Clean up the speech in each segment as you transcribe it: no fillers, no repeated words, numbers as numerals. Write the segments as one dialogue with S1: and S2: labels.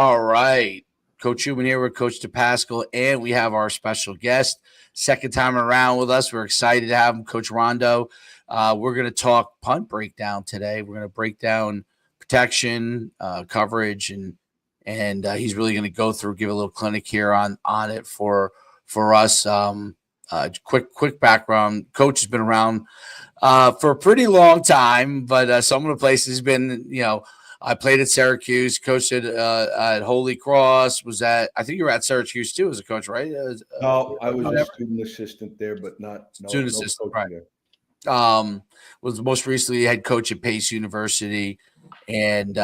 S1: All right. Coach Schuman here with Coach Depascale, and we have our special guest. Second time around with us. We're excited to have him, Coach Rondeau. We're going to talk punt breakdown today. We're going to break down protection, coverage, and he's really going to go through, give a little clinic here on it for us. Quick background. Coach has been around for a pretty long time, but some of the places he's been, I played at Syracuse, coached at Holy Cross. I think you were at Syracuse too as a coach, right?
S2: No, I was a student assistant there, but no
S1: assistant, right?
S2: There.
S1: Was most recently head coach at Pace University, and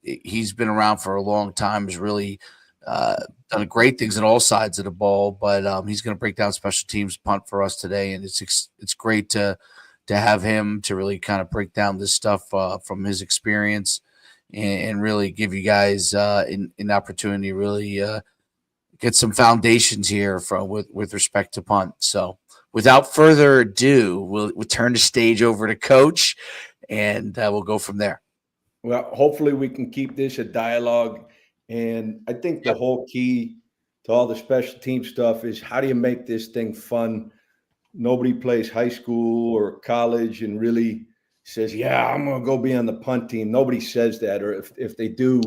S1: he's been around for a long time. Has really done great things on all sides of the ball. But he's going to break down special teams punt for us today, and it's great to have him to really kind of break down this stuff from his experience and really give you guys an opportunity to really get some foundations here with respect to punt. So without further ado, we'll turn the stage over to Coach, and we'll go from there.
S2: Well, hopefully we can keep this a dialogue. And I think the whole key to all the special team stuff is how do you make this thing fun? Nobody plays high school or college and really says, yeah, I'm going to go be on the punt team. Nobody says that. Or if they do,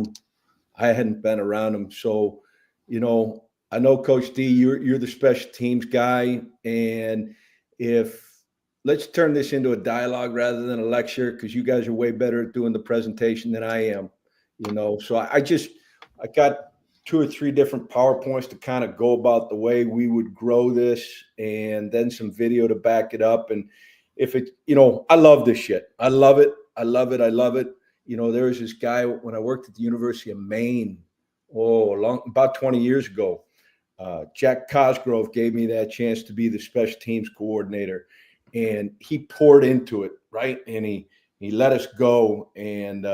S2: I hadn't been around them. So, I know Coach D, you're the special teams guy. And let's turn this into a dialogue rather than a lecture, because you guys are way better at doing the presentation than I am. So I got 2 or 3 different PowerPoints to kind of go about the way we would grow this, and then some video to back it up. And if it, I love this shit. I love it. I love it. I love it. There was this guy when I worked at the University of Maine, about 20 years ago. Jack Cosgrove gave me that chance to be the special teams coordinator, and he poured into it, right? And he let us go, and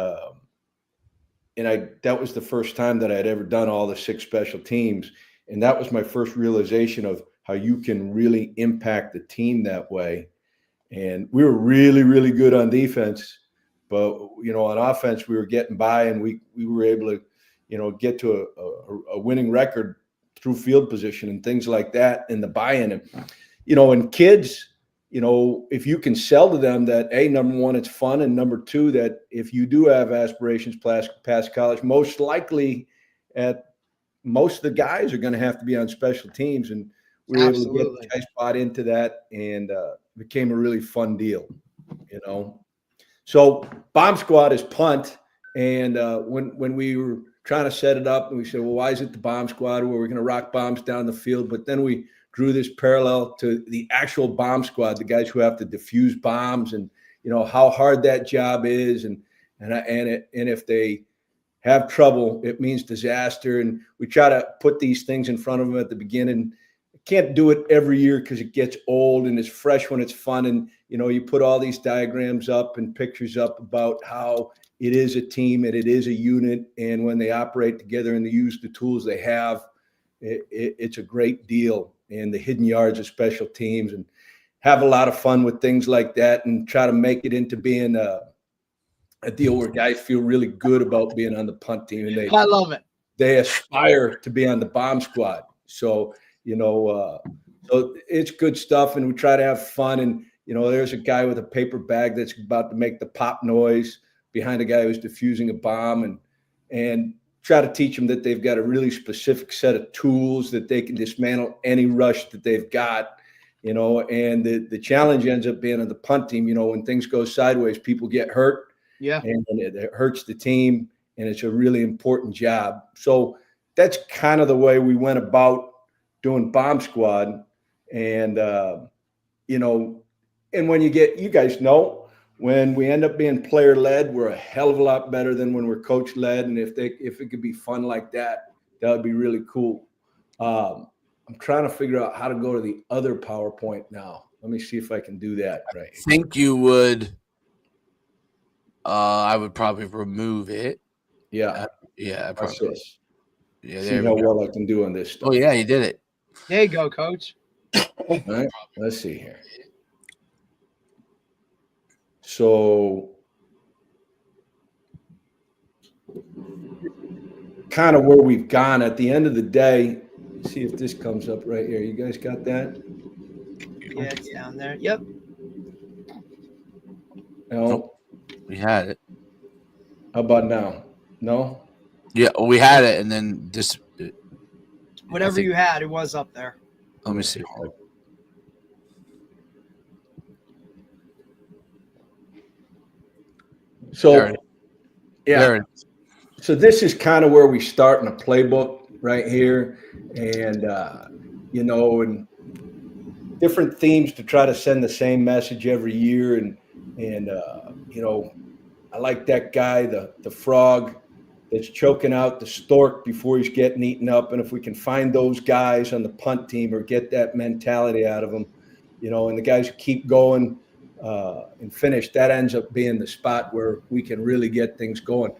S2: that was the first time that I had ever done all the 6 special teams. And that was my first realization of how you can really impact the team that way. And we were really, really good on defense, but, on offense, we were getting by, and we were able to, get to a winning record through field position and things like that, and the buy-in. And kids, if you can sell to them that, A, number one, it's fun, and number 2, that if you do have aspirations past college, most likely most of the guys are going to have to be on special teams. And we were able to get the guys bought into that, and became a really fun deal, So bomb squad is punt. And when we were trying to set it up, and we said, well, why is it the bomb squad where we're going to rock bombs down the field? But then we drew this parallel to the actual bomb squad, the guys who have to defuse bombs, and how hard that job is, and if they have trouble, it means disaster. And we try to put these things in front of them at the beginning. Can't do it every year because it gets old, and it's fresh when it's fun. And you put all these diagrams up and pictures up about how it is a team and it is a unit, and when they operate together and they use the tools they have, it's a great deal. And the hidden yards of special teams, and have a lot of fun with things like that, and try to make it into being a deal where guys feel really good about being on the punt team. And
S3: I love it.
S2: They aspire to be on the bomb squad. So, so it's good stuff, and we try to have fun. And, there's a guy with a paper bag that's about to make the pop noise behind a guy who's defusing a bomb, and try to teach them that they've got a really specific set of tools that they can dismantle any rush that they've got, and the challenge ends up being on the punt team. When things go sideways, people get hurt.
S3: Yeah.
S2: And it hurts the team, and it's a really important job. So that's kind of the way we went about doing bomb squad. And, and when you guys know, when we end up being player led, we're a hell of a lot better than when we're coach led. And if it could be fun like that, that would be really cool. I'm trying to figure out how to go to the other PowerPoint now. Let me see if I can do that right.
S1: I think you would. I would probably remove it.
S2: Yeah.
S1: Yeah. Probably.
S2: Yeah. See how well I can do on this stuff.
S1: Oh, yeah, you did it.
S3: There you go, Coach.
S2: All right. Let's see here. So kind of where we've gone. At the end of the day, see if this comes up right here. You guys got that?
S3: Yeah, it's down there. Yep.
S2: No.
S1: Nope. We had it.
S2: How about now? No?
S1: Yeah, we had it, and then this.
S3: Whatever you had, it was up there.
S1: Let me see.
S2: So, yeah. So this is kind of where we start in a playbook right here, and and different themes to try to send the same message every year, and I like that guy, the frog that's choking out the stork before he's getting eaten up, and if we can find those guys on the punt team or get that mentality out of them, and the guys who keep going and finish, that ends up being the spot where we can really get things going.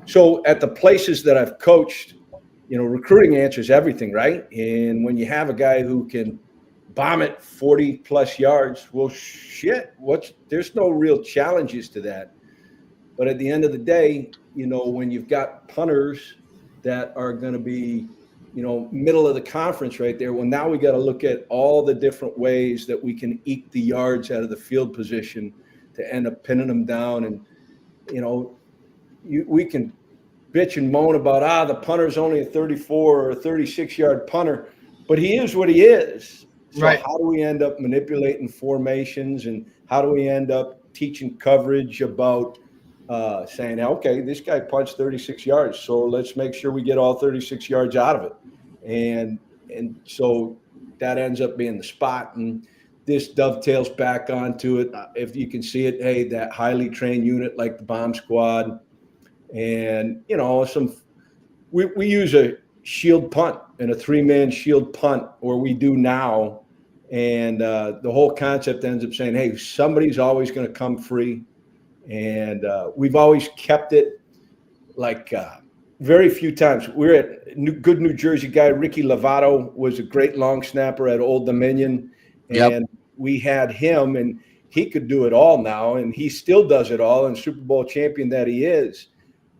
S2: So at the places that I've coached, recruiting answers everything, right? And when you have a guy who can bomb it 40 plus yards, well, shit, there's no real challenges to that. But at the end of the day, when you've got punters that are going to be, middle of the conference right there, well, now we got to look at all the different ways that we can eke the yards out of the field position to end up pinning them down. And, we can bitch and moan about, the punter's only a 34 or 36-yard punter, but he is what he is. So
S3: right.
S2: How do we end up manipulating formations, and how do we end up teaching coverage about saying, okay, this guy punched 36 yards, so let's make sure we get all 36 yards out of it. And so that ends up being the spot, and this dovetails back onto it. If you can see it, hey, that highly trained unit like the bomb squad, and we use a shield punt and a 3-man shield punt, or we do now, and the whole concept ends up saying, hey, somebody's always going to come free, and we've always kept it like very few times. We're at good New Jersey guy Ricky Lovato was a great long snapper at Old Dominion, and we had him, and he could do it all now, and he still does it all, and Super Bowl champion that he is.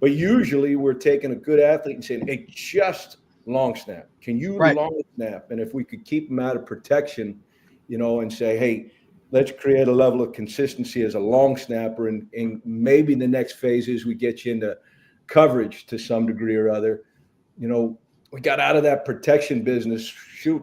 S2: But usually we're taking a good athlete and saying, hey, just long snap. Can you long snap? And if we could keep them out of protection, and say, hey, let's create a level of consistency as a long snapper. And maybe the next phase is we get you into coverage to some degree or other. We got out of that protection business,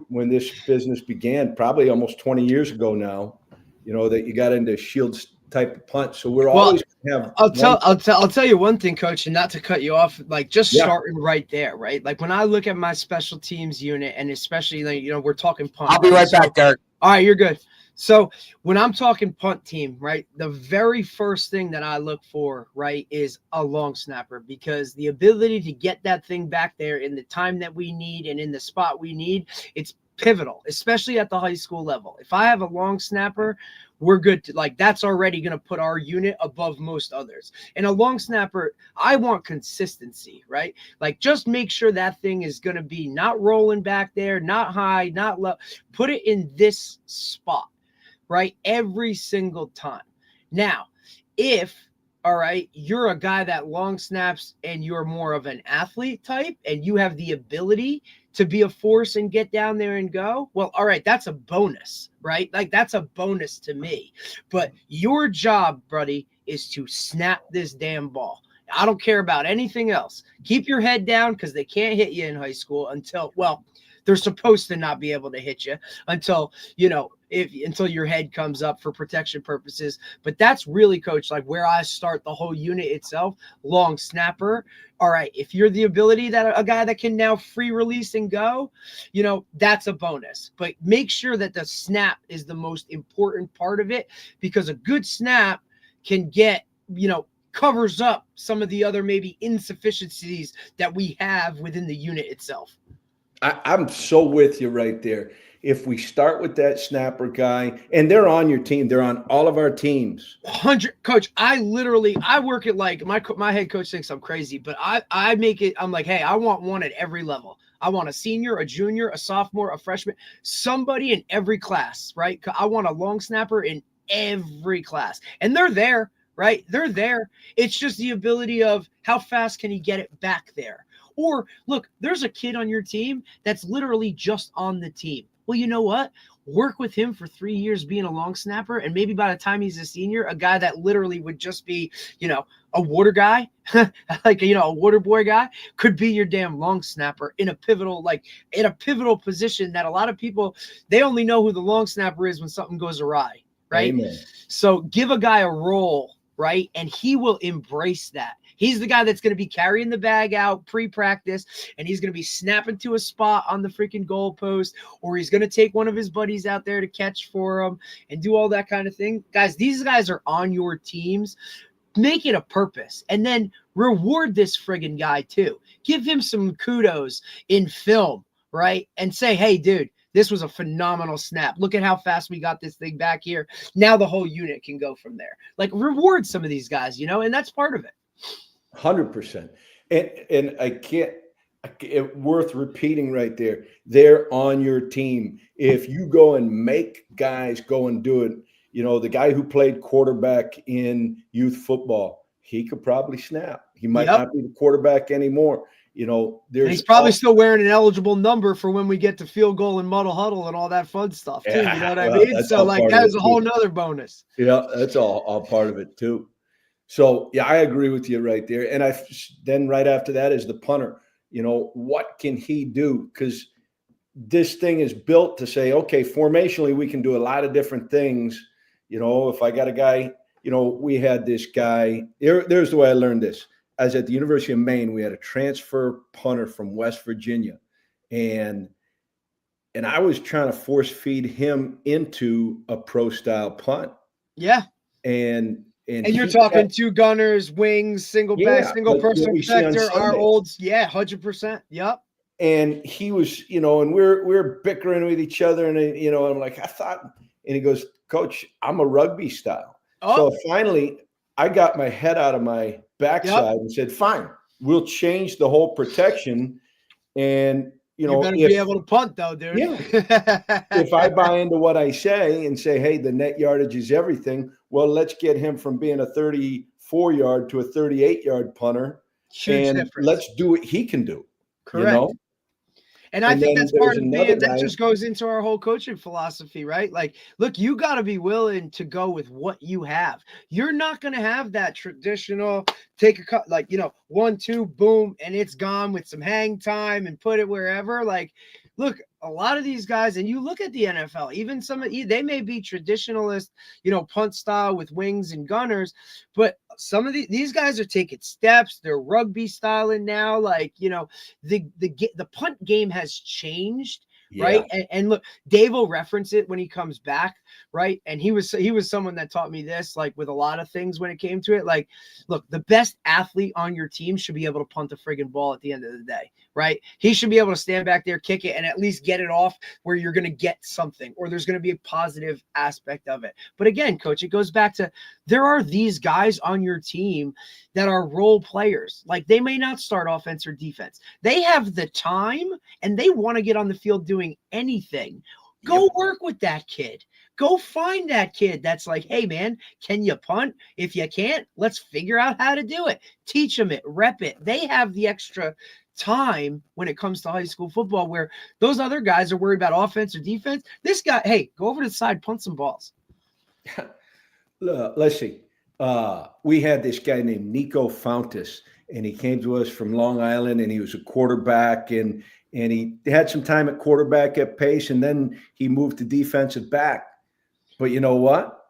S2: when this business began, probably almost 20 years ago now, that you got into shields type of punt. So we're always have.
S3: I'll tell you one thing, Coach, and not to cut you off, like starting right there, right? Like when I look at my special teams unit, and especially we're talking punt.
S1: I'll be right back, Derek.
S3: All right, you're good. So when I'm talking punt team, right, the very first thing that I look for, right, is a long snapper, because the ability to get that thing back there in the time that we need and in the spot we need, it's pivotal, especially at the high school level. If I have a long snapper, we're good to that's already going to put our unit above most others. And a long snapper, I want consistency, right? Like just make sure that thing is going to be not rolling back there, not high, not low. Put it in this spot, right? Every single time. Now, if you're a guy that long snaps and you're more of an athlete type and you have the ability to be a force and get down there and go, well, all right, that's a bonus, right? Like that's a bonus to me. But your job, buddy, is to snap this damn ball. I don't care about anything else. Keep your head down, because they can't hit you in high school they're supposed to not be able to hit you until your head comes up for protection purposes. But that's really, Coach, like where I start the whole unit itself. Long snapper. All right, if you're the ability that a guy that can now free release and go, that's a bonus. But make sure that the snap is the most important part of it, because a good snap can get, covers up some of the other maybe insufficiencies that we have within the unit itself.
S2: I'm so with you right there. If we start with that snapper guy, and they're on your team, they're on all of our teams.
S3: 100, Coach. I work at like my head coach thinks I'm crazy, but I make it. I'm like, hey, I want one at every level. I want a senior, a junior, a sophomore, a freshman, somebody in every class, right? I want a long snapper in every class, and they're there. right? They're there. It's just the ability of how fast can he get it back there? Or look, there's a kid on your team that's literally just on the team. Well, you know what? Work with him for 3 years being a long snapper, and maybe by the time he's a senior, a guy that literally would just be, a water guy, like a water boy guy, could be your damn long snapper in a pivotal position that a lot of people, they only know who the long snapper is when something goes awry, right?
S2: Amen.
S3: So give a guy a role, right? And he will embrace that. He's the guy that's going to be carrying the bag out pre-practice, and he's going to be snapping to a spot on the freaking goalpost, or he's going to take one of his buddies out there to catch for him and do all that kind of thing. Guys, these guys are on your teams. Make it a purpose, and then reward this friggin' guy too. Give him some kudos in film, right? And say, hey, dude, this was a phenomenal snap. Look at how fast we got this thing back here. Now the whole unit can go from there. Like, reward some of these guys, and that's part of it.
S2: 100%. And worth repeating right there. They're on your team. If you go and make guys go and do it, the guy who played quarterback in youth football, he could probably snap. He might not be the quarterback anymore. And he's
S3: probably still wearing an eligible number for when we get to field goal and muddle huddle and all that fun stuff too. You know what I mean? So that's a whole nother bonus.
S2: Yeah, that's all part of it too. So yeah, I agree with you right there. And then right after that is the punter. What can he do? Because this thing is built to say, okay, formationally, we can do a lot of different things. If I got a guy, we had this guy, there's the way I learned this. I was at the University of Maine. We had a transfer punter from West Virginia. And I was trying to force feed him into a pro style punt.
S3: Yeah.
S2: And
S3: you're talking two gunners, wings, single back, single person protector, our olds. Yeah, 100%. Yep.
S2: And he was, and we're bickering with each other. And, I'm like, and he goes, Coach, I'm a rugby style. Oh. So finally, I got my head out of my backside and said, fine, we'll change the whole protection. And,
S3: you better be able to punt, though, dude.
S2: Yeah. If I buy into what I say and say, hey, the net yardage is everything, well, let's get him from being a 34-yard to a 38-yard punter.
S3: Huge
S2: and
S3: difference.
S2: Let's do what he can do.
S3: Correct. And I think that's part of it. That just goes into our whole coaching philosophy, right? Like, look, you got to be willing to go with what you have. You're not going to have that traditional take a cut, 1, 2, boom, and it's gone with some hang time and put it wherever. Like, look, a lot of these guys, and you look at the NFL, even they may be traditionalist, punt style with wings and gunners, but some of these guys are taking steps. They're rugby styling now. Like, the punt game has changed. Right. And look, Dave will reference it when he comes back. Right. And he was someone that taught me this, like with a lot of things when it came to it. Like, look, the best athlete on your team should be able to punt the friggin' ball at the end of the day. Right. He should be able to stand back there, kick it, and at least get it off where you're going to get something, or there's going to be a positive aspect of it. But again, coach, it goes back to there are these guys on your team that are role players. Like, they may not start offense or defense. They have the time and they want to get on the field doing anything. Go work with that kid. Go find that kid that's like, hey, man, can you punt? If you can't, let's figure out how to do it. Teach them it, rep it. They have the extra time when it comes to high school football where those other guys are worried about offense or defense. This guy, hey, go over to the side, punt some balls.
S2: Let's see. We had this guy named Nico Fountas, and he came to us from Long Island, and he was a quarterback, and he had some time at quarterback at Pace, and then he moved to defensive back. But you know what?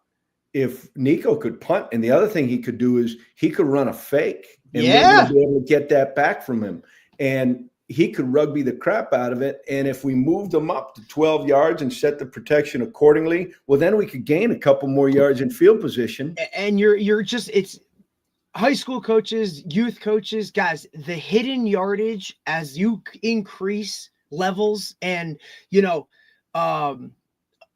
S2: If Nico could punt, and the other thing he could do is he could run a fake, and we're going to be able to get that back from him. And he could rugby the crap out of it. And if we moved him up to 12 yards and set the protection accordingly, well, then we could gain a couple more yards in field position.
S3: And it's high school coaches, youth coaches, guys, the hidden yardage as you increase levels and,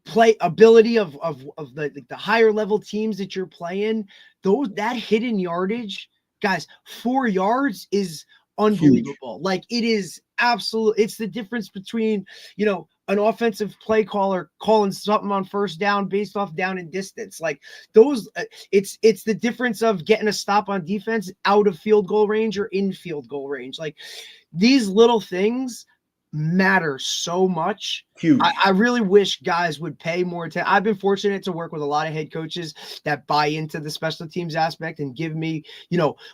S3: play ability of the higher level teams that you're playing, that hidden yardage, guys, 4 yards is unbelievable. Huge. Like, it is absolutely. It's the difference between, an offensive play caller calling something on first down based off down and distance. Like those, it's the difference of getting a stop on defense out of field goal range or in field goal range. Like these little things matter so much.
S2: Huge.
S3: I really wish guys would pay more attention. I've been fortunate to work with a lot of head coaches that buy into the special teams aspect and give me,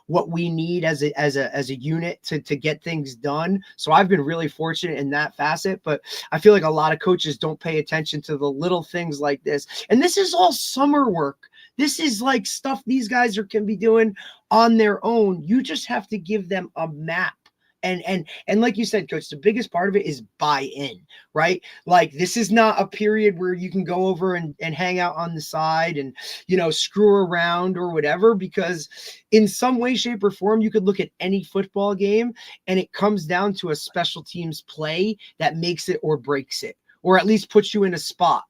S3: what we need as a unit to get things done. So I've been really fortunate in that facet, but I feel like a lot of coaches don't pay attention to the little things like this. And this is all summer work. This is like stuff these guys can be doing on their own. You just have to give them a map. And like you said, Coach, the biggest part of it is buy-in, right? Like this is not a period where you can go over and hang out on the side and, screw around or whatever, because in some way, shape, or form, you could look at any football game and it comes down to a special teams play that makes it or breaks it, or at least puts you in a spot,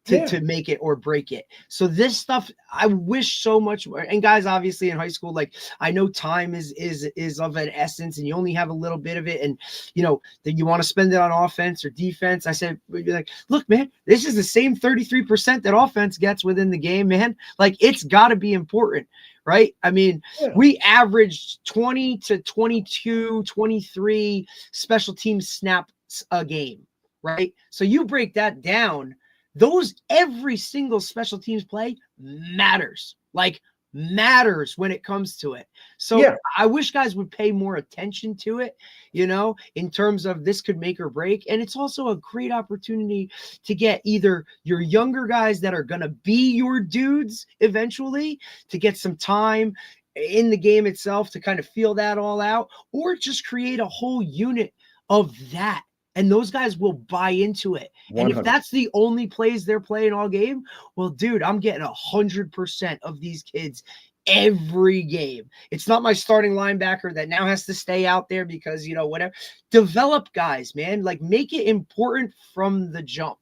S3: to make it or break it. So this stuff, I wish so much more. And guys, obviously in high school, like I know time is of an essence and you only have a little bit of it. And, that you want to spend it on offense or defense. I said, like, look, man, this is the same 33% that offense gets within the game, man. Like it's gotta be important. Right. I mean, we averaged 20 to 22, 23 special teams snaps a game. Right. So you break that down, every single special teams play matters when it comes to it. So I wish guys would pay more attention to it, in terms of this could make or break. And it's also a great opportunity to get either your younger guys that are going to be your dudes eventually to get some time in the game itself to kind of feel that all out, or just create a whole unit of that. And those guys will buy into it. 100. And if that's the only plays they're playing all game, well, dude, I'm getting 100% of these kids every game. It's not my starting linebacker that now has to stay out there because, whatever. Develop guys, man. Like make it important from the jump.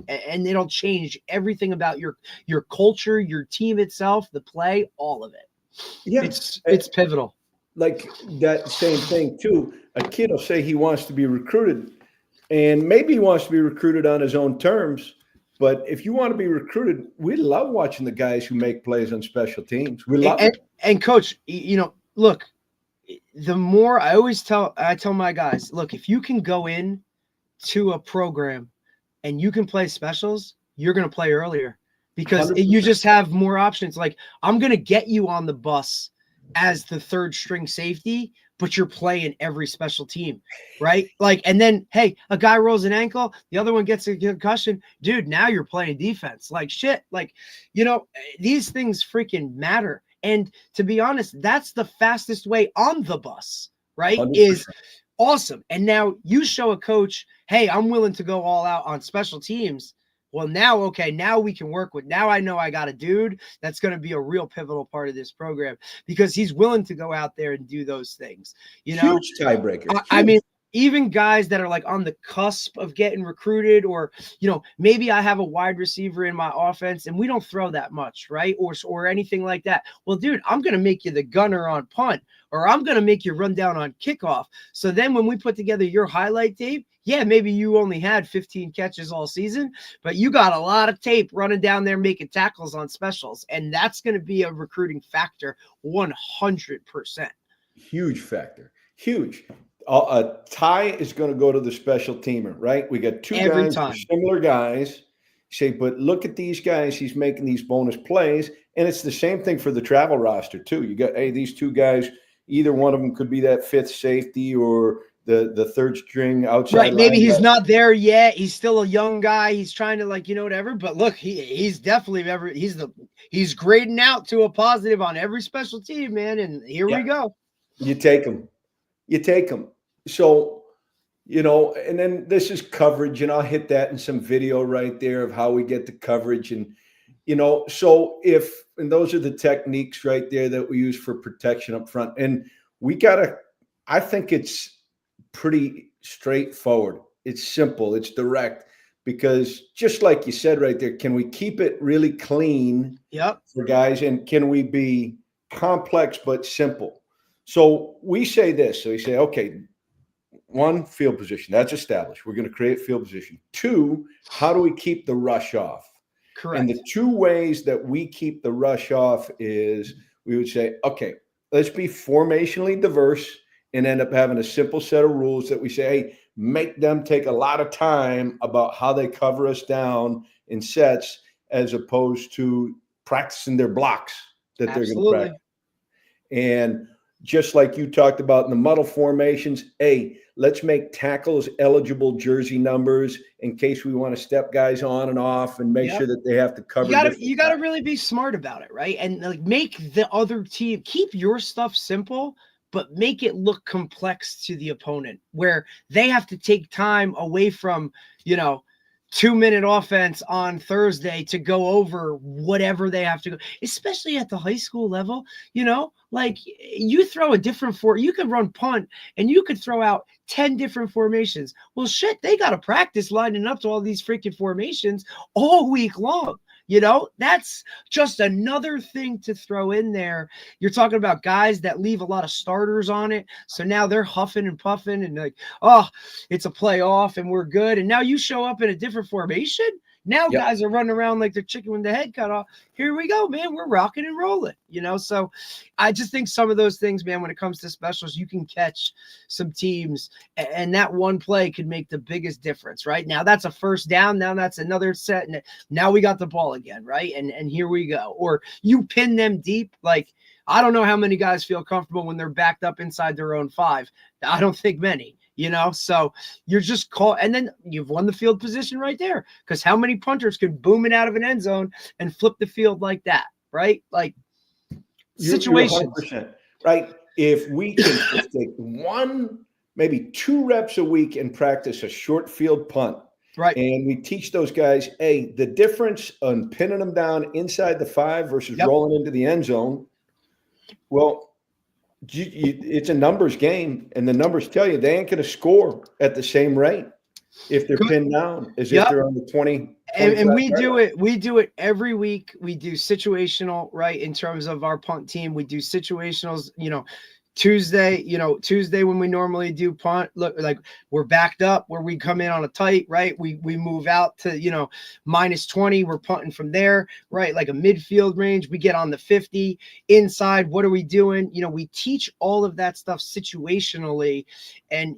S3: And it'll change everything about your culture, your team itself, the play, all of it. Yeah, it's pivotal.
S2: Like that same thing, too. A kid will say he wants to be recruited. And maybe he wants to be recruited on his own terms. But if you want to be recruited, we love watching the guys who make plays on special teams. We love it.
S3: And Coach, look, the more I tell my guys, look, if you can go in to a program and you can play specials, you're going to play earlier because 100%. You just have more options. Like I'm going to get you on the bus as the third string safety, but you're playing every special team, right? Like, and then, hey, a guy rolls an ankle, the other one gets a concussion. Dude, now you're playing defense. Like shit. Like, these things freaking matter. And to be honest, that's the fastest way on the bus, right? 100%. Is awesome. And now you show a coach, hey, I'm willing to go all out on special teams. Well, now we can work with. Now I know I got a dude that's going to be a real pivotal part of this program because he's willing to go out there and do those things.
S2: Huge tiebreaker.
S3: I mean, even guys that are like on the cusp of getting recruited, or maybe I have a wide receiver in my offense and we don't throw that much, right? Or anything like that. Well, dude, I'm going to make you the gunner on punt, or I'm going to make you run down on kickoff. So then when we put together your highlight tape, yeah, maybe you only had 15 catches all season, but you got a lot of tape running down there making tackles on specials. And that's going to be a recruiting factor 100%.
S2: Huge factor. Huge. A tie is going to go to the special teamer, right? We got two guys, similar guys. Say, but look at these guys. He's making these bonus plays. And it's the same thing for the travel roster, too. You got, hey, these two guys, either one of them could be that fifth safety or the third string outside.
S3: Right. Maybe he's not there yet. He's still a young guy. He's trying to whatever. But look, he's definitely he's grading out to a positive on every special team, man. And here we go.
S2: You take him. So, and then this is coverage, and I'll hit that in some video right there of how we get the coverage. And, so and those are the techniques right there that we use for protection up front. And I think it's pretty straightforward. It's simple. It's direct because just like you said right there, can we keep it really clean for guys? And can we be complex but simple? So we say this. So we say, okay, one, field position. That's established. We're going to create field position. Two, how do we keep the rush off?
S3: Correct.
S2: And the two ways that we keep the rush off is we would say, okay, let's be formationally diverse and end up having a simple set of rules that we say, hey, make them take a lot of time about how they cover us down in sets as opposed to practicing their blocks that they're going to practice. And just like you talked about in the muddle formations, hey, let's make tackles eligible jersey numbers in case we want to step guys on and off and make sure that they have to cover.
S3: You gotta really be smart about it, right? And like make the other team keep your stuff simple, but make it look complex to the opponent where they have to take time away from, 2-minute offense on Thursday to go over whatever they have to go, especially at the high school level. Like you throw a different you could run punt and you could throw out 10 different formations. Well, shit, they got to practice lining up to all these freaking formations all week long. That's just another thing to throw in there. You're talking about guys that leave a lot of starters on it. So now they're huffing and puffing and like, oh, it's a playoff and we're good. And now you show up in a different formation. Now guys are running around like they're chicken with the head cut off. Here we go, man. We're rocking and rolling, So I just think some of those things, man, when it comes to specials, you can catch some teams and that one play could make the biggest difference, right? Now that's a first down. Now that's another set. And now we got the ball again, right? And here we go. Or you pin them deep. Like, I don't know how many guys feel comfortable when they're backed up inside their own 5. I don't think many. So you're just and then you've won the field position right there. Because how many punters could boom it out of an end zone and flip the field like that, right? Like situations,
S2: you're 100%, right? If we can just take maybe 2 reps a week and practice a short field punt,
S3: right?
S2: And we teach those guys, hey, the difference on pinning them down inside the 5 versus rolling into the end zone. Well, it's a numbers game, and the numbers tell you they ain't going to score at the same rate if they're pinned down as if they're on the 20.
S3: And we do it every week. We do situational, right? In terms of our punt team, we do situationals, Tuesday when we normally do punt, look like we're backed up where we come in on a tight, right? We move out to, -20. We're punting from there, right? Like a midfield range. We get on the 50 inside. What are we doing? We teach all of that stuff situationally. And,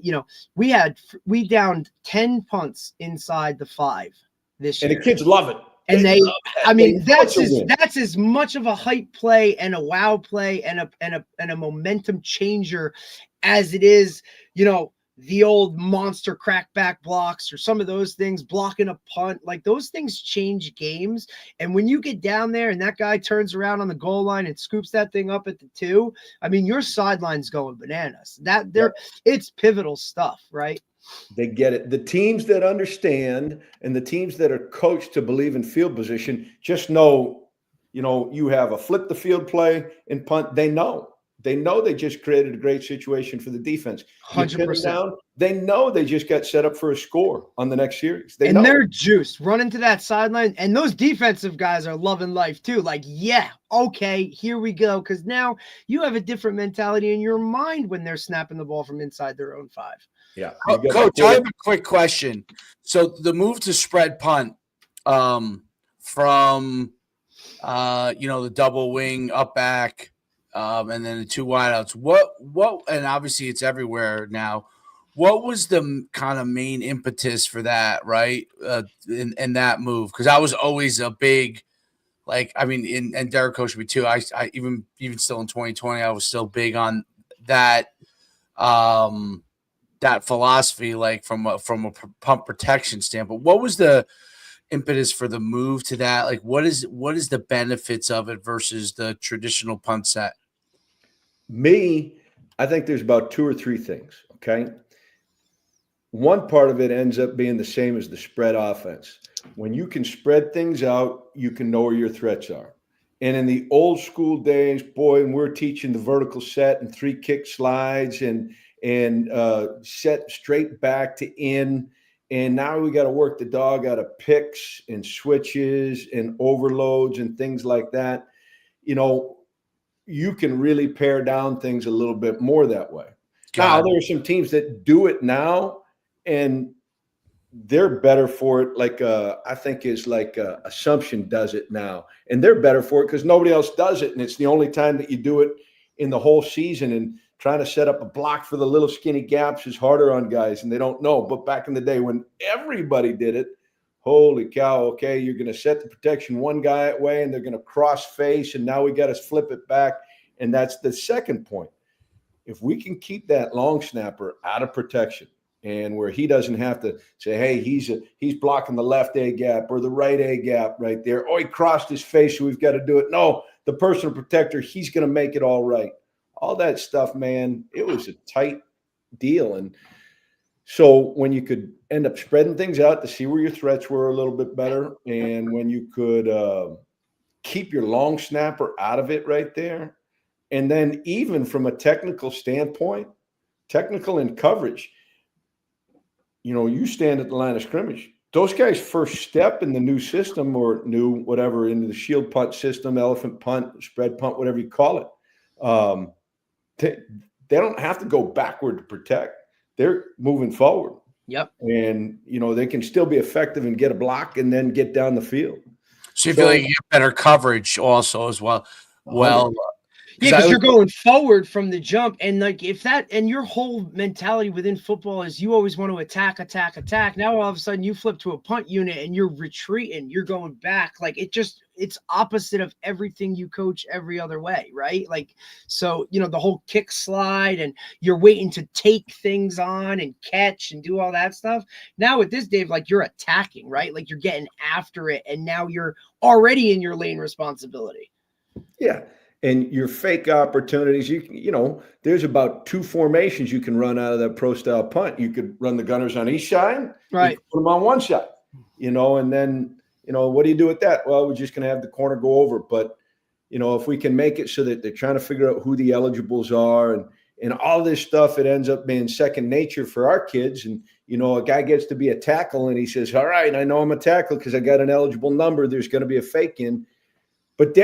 S3: we downed 10 punts inside the 5 this year.
S2: And the kids love it.
S3: And that's as much of a hype play and a wow play and a momentum changer as it is, the old monster crackback blocks or some of those things, blocking a punt. Like those things change games. And when you get down there and that guy turns around on the goal line and scoops that thing up at the 2, I mean, your sideline's going bananas. It's pivotal stuff, right?
S2: They get it. The teams that understand and the teams that are coached to believe in field position just know, you have a flip the field play and punt. They know they just created a great situation for the defense.
S3: 100%.
S2: Down, they know they just got set up for a score on the next series.
S3: They're juiced running to that sideline. And those defensive guys are loving life too. Like, yeah, okay, here we go. Because now you have a different mentality in your mind when they're snapping the ball from inside their own 5.
S2: Yeah.
S1: Coach, I have a quick question. So the move to spread punt from, the double wing up back and then the 2 wideouts, what, and obviously it's everywhere now. What was the kind of main impetus for that, right? In that move? Because I was always a big, and Derek coached me too. I even still in 2020, I was still big on that, that philosophy, like from a pump protection standpoint. What was the impetus for the move to that? Like, what is the benefits of it versus the traditional punt set?
S2: I think there's about 2 or 3 things. Okay. One part of it ends up being the same as the spread offense. When you can spread things out, you can know where your threats are. And in the old school days, boy, and we're teaching the vertical set and 3 kick slides and set straight back to in. And now we got to work the dog out of picks and switches and overloads and things like that. You can really pare down things a little bit more that way. Now,
S1: Got
S2: there are some teams that do it now, and they're better for it. Like I think is like Assumption does it now, and they're better for it because nobody else does it, and it's the only time that you do it in the whole season. And trying to set up a block for the little skinny gaps is harder on guys, and they don't know. But back in the day when everybody did it, holy cow! Okay, you're going to set the protection one guy way, and they're going to cross face, and now we got to flip it back, and that's the second point. If we can keep that long snapper out of protection and where he doesn't have to say, hey, he's blocking the left A gap or the right A gap right there. Oh, he crossed his face, so we've got to do it. No, the personal protector, he's going to make it all right. All that stuff, man, it was a tight deal. And so when you could end up spreading things out to see where your threats were a little bit better, and when you could keep your long snapper out of it right there, and then even from a technical standpoint, technical and coverage, you stand at the line of scrimmage. Those guys' first step in the new system or new whatever into the shield punt system, elephant punt, spread punt, whatever you call it, they don't have to go backward to protect. They're moving forward.
S3: Yep.
S2: And, they can still be effective and get a block and then get down the field.
S1: So you feel like you get better coverage also as well. Well,
S3: yeah, because you're going forward from the jump, and like and your whole mentality within football is you always want to attack. Now all of a sudden you flip to a punt unit and you're retreating, you're going back. Like it's opposite of everything you coach every other way, right? Like, so the whole kick slide, and you're waiting to take things on and catch and do all that stuff. Now with this, Dave, like you're attacking, right? Like you're getting after it, and now you're already in your lane responsibility.
S2: Yeah. And your fake opportunities, there's about 2 formations you can run out of that pro style punt. You could run the gunners on each side,
S3: right?
S2: Put them on one side, and then, what do you do with that? Well, we're just going to have the corner go over. But, if we can make it so that they're trying to figure out who the eligibles are and all this stuff, it ends up being second nature for our kids. And, a guy gets to be a tackle and he says, all right, I know I'm a tackle because I got an eligible number. There's going to be a fake in. But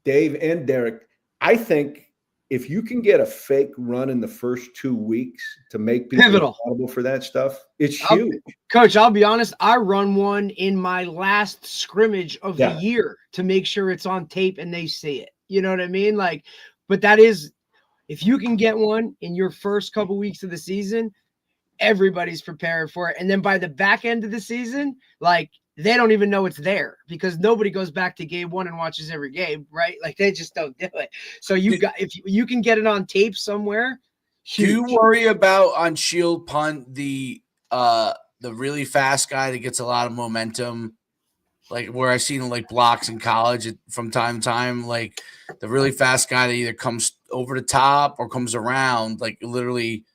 S2: Dave and Derek, I think if you can get a fake run in the first 2 weeks to make people accountable for that stuff, it's huge.
S3: Coach, I'll be honest, I run one in my last scrimmage of the year to make sure it's on tape and they see it. You know what I mean? Like, but that is, if you can get one in your first couple weeks of the season, everybody's prepared for it. And then by the back end of the season, like, they don't even know it's there because nobody goes back to game one and watches every game, right? Like they just don't do it. So if you can get it on tape somewhere. Huge.
S1: Do you worry about on shield punt the really fast guy that gets a lot of momentum, like where I've seen like blocks in college from time to time, like the really fast guy that either comes over the top or comes around, like literally.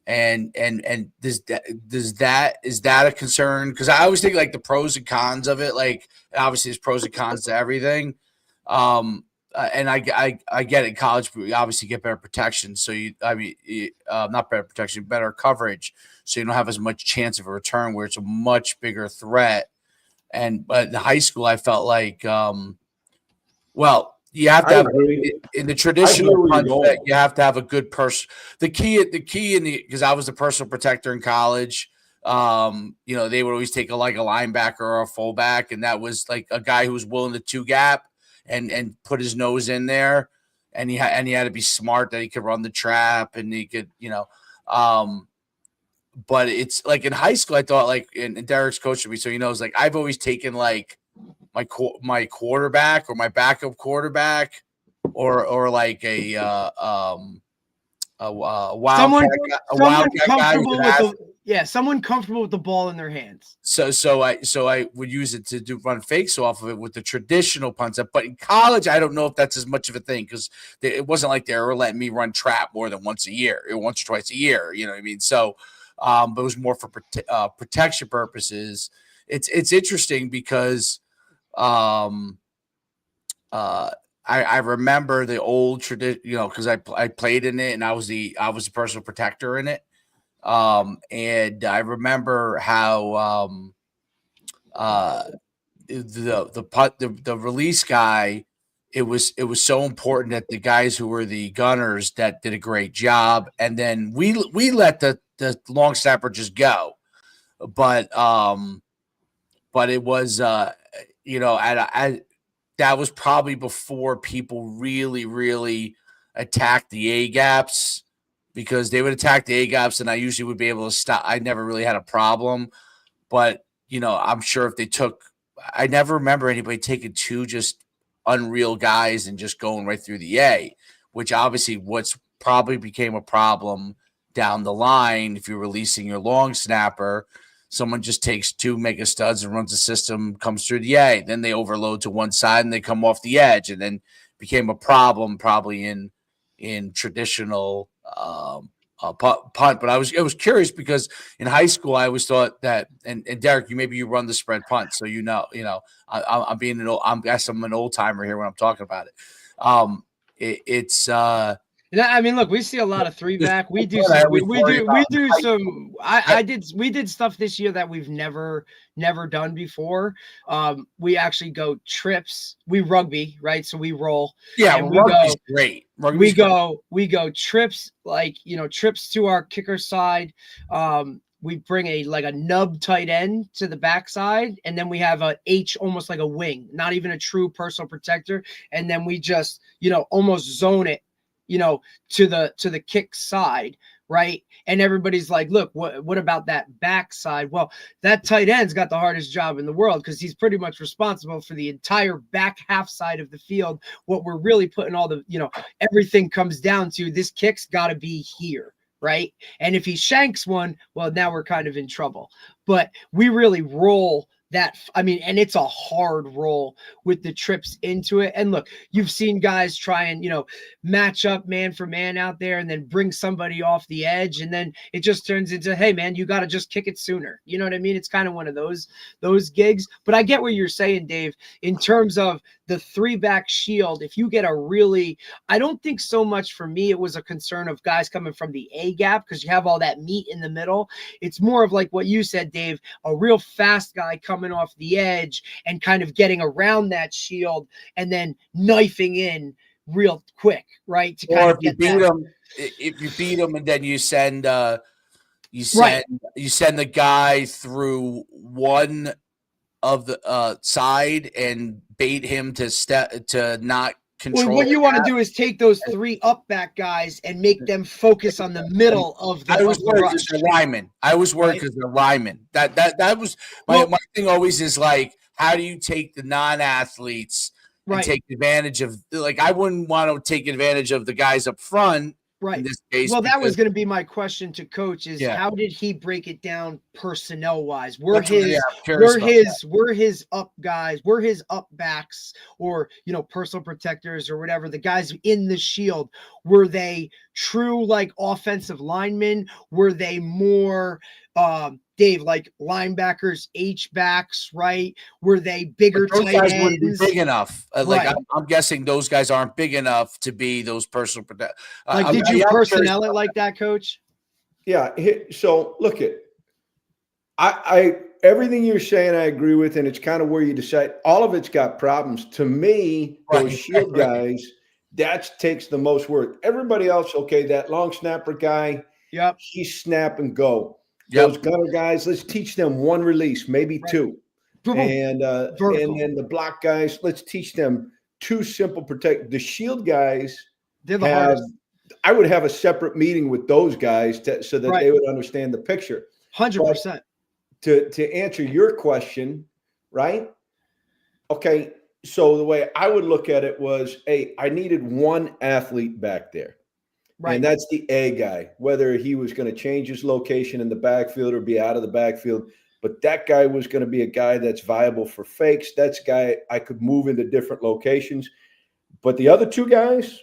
S1: And is that a concern? Because I always think like the pros and cons of it. Like obviously there's pros and cons to everything. And I get it. In college, but you obviously get better protection. So not better protection, better coverage. So you don't have as much chance of a return where it's a much bigger threat. But in high school, I felt like, you have to have in the traditional punt bet, you have to have a good person. The key because I was the personal protector in college. They would always take a linebacker or a fullback, and that was like a guy who was willing to 2-gap and put his nose in there, and he had to be smart that he could run the trap and he could, but it's like in high school, I thought like, and Derek's coaching me, so he knows like I've always taken like my quarterback or my backup quarterback or like a wildcat guy.
S3: Someone comfortable with the ball in their hands.
S1: So I would use it to run fakes off of it with the traditional punts. But in college, I don't know if that's as much of a thing because it wasn't like they were letting me run trap more than once or twice a year. You know what I mean? So, but it was more for protection purposes. It's interesting because. I remember the old tradition, because I played in it and I was the personal protector in it. And I remember how the release guy it was so important that the guys who were the gunners that did a great job, and then we let the long snapper just go, but it was that was probably before people really attacked the A gaps, because they would attack the A gaps and I usually would be able to stop. I never really had a problem, but I'm sure if they took, I never remember anybody taking two just unreal guys and just going right through the A, which obviously what's probably became a problem down the line. If you're releasing your long snapper, someone just takes two mega studs and runs the system, comes through the A, then they overload to one side and they come off the edge, and then became a problem probably in traditional punt. But I was curious because in high school I always thought that, and Derek, you run the spread punt, so I'm being I guess I'm an old timer here when I'm talking about it.
S3: I mean, look, we see a lot of three back. We do some. We did stuff this year that we've never done before. We actually go trips. We rugby, right? So we roll.
S1: Yeah,
S3: and
S1: rugby's great.
S3: We go trips, like trips to our kicker side. We bring a nub tight end to the backside, and then we have a H, almost like a wing, not even a true personal protector, and then we just almost zone it to the kick side, right? And everybody's like, look, what about that backside? Well, that tight end's got the hardest job in the world, because he's pretty much responsible for the entire back half side of the field. What we're really putting all the, everything comes down to, this kick's got to be here, right? And if he shanks one, well, now we're kind of in trouble. But we really roll that. I mean, and it's a hard roll with the trips into it. And look, you've seen guys try and match up man for man out there and then bring somebody off the edge, and then it just turns into, hey man, you got to just kick it sooner. You know what I mean? It's kind of one of those gigs. But I get what you're saying, Dave, in terms of the three back shield. If you get I don't think so much, for me it was a concern of guys coming from the A gap, because you have all that meat in the middle. It's more of like what you said, Dave, a real fast guy coming off the edge and kind of getting around that shield and then knifing in real quick, right? To kind of get
S1: if you beat them and then you send the guy through one of the side and bait him to not control.
S3: Well, what you want to do is take those three up back guys and make them focus on the middle of the.
S1: I was worried because they're linemen. They're linemen. That was my thing. Always is like, how do you take the non-athletes and take advantage of? Like, I wouldn't want to take advantage of the guys up front.
S3: Right.
S1: In this case,
S3: well, that was going to be my question to Coach: is how did he break it down personnel wise? Were his up guys, were his up backs, or personal protectors or whatever, the guys in the shield, were they true like offensive linemen? Were they more Dave, like linebackers, H backs, right? Were they bigger
S1: those
S3: tight
S1: guys
S3: ends?
S1: Wouldn't be big enough.
S3: Right.
S1: I'm guessing those guys aren't big enough to be those personal protectors.
S3: Did you personnel it like that, Coach?
S2: Yeah. So look at, I everything you're saying, I agree with, and it's kind of where you decide. All of it's got problems. To me, those shield guys, that takes the most work. Everybody else, okay, that long snapper guy, he's snap and go. Those gunner guys, let's teach them one release, maybe two. And then the block guys, let's teach them two simple protect. The shield guys,
S3: they're the hardest.
S2: I would have a separate meeting with those guys so that they would understand the picture.
S3: 100%.
S2: To answer your question, right? Okay, so the way I would look at it was, I needed one athlete back there. Right. And that's the A guy, whether he was going to change his location in the backfield or be out of the backfield. But that guy was going to be a guy that's viable for fakes. That's a guy I could move into different locations. But the other two guys,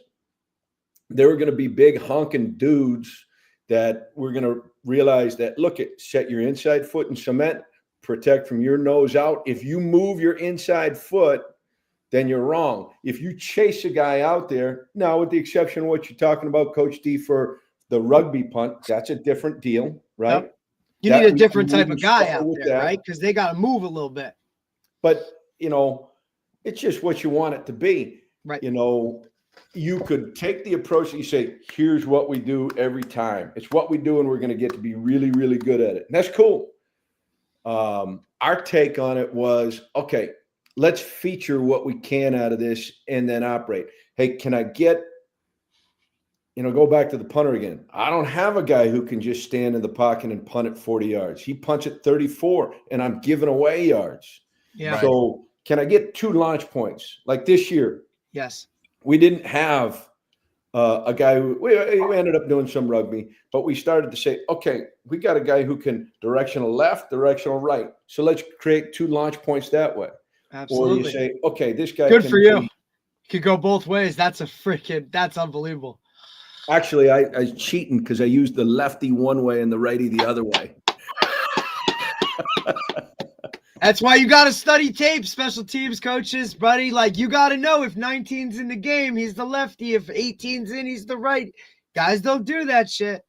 S2: they were going to be big honking dudes that we're going to realize that, set your inside foot in cement, protect from your nose out. If you move your inside foot, then you're wrong. If you chase a guy out there, now with the exception of what you're talking about, Coach D, for the rugby punt, that's a different deal, right?
S3: Yep. You need a different type of guy out there, right? Because they got to move a little bit.
S2: But, it's just what you want it to be.
S3: Right.
S2: You know, you could take the approach that you say, here's what we do every time. It's what we do, and we're going to get to be really, really good at it. And that's cool. Our take on it was, okay, let's feature what we can out of this and then operate. Hey, can I get, go back to the punter again. I don't have a guy who can just stand in the pocket and punt at 40 yards. He punts at 34, and I'm giving away yards.
S3: Yeah.
S2: So can I get 2 launch points? Like this year,
S3: Yes.
S2: we didn't have a guy who we ended up doing some rugby, but we started to say, okay, we got a guy who can directional left, directional right. So let's create 2 launch points that way.
S3: Absolutely.
S2: Or you say, okay, this guy
S3: good
S2: can
S3: for you. Could go both ways. That's unbelievable.
S2: Actually, I was cheating because I used the lefty one way and the righty the other way.
S3: That's why you got to study tape, special teams coaches, buddy. Like, you got to know if 19's in the game, he's the lefty. If 18's in, he's the right. Guys don't do that shit.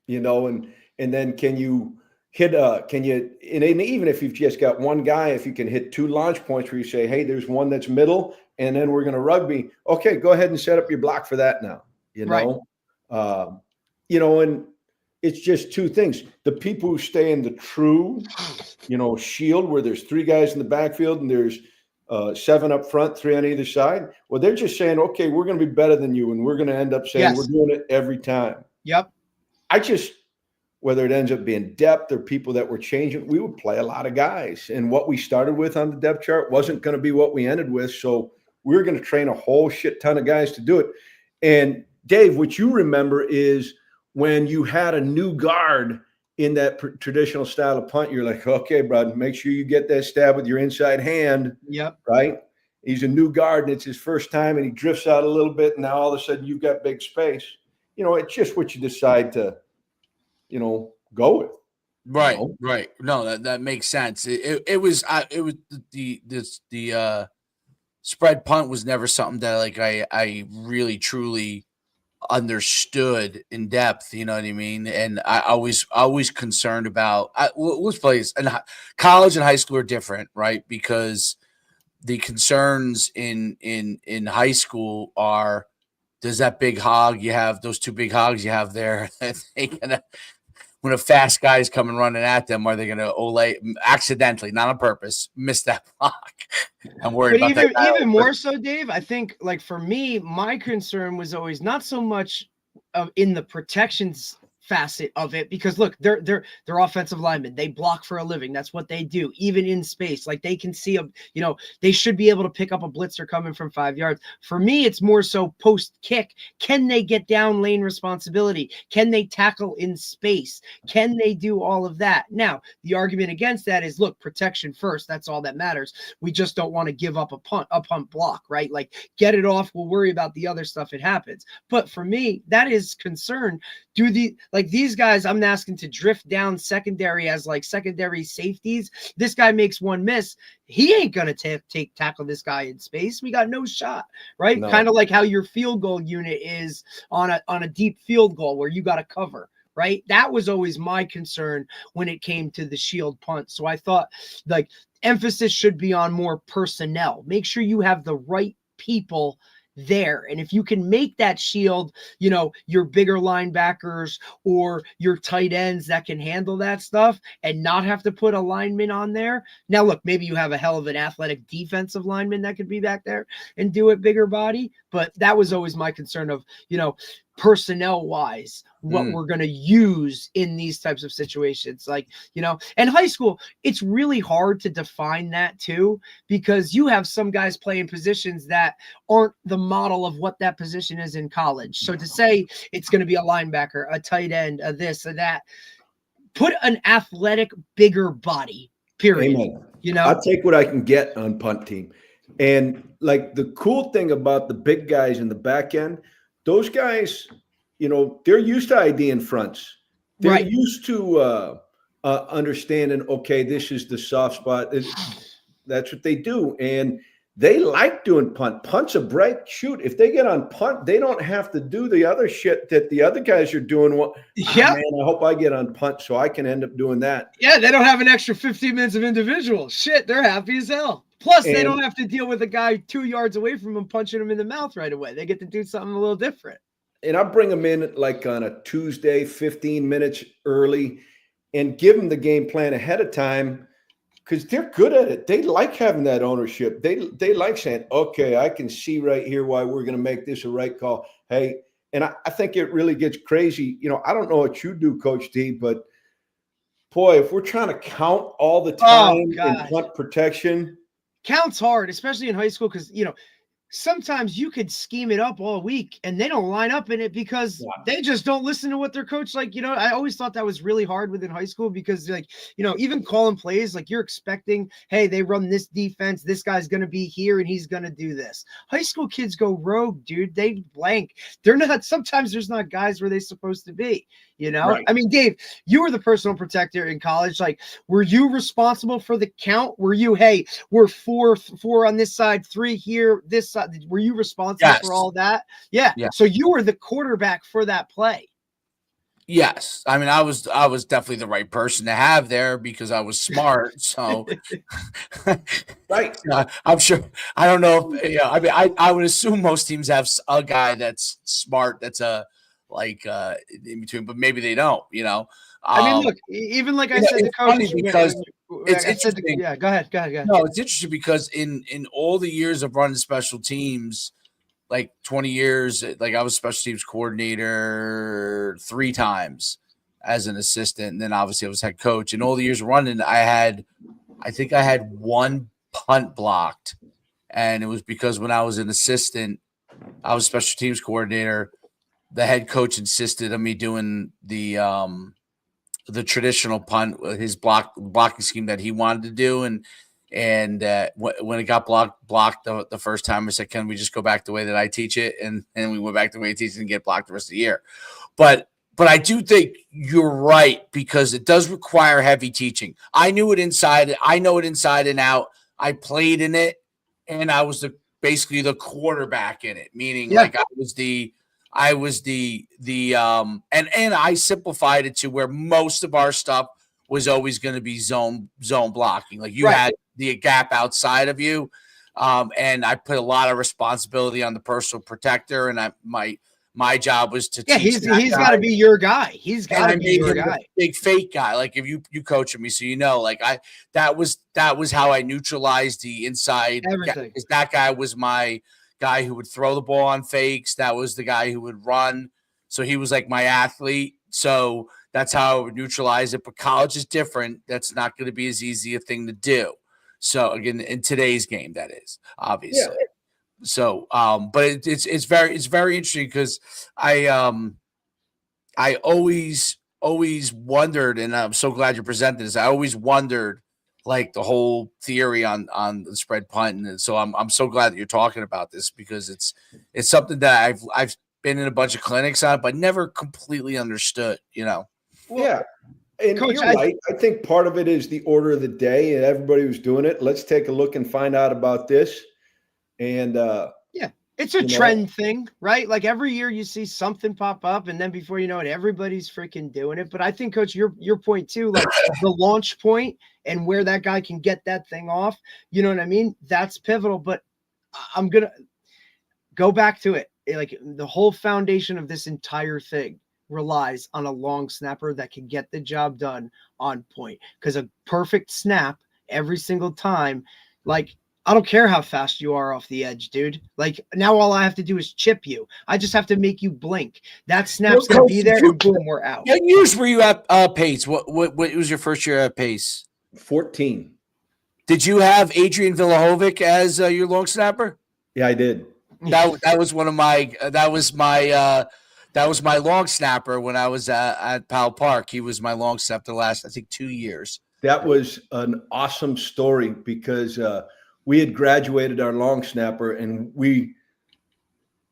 S2: And then can you hit and even if you've just got one guy, if you can hit 2 launch points where you say, hey, there's one that's middle, and then we're going to rugby. Okay, go ahead and set up your block for that now. And it's just 2 things. The people who stay in the true, shield where there's 3 guys in the backfield and there's 7 up front, 3 on either side. Well, they're just saying, okay, we're going to be better than you. And we're going to end up saying we're doing it every time.
S3: Yep.
S2: Whether it ends up being depth or people that were changing, we would play a lot of guys. And what we started with on the depth chart wasn't going to be what we ended with. So we were going to train a whole shit ton of guys to do it. And Dave, what you remember is when you had a new guard in that traditional style of punt, you're like, okay, bud, make sure you get that stab with your inside hand.
S3: Yep.
S2: Right? He's a new guard, and it's his first time, and he drifts out a little bit, and now all of a sudden you've got big space. It's just what you decide to, go with.
S1: Right. Right. No, that makes sense. It was the spread punt was never something that I really truly understood in depth, you know what I mean? And I always concerned about let's play this. And college and high school are different, right? Because the concerns in high school are, does that big hog you have, those 2 big hogs you have there, when a fast guy is coming running at them, are they going to accidentally, not on purpose, miss that block? I'm worried about that.
S3: Even more so, Dave, I think, like, for me, my concern was always not so much in the protections facet of it, because look, they're offensive linemen. They block for a living. That's what they do, even in space. Like, they can see they should be able to pick up a blitzer coming from 5 yards. For me, it's more so post kick. Can they get down lane responsibility? Can they tackle in space? Can they do all of that? Now, the argument against that is, look, protection first. That's all that matters. We just don't want to give up a punt block, right? Like, get it off. We'll worry about the other stuff. It happens. But for me, that is concern. These guys, I'm asking to drift down secondary as like secondary safeties. This guy makes one miss. He ain't going to tackle this guy in space. We got no shot, right? No. Kind of like how your field goal unit is on a deep field goal where you got to cover, right? That was always my concern when it came to the shield punt. So I thought, like, emphasis should be on more personnel. Make sure you have the right people there. And if you can make that shield, your bigger linebackers or your tight ends that can handle that stuff and not have to put a lineman on there. Now, look, maybe you have a hell of an athletic defensive lineman that could be back there and do it bigger body. But that was always my concern of, personnel wise, what we're going to use in these types of situations. Like, and high school, it's really hard to define that too, because you have some guys playing positions that aren't the model of what that position is in college. So to say it's going to be a linebacker, a tight end, a this, or that, put an athletic, bigger body, period.
S2: Amen. I'll take what I can get on punt team. And like, the cool thing about the big guys in the back end, those guys, they're used to IDing fronts. They're used to understanding, okay, this is the soft spot. That's what they do. And they like doing punt. Punt's a break. Shoot, if they get on punt, they don't have to do the other shit that the other guys are doing.
S3: Yeah.
S2: Man, I hope I get on punt so I can end up doing that.
S3: Yeah, they don't have an extra 15 minutes of individual. Shit, they're happy as hell. Plus, they don't have to deal with a guy 2 yards away from him punching him in the mouth right away. They get to do something a little different.
S2: And I bring them in like on a Tuesday, 15 minutes early, and give them the game plan ahead of time because they're good at it. They like having that ownership. They like saying, okay, I can see right here why we're going to make this a right call. Hey, and I think it really gets crazy. I don't know what you do, Coach D, but boy, if we're trying to count all the time in punt protection.
S3: Counts hard, especially in high school, because, sometimes you could scheme it up all week and they don't line up in it because they just don't listen to what their coach, I always thought that was really hard within high school because even calling plays, you're expecting, hey, they run this defense, this guy's going to be here and he's going to do this. High school kids go rogue, dude. They blank. They're not, sometimes there's not guys where they're supposed to be, Right. I mean, Dave, you were the personal protector in college. Were you responsible for the count? Were you, hey, we're four on this side, 3 here, this side? Were you responsible for all that? Yeah. So you were the quarterback for that play.
S1: Yes. I mean, I was definitely the right person to have there because I was smart. So
S2: right.
S1: I'm sure. I don't know if, I mean, I would assume most teams have a guy that's smart. That's in between, but maybe they don't,
S3: I mean, look, even like I said, the coach,
S1: because it's interesting.
S3: Go ahead.
S1: No, it's interesting because in all the years of running special teams, 20 years, I was special teams coordinator 3 times as an assistant. And then obviously I was head coach. And all the years of running, I think I had 1 punt blocked. And it was because when I was an assistant, I was special teams coordinator. The head coach insisted on me doing the traditional punt, his blocking scheme that he wanted to do, and when it got blocked the first time, I said, "Can we just go back the way that I teach it?" And we went back the way I teach it and get blocked the rest of the year. But I do think you're right because it does require heavy teaching. I knew it inside. I know it inside and out. I played in it, and I was basically the quarterback in it, meaning I was the and I simplified it to where most of our stuff was always going to be zone blocking. You had the gap outside of you, and I put a lot of responsibility on the personal protector, and my job was to teach
S3: he's got to be your guy. He's got to be your guy.
S1: Big fake guy. If you coach me, so that was how I neutralized the inside.
S3: Everything.
S1: Because that guy was my guy who would throw the ball on fakes. That was the guy who would run. So he was like my athlete. So that's how I would neutralize it. But college is different. That's not going to be as easy a thing to do. So again, in today's game, that is obviously. Yeah. So, but it's very interesting because I always wondered, and I'm so glad you presented this. I always wondered the whole theory on the spread punt, and so I'm so glad that you're talking about this because it's something that I've been in a bunch of clinics on, but never completely understood.
S2: Well, yeah. And Coach, you're right. I think part of it is the order of the day and everybody was doing it. Let's take a look and find out about this. And
S3: it's a trend thing, right? Every year you see something pop up, and then before you know it, everybody's freaking doing it. But I think, Coach, your point too, the launch point and where that guy can get that thing off, you know what I mean? That's pivotal. But I'm gonna go back to it. The whole foundation of this entire thing relies on a long snapper that can get the job done on point. Because a perfect snap every single time, I don't care how fast you are off the edge, dude. Now all I have to do is chip you. I just have to make you blink. That snap's going to be there, and boom, we're out.
S1: What years were you at Pace? What was your first year at Pace?
S2: 14.
S1: Did you have Adrian Villahovic as your long snapper?
S2: Yeah, I did.
S1: That was one of my that was my long snapper when I was at Powell Park. He was my long snapper the last, I think, 2 years.
S2: That was an awesome story because we had graduated our long snapper, and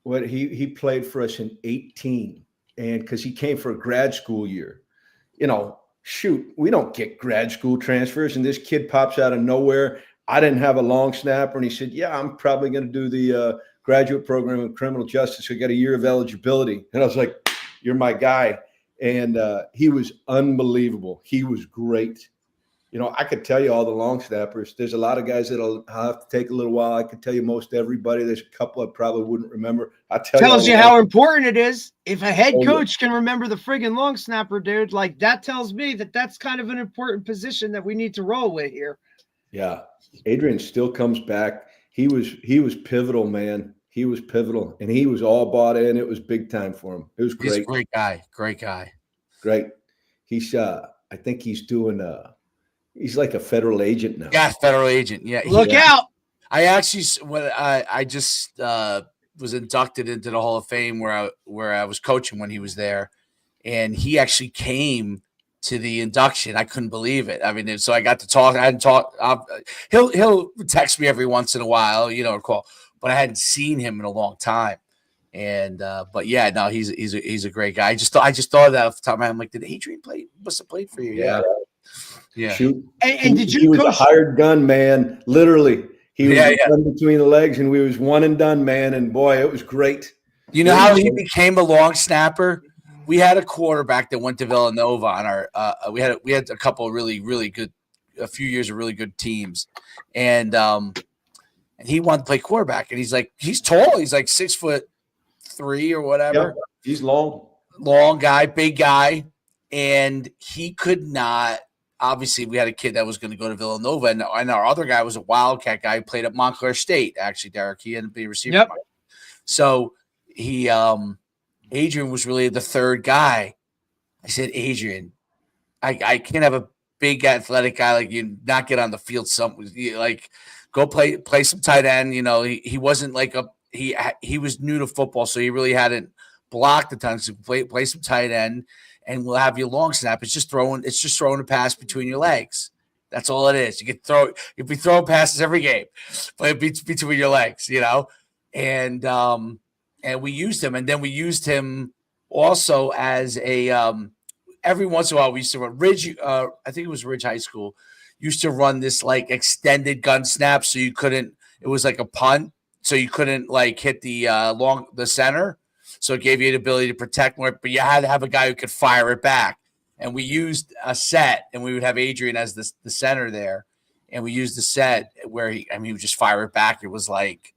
S2: he played for us in 18, and because he came for a grad school year, we don't get grad school transfers, and this kid pops out of nowhere. I didn't have a long snapper, and he said, "Yeah, I'm probably going to do the graduate program in criminal justice. I got a year of eligibility," and I was like, "You're my guy," and he was unbelievable. He was great. I could tell you all the long snappers. There's a lot of guys that'll have to take a little while. I could tell you most everybody. There's a couple I probably wouldn't remember.
S3: Tells you how important it is. If a head
S2: Oh,
S3: coach can remember the friggin' long snapper, dude, like that tells me that that's kind of an important position that we need to roll with here.
S2: Yeah. Adrian still comes back. He was pivotal, man. He was pivotal, and he was all bought in. It was big time for him. It was great.
S1: He's a great guy. Great guy.
S2: Great. He's I think he's doing he's like a federal agent now.
S1: Yeah, federal agent. Yeah.
S3: Look out.
S1: I actually I just was inducted into the Hall of Fame where I was coaching when he was there, and he actually came to the induction. I couldn't believe it. I mean, so I got to talk. I hadn't talked. He'll text me every once in a while, or call, but I hadn't seen him in a long time. And but yeah, no, he's a great guy. I just thought of that off the top of my head. I'm like, did Adrian must have played for you? Yeah. Yeah.
S2: Shoot.
S3: And did you?
S2: He was a hired gun, man. Literally, he was done between the legs, and we was one and done, man. And boy, it was great.
S1: You know how he became a long snapper? We had a quarterback that went to Villanova on our. We had a couple of really good, a few years of really good teams, and he wanted to play quarterback, and he's tall. He's like 6'3" or whatever.
S2: Yeah, he's long
S1: guy, big guy, and he could not. Obviously, we had a kid that was going to go to Villanova, and our other guy was a Wildcat guy who played at Montclair State. Actually, Derek, he ended up being a receiver.
S3: Yep.
S1: So he, Adrian was really the third guy. I said, Adrian, I can't have a big athletic guy like you not get on the field. Go play some tight end. He wasn't like he was new to football, so he really hadn't blocked a ton. So play some tight end. And we'll have your long snap. It's just throwing a pass between your legs. That's all it is. You'll be throwing passes every game, but it's between your legs, And we used him, and then we used him also as a every once in a while we used to run Ridge. I think it was Ridge High School. Used to run this like extended gun snap, so you couldn't. It was like a punt, so you couldn't like hit the center. So it gave you the ability to protect more, but you had to have a guy who could fire it back. And we used a set, and we would have Adrian as the center there. And we used the set where he would just fire it back. It was like,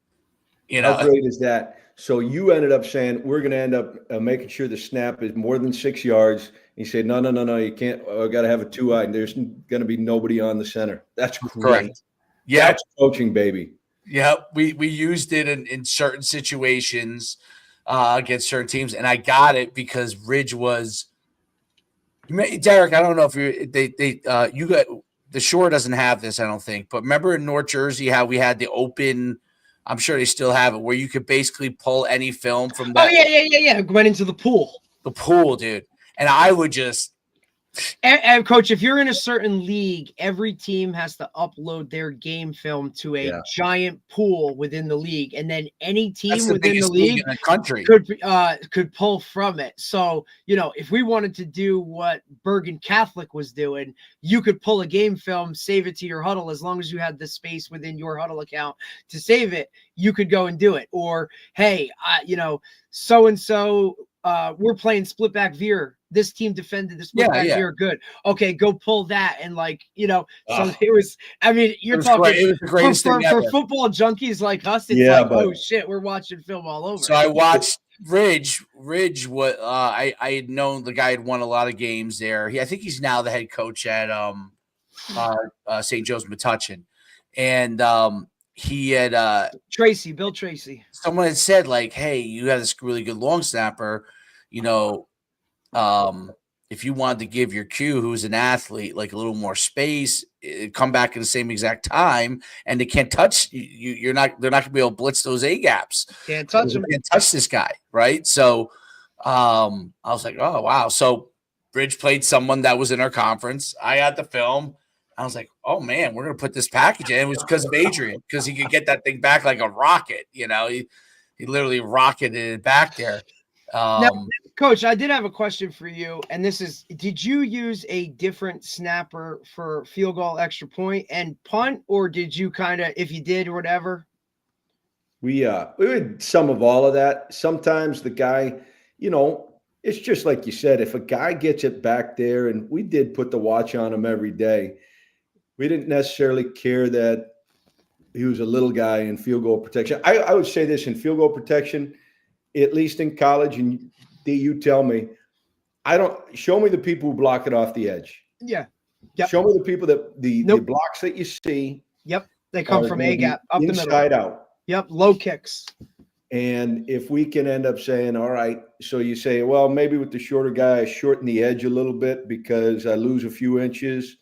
S2: How great is that? So you ended up saying, we're going to end up making sure the snap is more than 6 yards. And you said, no, you can't. I got to have a 2-eye, and there's going to be nobody on the center. That's great.
S1: Correct. Yeah.
S2: That's coaching, baby.
S1: Yeah. We used it in certain situations. Against certain teams, and I got it because Ridge was Derek. I don't know if you got the Shore doesn't have this, I don't think, but remember in North Jersey how we had the open. I'm sure they still have it where you could basically pull any film from that.
S3: Oh yeah. Went into the pool.
S1: The pool, dude, and I would just.
S3: And coach, if you're in a certain league, every team has to upload their game film to a giant pool within the league, and then any team within the league
S1: in the country
S3: could pull from it. So if we wanted to do what Bergen Catholic was doing, you could pull a game film, save it to your huddle as long as you had the space within your huddle account to save it. You could go and do it, or hey, so and so. We're playing split back veer. This team defended the split back veer good. Okay, go pull that. And so it was, you're talking
S1: it was the greatest thing
S3: for football junkies like us. It's oh shit, we're watching film all over.
S1: So I watched Ridge. What I had known the guy had won a lot of games there. I think he's now the head coach at St. Joe's Metuchen. And he had
S3: Bill Tracy.
S1: Someone had said like, "Hey, you have this really good long snapper. If you wanted to give your Q, who's an athlete, like a little more space, come back at the same exact time, and they can't touch you. They're not going to be able to blitz those A gaps.
S3: Can't touch him.
S1: Can't touch this guy, right? So, I was like, oh wow. So, Bridge played someone that was in our conference. I got the film. I was like, oh man, we're gonna put this package in. It was because of Adrian, because he could get that thing back like a rocket. He literally rocketed it back there.
S3: Now, Coach, I did have a question for you, and this is: did you use a different snapper for field goal, extra point, and punt, or did you kind of, if you did or whatever?
S2: We had some of all of that. Sometimes the guy, it's just like you said. If a guy gets it back there, and we did put the watch on him every day. we didn't necessarily care that he was a little guy in field goal protection. I would say this in field goal protection, at least in college, and you tell me, show me the people who block it off the edge.
S3: Yeah. Yep.
S2: Show me the people that the blocks that you see.
S3: Yep. They come from A gap up the middle.
S2: Inside out.
S3: Yep. Low kicks.
S2: And if we can end up saying, all right, so you say, well, maybe with the shorter guy, I shorten the edge a little bit because I lose a few inches.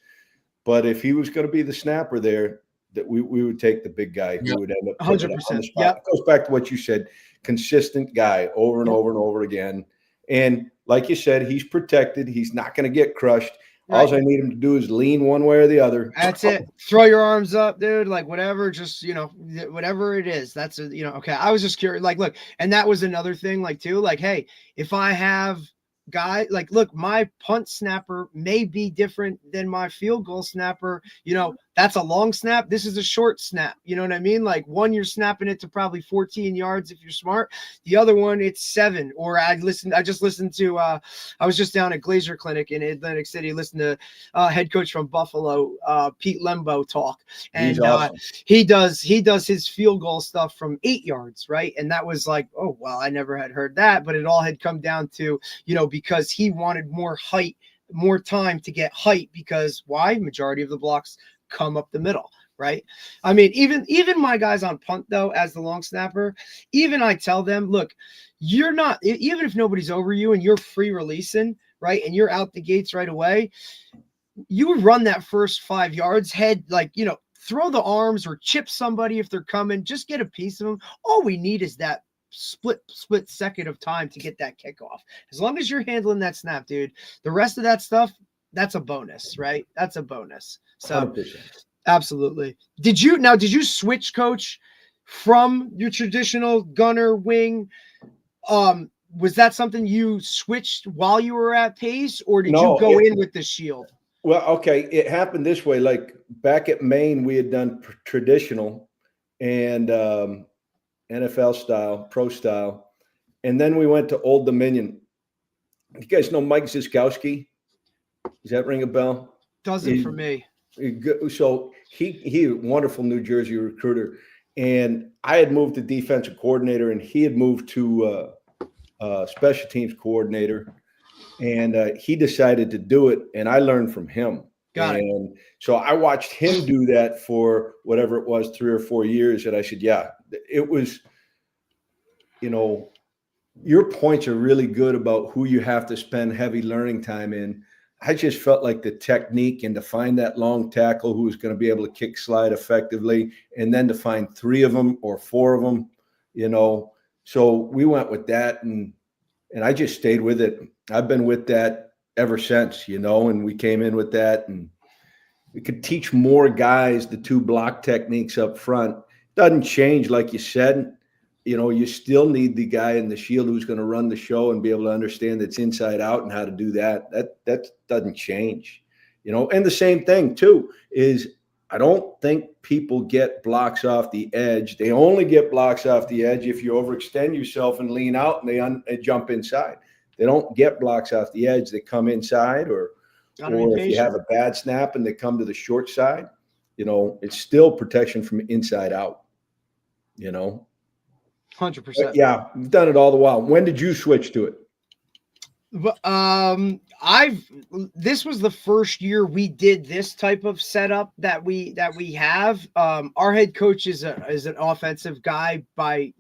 S2: But if he was going to be the snapper there, that we would take the big guy who would end up
S3: 100%.
S2: Yep. It goes back to what you said, consistent guy over and over and over again. And like you said, he's protected. He's not going to get crushed. Right. All I need him to do is lean one way or the other.
S3: That's it. Throw your arms up, dude. Like whatever, just, whatever it is. That's okay. I was just curious. Like, look, and that was another thing, like, too, like, hey, if I have guy, like, look, my punt snapper may be different than my field goal snapper. That's a long snap. This is a short snap. You know what I mean? Like one, you're snapping it to probably 14 yards if you're smart. The other one, it's 7. Or I just listened to, I was just down at Glazier Clinic in Atlantic City, listened to head coach from Buffalo, Pete Lembo talk. And awesome. He does his field goal stuff from 8 yards. Right. And that was like, oh, well, I never had heard that, but it all had come down to, because he wanted more height, more time to get height, because why? Majority of the blocks come up the middle, right? I mean, even my guys on punt, though, as the long snapper, even I tell them, look, you're not, even if nobody's over you and you're free releasing, right, and you're out the gates right away, you run that first 5 yards, head, like, throw the arms or chip somebody if they're coming, just get a piece of them. All we need is that split second of time to get that kickoff. As long as you're handling that snap, dude, the rest of that stuff, that's a bonus, right? That's a bonus. So
S2: 100%.
S3: Absolutely. Did you switch, coach, from your traditional gunner wing? Was that something you switched while you were at Pace, or did you go in with the shield?
S2: Well, okay. It happened this way. Like back at Maine, we had done traditional and NFL style, pro style. And then we went to Old Dominion. You guys know Mike Ziskowski? Does that ring a bell?
S3: Doesn't for me.
S2: So he a wonderful New Jersey recruiter. And I had moved to defensive coordinator, and he had moved to special teams coordinator. And he decided to do it, and I learned from him.
S3: Got it.
S2: And so I watched him do that for whatever it was, 3 or 4 years. And I said, yeah, it was, your points are really good about who you have to spend heavy learning time in. I just felt like the technique and to find that long tackle who was going to be able to kick slide effectively, and then to find 3 of them or 4 of them, So we went with that, and I just stayed with it. I've been with that ever since, and we came in with that, and we could teach more guys the 2 block techniques up front. Doesn't change, like you said. You still need the guy in the shield who's going to run the show and be able to understand it's inside out and how to do that. That doesn't change, And the same thing too is I don't think people get blocks off the edge. They only get blocks off the edge if you overextend yourself and lean out and they jump inside. They don't get blocks off the edge. They come inside, or if you have a bad snap and they come to the short side, it's still protection from inside out,
S3: 100%.
S2: Yeah, we've done it all the while. When did you switch to it?
S3: This was the first year we did this type of setup that we have. Our head coach is an offensive guy by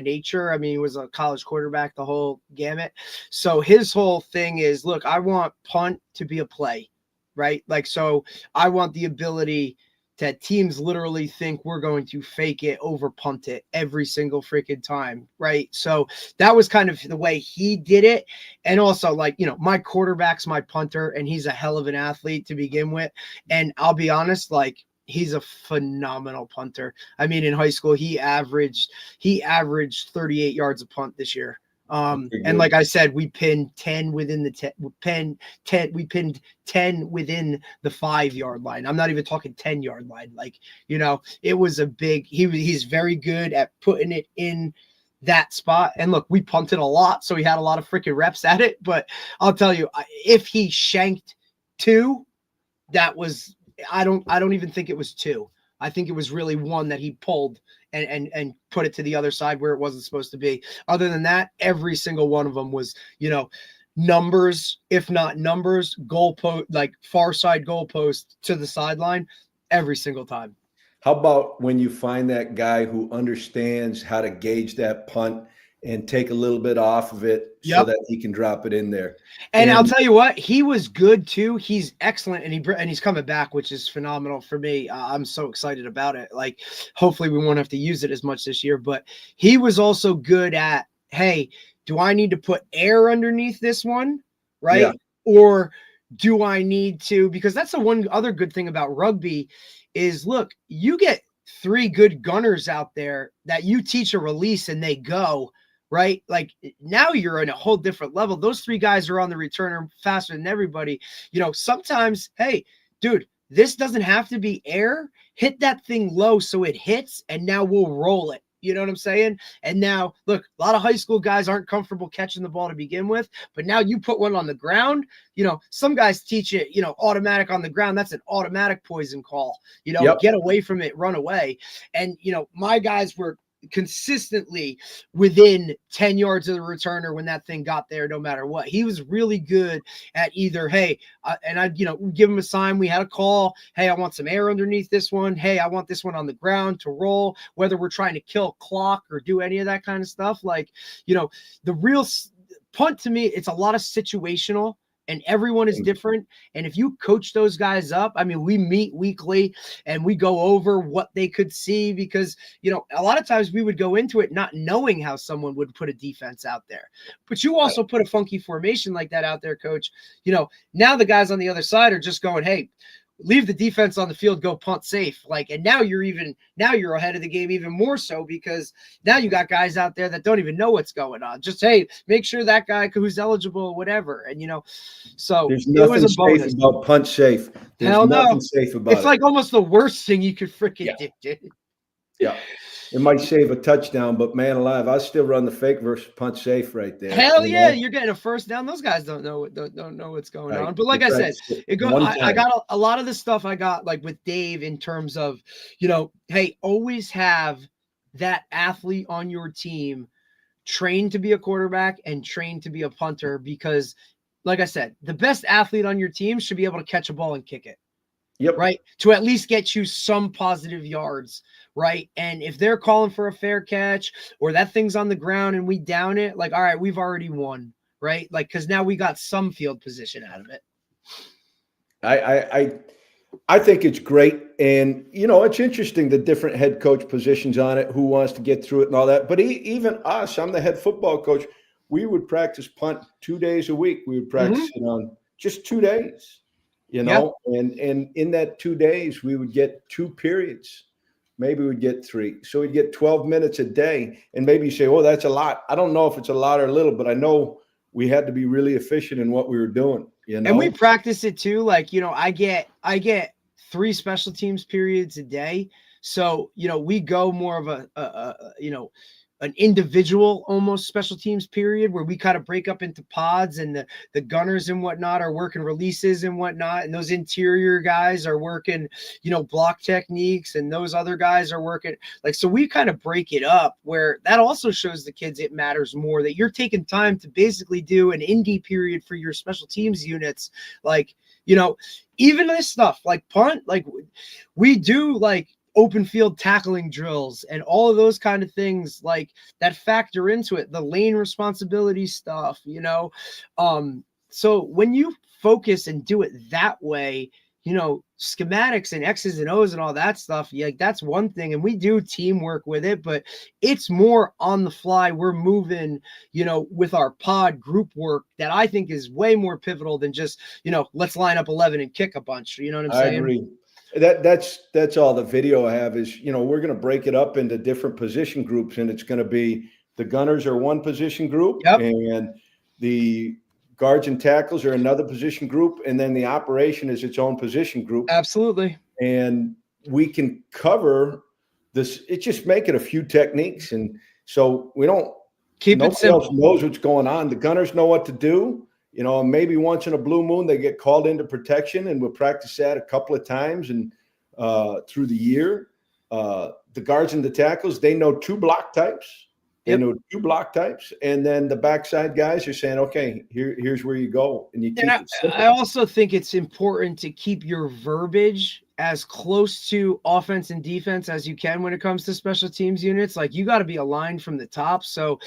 S3: nature. I mean, he was a college quarterback, the whole gamut. So his whole thing is, look, I want punt to be a play, right? Like, so I want the ability that teams literally think we're going to fake it, over punt it every single freaking time, right? So that was kind of the way he did it. And also, like, my quarterback's my punter, and he's a hell of an athlete to begin with. And I'll be honest, like, he's a phenomenal punter. I mean, in high school, he averaged 38 yards a punt this year. And like I said, we pinned 10 within the we pinned 10 within the 5-yard line. I'm not even talking 10-yard line. Like, it was a big, he's very good at putting it in that spot. And look, we punted a lot, so he had a lot of freaking reps at it. But I'll tell you, if he shanked 2, that was I don't even think it was 2. I think it was really 1 that he pulled and put it to the other side where it wasn't supposed to be. Other than that, every single one of them was, numbers, if not numbers, goalpost, like far side goalpost to the sideline every single time.
S2: How about when you find that guy who understands how to gauge that punt and take a little bit off of it so that he can drop it in there?
S3: And I'll tell you what, he was good too. He's excellent, and he's coming back, which is phenomenal for me. I'm so excited about it. Like, hopefully we won't have to use it as much this year, but he was also good at, hey, do I need to put air underneath this one, right?
S2: Yeah.
S3: Or do I need to, because that's the one other good thing about rugby is, look, you get 3 good gunners out there that you teach a release and they go, right? Like, now you're in a whole different level. Those 3 guys are on the returner faster than everybody. Sometimes, hey, dude, this doesn't have to be air. Hit that thing low so it hits, and now we'll roll it. You know what I'm saying? And now, look, a lot of high school guys aren't comfortable catching the ball to begin with, but now you put one on the ground, some guys teach it, automatic on the ground. That's an automatic poison call, Get away from it, run away. And, my guys were consistently within 10 yards of the returner when that thing got there, no matter what. He was really good at either, hey, and I'd, give him a sign. We had a call. Hey, I want some air underneath this one. Hey, I want this one on the ground to roll, whether we're trying to kill clock or do any of that kind of stuff. Like, the real punt to me, it's a lot of situational. And everyone is different. And if you coach those guys up, I mean, we meet weekly and we go over what they could see because, a lot of times we would go into it not knowing how someone would put a defense out there. But you also put a funky formation like that out there, coach. Now the guys on the other side are just going, hey, leave the defense on the field, go punt safe. And now you're ahead of the game even more so because now you got guys out there that don't even know what's going on. Just, hey, make sure that guy who's eligible, whatever. And, so
S2: there's nothing safe about punt safe. There's
S3: Hell
S2: nothing
S3: no.
S2: safe about it.
S3: It's like almost the worst thing you could freaking do.
S2: Yeah. It might save a touchdown, but man alive, I still run the fake versus punt safe right there.
S3: Hell yeah, you're getting a first down. Those guys don't know what's going on. But like I said, I got a lot of the stuff I got like with Dave in terms of, hey, always have that athlete on your team trained to be a quarterback and trained to be a punter because, like I said, the best athlete on your team should be able to catch a ball and kick it.
S2: Yep.
S3: Right. To at least get you some positive yards. Right. And if they're calling for a fair catch or that thing's on the ground and we down it, like, all right, we've already won. Right. Like, because now we got some field position out of it.
S2: I think it's great. And, it's interesting, the different head coach positions on it, who wants to get through it and all that. But even us, I'm the head football coach. We would practice punt 2 days a week. We would practice it on just 2 days. And in that 2 days, we would get 2 periods. Maybe we'd get 3. So we'd get 12 minutes a day. And maybe you say, oh, that's a lot. I don't know if it's a lot or a little, but I know we had to be really efficient in what we were doing.
S3: And we practice it too. Like, I get 3 special teams periods a day. So, we go more of an individual almost special teams period where we kind of break up into pods and the gunners and whatnot are working releases and whatnot. And those interior guys are working, block techniques and those other guys are working so we kind of break it up where that also shows the kids it matters more that you're taking time to basically do an indie period for your special teams units. Even this stuff like punt, we do open field tackling drills and all of those kind of things that factor into it, the lane responsibility stuff, so when you focus and do it that way, schematics and X's and O's and all that stuff, that's one thing. And we do teamwork with it, but it's more on the fly. We're moving, with our pod group work that I think is way more pivotal than just, let's line up 11 and kick a bunch. You know what I'm saying?
S2: I agree. That's all the video I have is, we're going to break it up into different position groups, and it's going to be the gunners are one position group and the guards and tackles are another position group. And then the operation is its own position group.
S3: Absolutely.
S2: And we can cover this. It's just make it a few techniques. And so we don't,
S3: keep it simple.
S2: Nobody else knows what's going on. The gunners know what to do. maybe once in a blue moon they get called into protection, and we'll practice that a couple of times and through the year. The guards and the tackles, they know two block types. And then the backside guys are saying, okay, here's where you go. And you keep it simple.
S3: I also think it's important to keep your verbiage as close to offense and defense as you can when it comes to special teams units. Like, you got to be aligned from the top. So,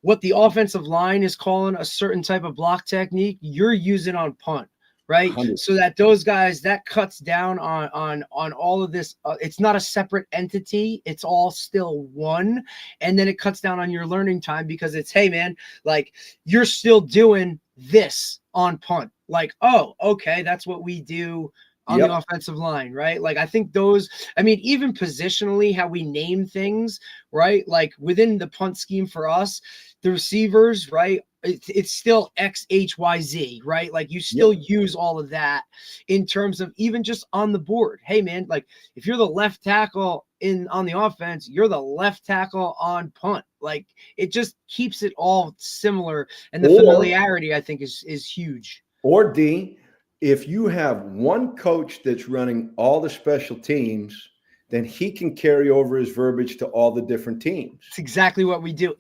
S3: what the offensive line is calling a certain type of block technique, you're using on punt. Right.
S2: 100%.
S3: So that those guys, that cuts down on all of this. It's not a separate entity. It's all still one. And then it cuts down on your learning time, because it's, hey man, like, you're still doing this on punt. Like, oh, okay, that's what we do on the offensive line, right? Like, I think even positionally, how we name things, right? Like, within the punt scheme for us, the receivers, right? It's still X, H, Y, Z, right? Like, you still use all of that in terms of even just on the board. Hey man, like, if you're the left tackle on the offense, you're the left tackle on punt. Like, it just keeps it all similar. And the familiarity, I think, is huge.
S2: Or D, if you have one coach that's running all the special teams, then he can carry over his verbiage to all the different teams.
S3: It's exactly what we do.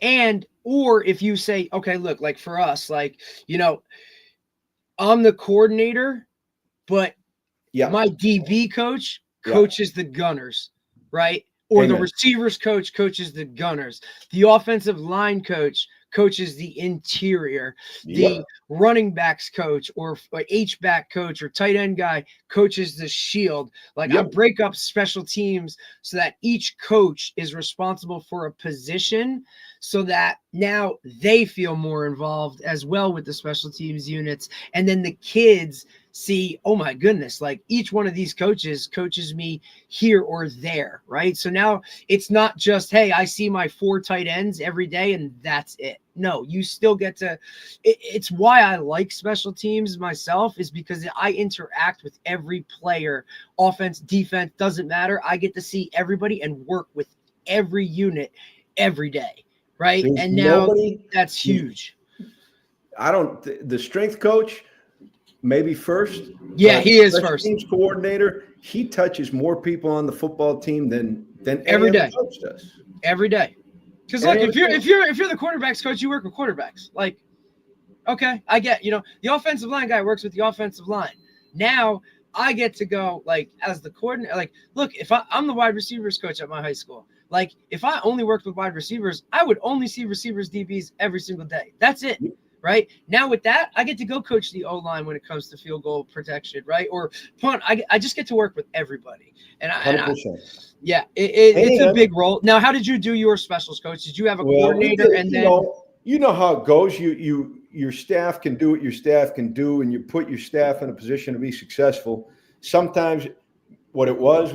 S3: Or if you say, okay, look, like for us, like, I'm the coordinator, but my DB coach coaches the gunners, right? Or the receivers coach coaches the gunners. The offensive line coach coaches the interior. The running backs coach or H-back coach or tight end guy coaches the shield. Like, I break up special teams so that each coach is responsible for a position, so that now they feel more involved as well with the special teams units. And then the kids see, oh my goodness, like, each one of these coaches coaches me here or there, right? So now it's not just, hey, I see my 4 tight ends every day and that's it. No, you still get to, it's why I like special teams myself, is because I interact with every player, offense, defense, doesn't matter. I get to see everybody and work with every unit every day, right?
S2: There's
S3: and now that's huge.
S2: The strength coach, maybe first.
S3: Yeah, he is first.
S2: Teams coordinator, he touches more people on the football team than
S3: every day.
S2: Coach does.
S3: Every day. Because look, if you're the quarterbacks coach, you work with quarterbacks. Like, okay, I get, the offensive line guy works with the offensive line. Now I get to go, like, as the coordinator. Like, look, if I'm the wide receivers coach at my high school, like, if I only worked with wide receivers, I would only see receivers, DBs every single day. That's it. Right now, with that, I get to go coach the O-line when it comes to field goal protection, right? Or punt. I just get to work with everybody, and
S2: 100%.
S3: It's a big role. Now, how did you do your specials, coach? Did you have a coordinator, and then
S2: you know how it goes? Your staff can do what your staff can do, and you put your staff in a position to be successful. Sometimes, what it was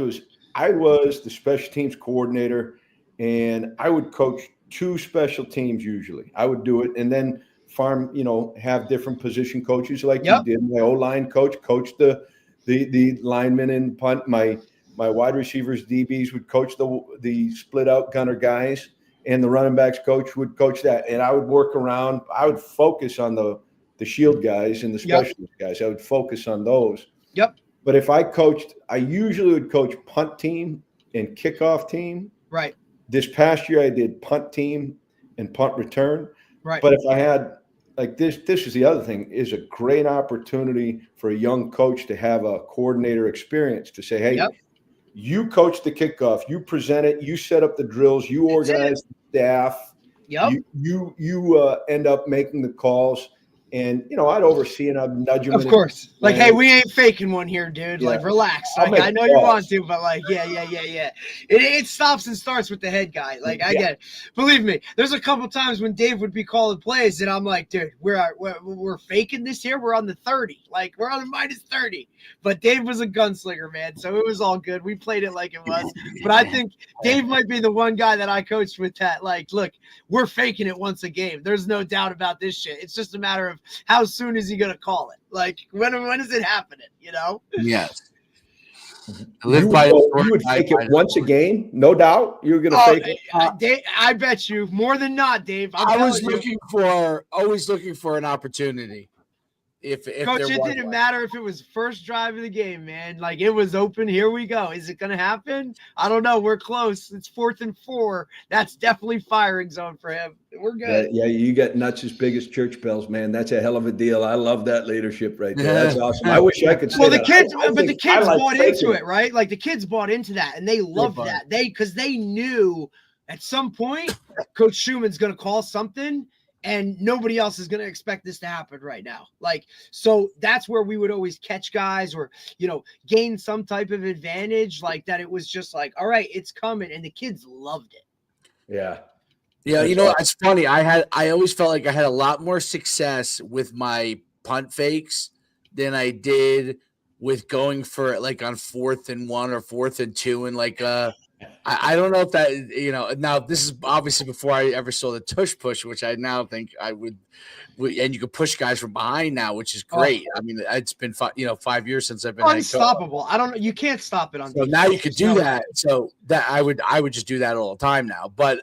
S2: I was the special teams coordinator, and I would coach 2 special teams usually. I would do it, and then have different position coaches like you did. My O-line coach coached the linemen in punt. My wide receivers, DBs, would coach the split out gunner guys, and the running backs coach would coach that. And I would work around. I would focus on the shield guys and the specialist guys. I would focus on those. But if I coached, I usually would coach punt team and kickoff team.
S3: Right.
S2: This past year I did punt team and punt return.
S3: Right.
S2: But if I had, like, this is the other thing, is a great opportunity for a young coach to have a coordinator experience, to say, hey, you coach the kickoff, you present it, you set up the drills, you organize the staff, you end up making the calls. And, I'd oversee and I'd nudge him.
S3: Of course. Like, hey, we ain't faking one here, dude. Like, relax. Like, I know you want to, but like, yeah. It stops and starts with the head guy. Like, I get it. Believe me, there's a couple times when Dave would be calling plays and I'm like, dude, we're faking this here. We're on the 30. Like, we're on the minus 30. But Dave was a gunslinger, man. So it was all good. We played it like it was. But I think Dave might be the one guy that I coached with that. Like, look, we're faking it once a game. There's no doubt about this shit. It's just a matter of how soon is he going to call it? Like, when is it happening,
S1: Yes.
S2: You would fake it once a game, no doubt. You're going to fake it.
S3: I bet you more than not, Dave.
S1: I was always looking for an opportunity. If
S3: Coach,
S1: there
S3: it
S1: was
S3: didn't
S1: one.
S3: matter if it was first drive of the game, man. Like, it was open. Here we go. Is it going to happen? I don't know. We're close. It's 4th and 4. That's definitely firing zone for him. We're good.
S2: Yeah, you got nuts as big as church bells, man. That's a hell of a deal. I love that leadership right there. That's awesome. I wish I could say
S3: Well, the
S2: that.
S3: kids,
S2: I
S3: but the
S2: think I
S3: kids
S2: like
S3: bought
S2: faking
S3: into it, right? Like, the kids bought into that, and they loved
S1: bought
S3: that. Because they knew at some point Coach Schuman's going to call something, and nobody else is going to expect this to happen right now. Like, so that's where we would always catch guys or, gain some type of advantage, like that. It was just like, all right, it's coming. And the kids loved it.
S2: Yeah.
S1: Yeah,
S2: That's
S1: it's funny. I always felt like I had a lot more success with my punt fakes than I did with going for like on 4th and 1 or 4th and 2 and like I don't know if that now this is obviously before I ever saw the tush push, which I now think I would and you could push guys from behind now, which is great. I mean, it's been 5 years since I've been
S3: unstoppable. I don't know. You can't stop it on.
S1: So now you could do that. So that I would just do that all the time now. But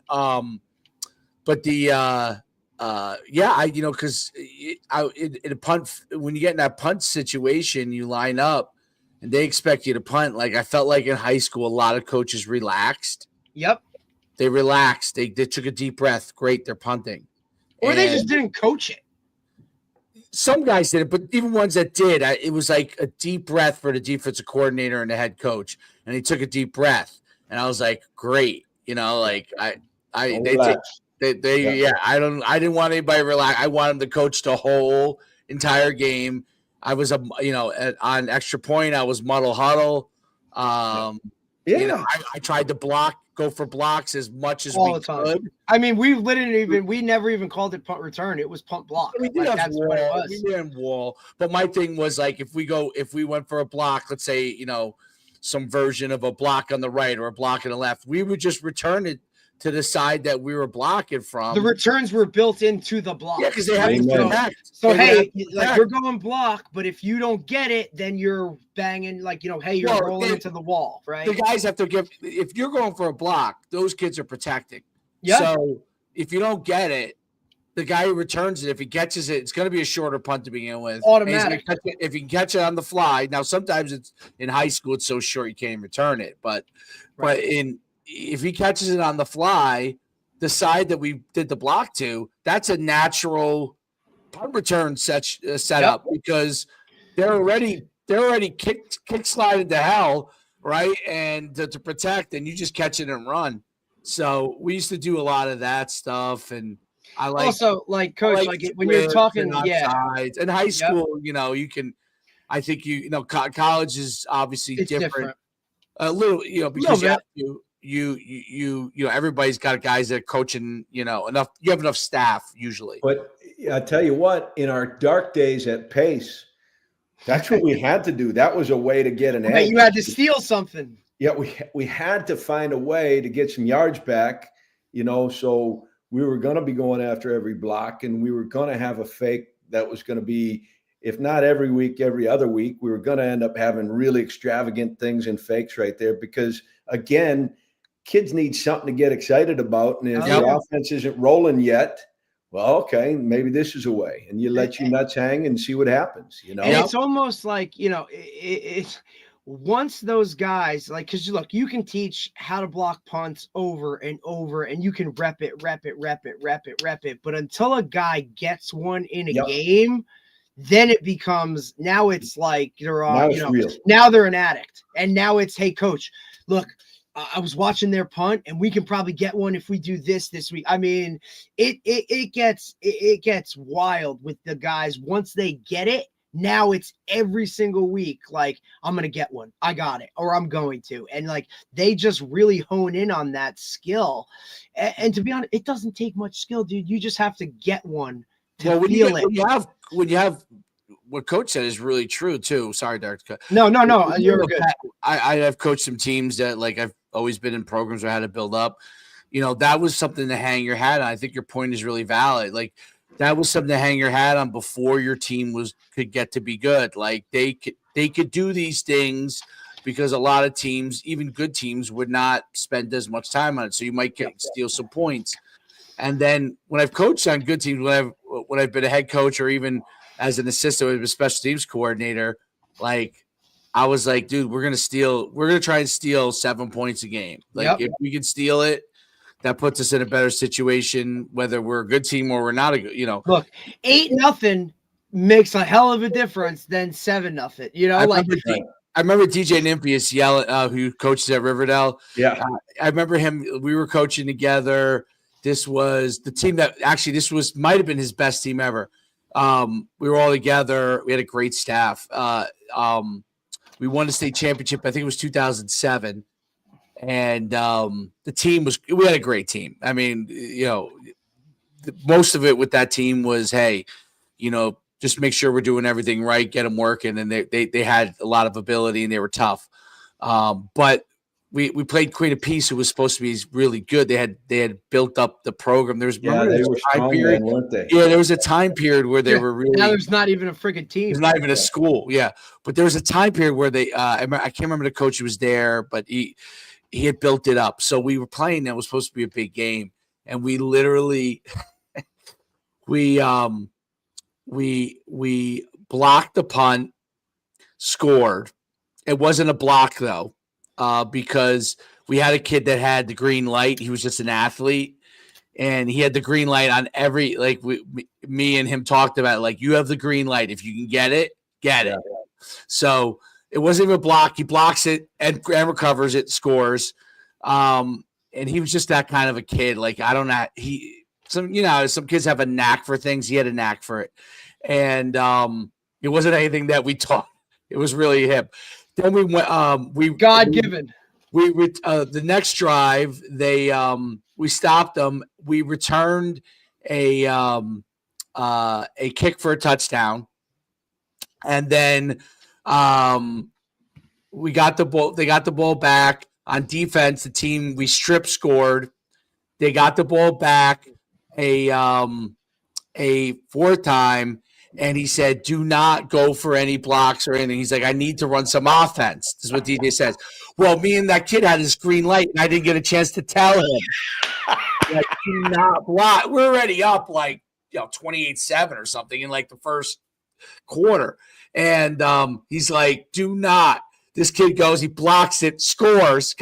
S1: the because in a punt, when you get in that punt situation, you line up and they expect you to punt. Like I felt like in high school, a lot of coaches relaxed.
S3: Yep.
S1: They relaxed. They took a deep breath. Great, they're punting.
S3: Or they just didn't coach it.
S1: Some guys did it, but even ones that did, it was like a deep breath for the defensive coordinator and the head coach, and he took a deep breath, and I was like, great, like I didn't want anybody to relax. I wanted the coach the whole entire game. I was on extra point. I was muddle huddle. I tried to go for blocks as much as we could.
S3: I mean, we never even called it punt return. It was punt block.
S1: We did have wall. We did wall. But my thing was like, if we went for a block, let's say, some version of a block on the right or a block on the left, we would just return it to the side that we were blocking from.
S3: The returns were built into the block.
S1: Yeah, because they have to protect.
S3: So you're going block, but if you don't get it, then you're banging you're rolling into the wall, right?
S1: The guys have to if you're going for a block, those kids are protecting.
S3: Yeah.
S1: So if you don't get it, the guy who returns it, if he catches it, it's going to be a shorter punt to begin with.
S3: Automatic.
S1: If you can catch it on the fly. Now, sometimes it's in high school, it's so short you can't even return it. But if he catches it on the fly, the side that we did the block to, that's a natural punt return setup because they're already kick slided to hell, right? And to protect, and you just catch it and run. So we used to do a lot of that stuff, and I like
S3: also coach when you're talking
S1: sides. In high school, you can. I think college is obviously different. A little, because you have to. You everybody's got guys that are coaching, enough. You have enough staff usually.
S2: But I tell you what, in our dark days at Pace, that's what we had to do. That was a way to get an edge.
S3: You had to steal something.
S2: Yeah, we had to find a way to get some yards back, so we were going to be going after every block, and we were going to have a fake that was going to be, if not every week, every other week. We were going to end up having really extravagant things and fakes right there because, again, kids need something to get excited about. And if the offense isn't rolling yet, well, okay, maybe this is a way. And you let your nuts hang and see what happens,
S3: And it's almost like, it's once those guys, because look, you can teach how to block punts over and over, and you can rep it. But until a guy gets one in a game, then it becomes, now it's like they're on, now they're an addict. And now it's, hey, coach, look, I was watching their punt, and we can probably get one if we do this week. I mean, it gets wild with the guys once they get it. Now it's every single week. Like, I'm going to get one. I got it, or I'm going to. And they just really hone in on that skill. And to be honest, it doesn't take much skill, dude. You just have to get one to feel it.
S1: When you have what Coach said is really true too. Sorry, Derek.
S3: No, you're good.
S1: I have coached some teams that I've always been in programs where I had to build up. That was something to hang your hat on. I think your point is really valid. That was something to hang your hat on before your team could get to be good. They could do these things because a lot of teams, even good teams, would not spend as much time on it. So you might steal some points. And then when I've coached on good teams, when I've been a head coach or even as an assistant with a special teams coordinator, like I was like, dude, we're gonna try and steal 7 points a game. Like if we can steal it, that puts us in a better situation, whether we're a good team or we're not a good,
S3: Look, 8-0 makes a hell of a difference than 7-0.
S1: I remember DJ Nymphius yelling, who coaches at Riverdale.
S2: Yeah.
S1: I remember him. We were coaching together. This was the team that actually might have been his best team ever. We were all together. We had a great staff. We won the state championship. I think it was 2007. And the team we had a great team. I mean, most of it with that team was, hey, just make sure we're doing everything right, get them working. And they had a lot of ability and they were tough. But we played Queen of Peace, who was supposed to be really good. They had built up the program. They were strong then, weren't they? Yeah, there was a time period where they were really.
S3: Now there's not even a friggin' team.
S1: There's not even a school. Yeah, but there was a time period where they. I can't remember the coach who was there, but he had built it up. So we were playing. That was supposed to be a big game, and we literally we blocked the punt, scored. It wasn't a block though. Because we had a kid that had the green light. He was just an athlete, and he had the green light on every, me and him talked about it, like, you have the green light. If you can get it, get it. So it wasn't even a block. He blocks it and recovers it, scores. And he was just that kind of a kid. Like, I don't know. Some kids have a knack for things. He had a knack for it. And it wasn't anything that we taught. It was really him. Then we went.
S3: God-given.
S1: The next drive, we stopped them. We returned a kick for a touchdown, and then we got the ball. They got the ball back on defense. The team we strip scored. They got the ball back a fourth time. And he said, do not go for any blocks or anything. He's like, I need to run some offense. This is what DJ says. Well, me and that kid had his green light, and I didn't get a chance to tell him. Like, do not block. We're already up 28-7 or something in the first quarter. And he's like, do not. This kid goes, he blocks it, scores.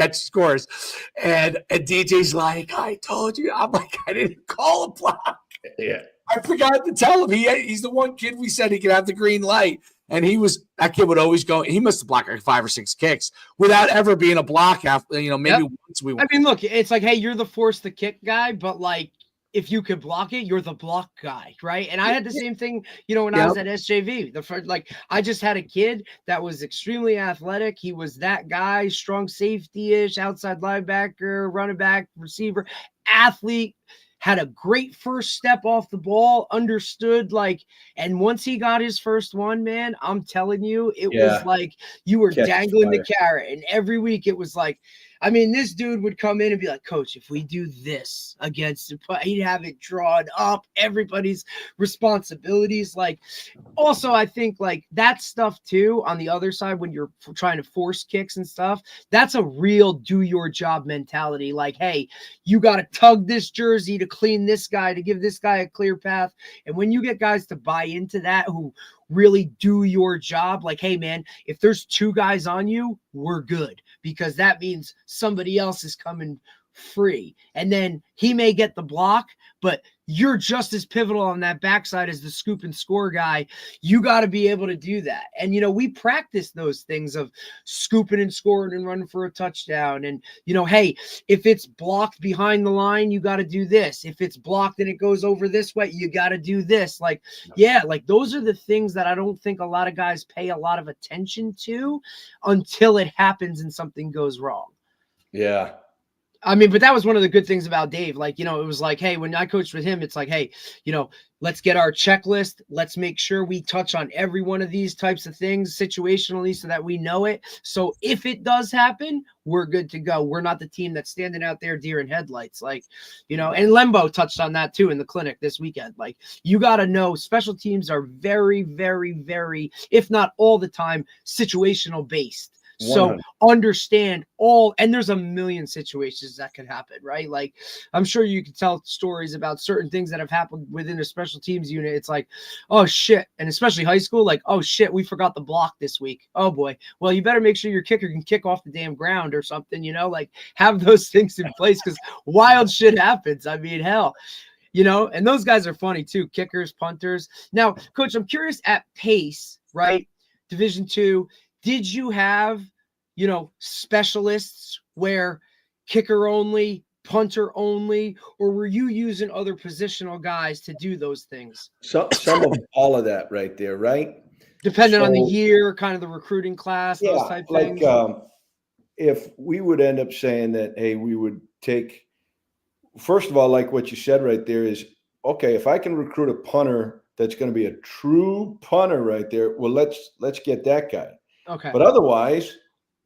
S1: And DJ's like, I told you. I'm like, I didn't call a block.
S2: Yeah.
S1: I forgot to tell him. He's the one kid we said he could have the green light. And that kid would always go. He must have blocked 5 or 6 kicks without ever being a block after, maybe once we went.
S3: I mean, look, it's like, hey, you're the force the kick guy, but if you could block it, you're the block guy, right? And I had the same thing, when I was at SJV. I just had a kid that was extremely athletic. He was that guy, strong safety-ish, outside linebacker, running back, receiver, athlete. Had a great first step off the ball, understood, and once he got his first one, man, I'm telling you, it was like you were dangling the carrot. And every week it was like, this dude would come in and be like, Coach, if we do this against him, he'd have it drawn up, everybody's responsibilities. Also, I think that stuff too, on the other side, when you're trying to force kicks and stuff, that's a real do your job mentality. Hey, you got to tug this jersey to clean this guy, to give this guy a clear path. And when you get guys to buy into that, who really do your job, hey, man, if there's 2 guys on you, we're good, because that means somebody else is coming free. And then he may get the block, but you're just as pivotal on that backside as the scoop and score guy. You got to be able to do that. And, we practice those things of scooping and scoring and running for a touchdown. And, hey, if it's blocked behind the line, you got to do this. If it's blocked and it goes over this way, you got to do this. Those are the things that I don't think a lot of guys pay a lot of attention to until it happens and something goes wrong.
S2: Yeah.
S3: But that was one of the good things about Dave. It was like, hey, when I coached with him, it's like, hey, let's get our checklist. Let's make sure we touch on every one of these types of things situationally so that we know it. So if it does happen, we're good to go. We're not the team that's standing out there deer in headlights. And Lembo touched on that too in the clinic this weekend. You got to know special teams are very, very, very, if not all the time, situational based. So
S2: 100.
S3: understand all, and there's a million situations that could happen, right? Like, I'm sure you can tell stories about certain things that have happened within a special teams unit. It's like, oh shit. And especially high school, like, oh shit, we forgot the block this week. Oh boy. Well, you better make sure your kicker can kick off the damn ground or something, like have those things in place because wild shit happens. I mean, hell. And those guys are funny too, kickers, punters. Now, Coach, I'm curious at Pace, right? Division II, did you have, specialists where kicker only, punter only, or were you using other positional guys to do those things?
S2: Some of all of that right there, right?
S3: Depending on the year, kind of the recruiting class, those type things.
S2: If we would end up saying that, hey, we would take, first of all, like what you said right there is, okay, if I can recruit a punter that's going to be a true punter right there, well, let's get that guy.
S3: Okay.
S2: But otherwise,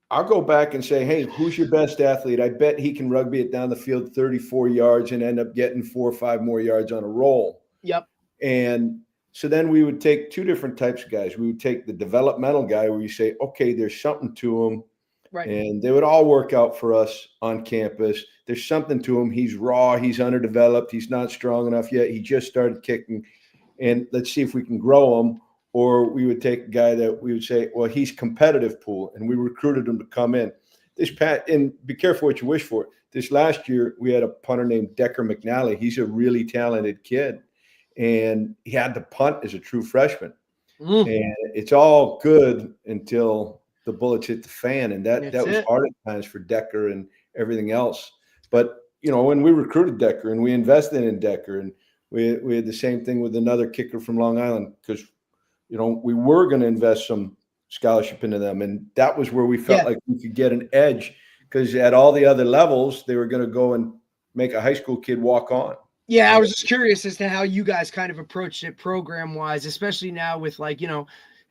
S2: I'll go back and say, hey, who's your best athlete? I bet he can rugby it down the field 34 yards and end up getting 4 or 5 more yards on a roll.
S3: Yep.
S2: And so then we would take two different types of guys. We would take the developmental guy where you say, okay, there's something to him.
S3: Right.
S2: And they would all work out for us on campus. There's something to him. He's raw. He's underdeveloped. He's not strong enough yet. He just started kicking. And let's see if we can grow him. Or we would take a guy that we would say, well, he's competitive pool. And we recruited him to come in. And be careful what you wish for. This last year, we had a punter named Decker McNally. He's a really talented kid. And he had to punt as a true freshman. And it's all good until the bullets hit the fan. And that was hard at times for Decker and everything else. But, when we recruited Decker and we invested in Decker, and we had the same thing with another kicker from Long Island because, we were going to invest some scholarship into them. And that was where we felt like we could get an edge because at all the other levels, they were going to go and make a high school kid walk on.
S3: Yeah, I was just curious as to how you guys kind of approached it program-wise, especially now with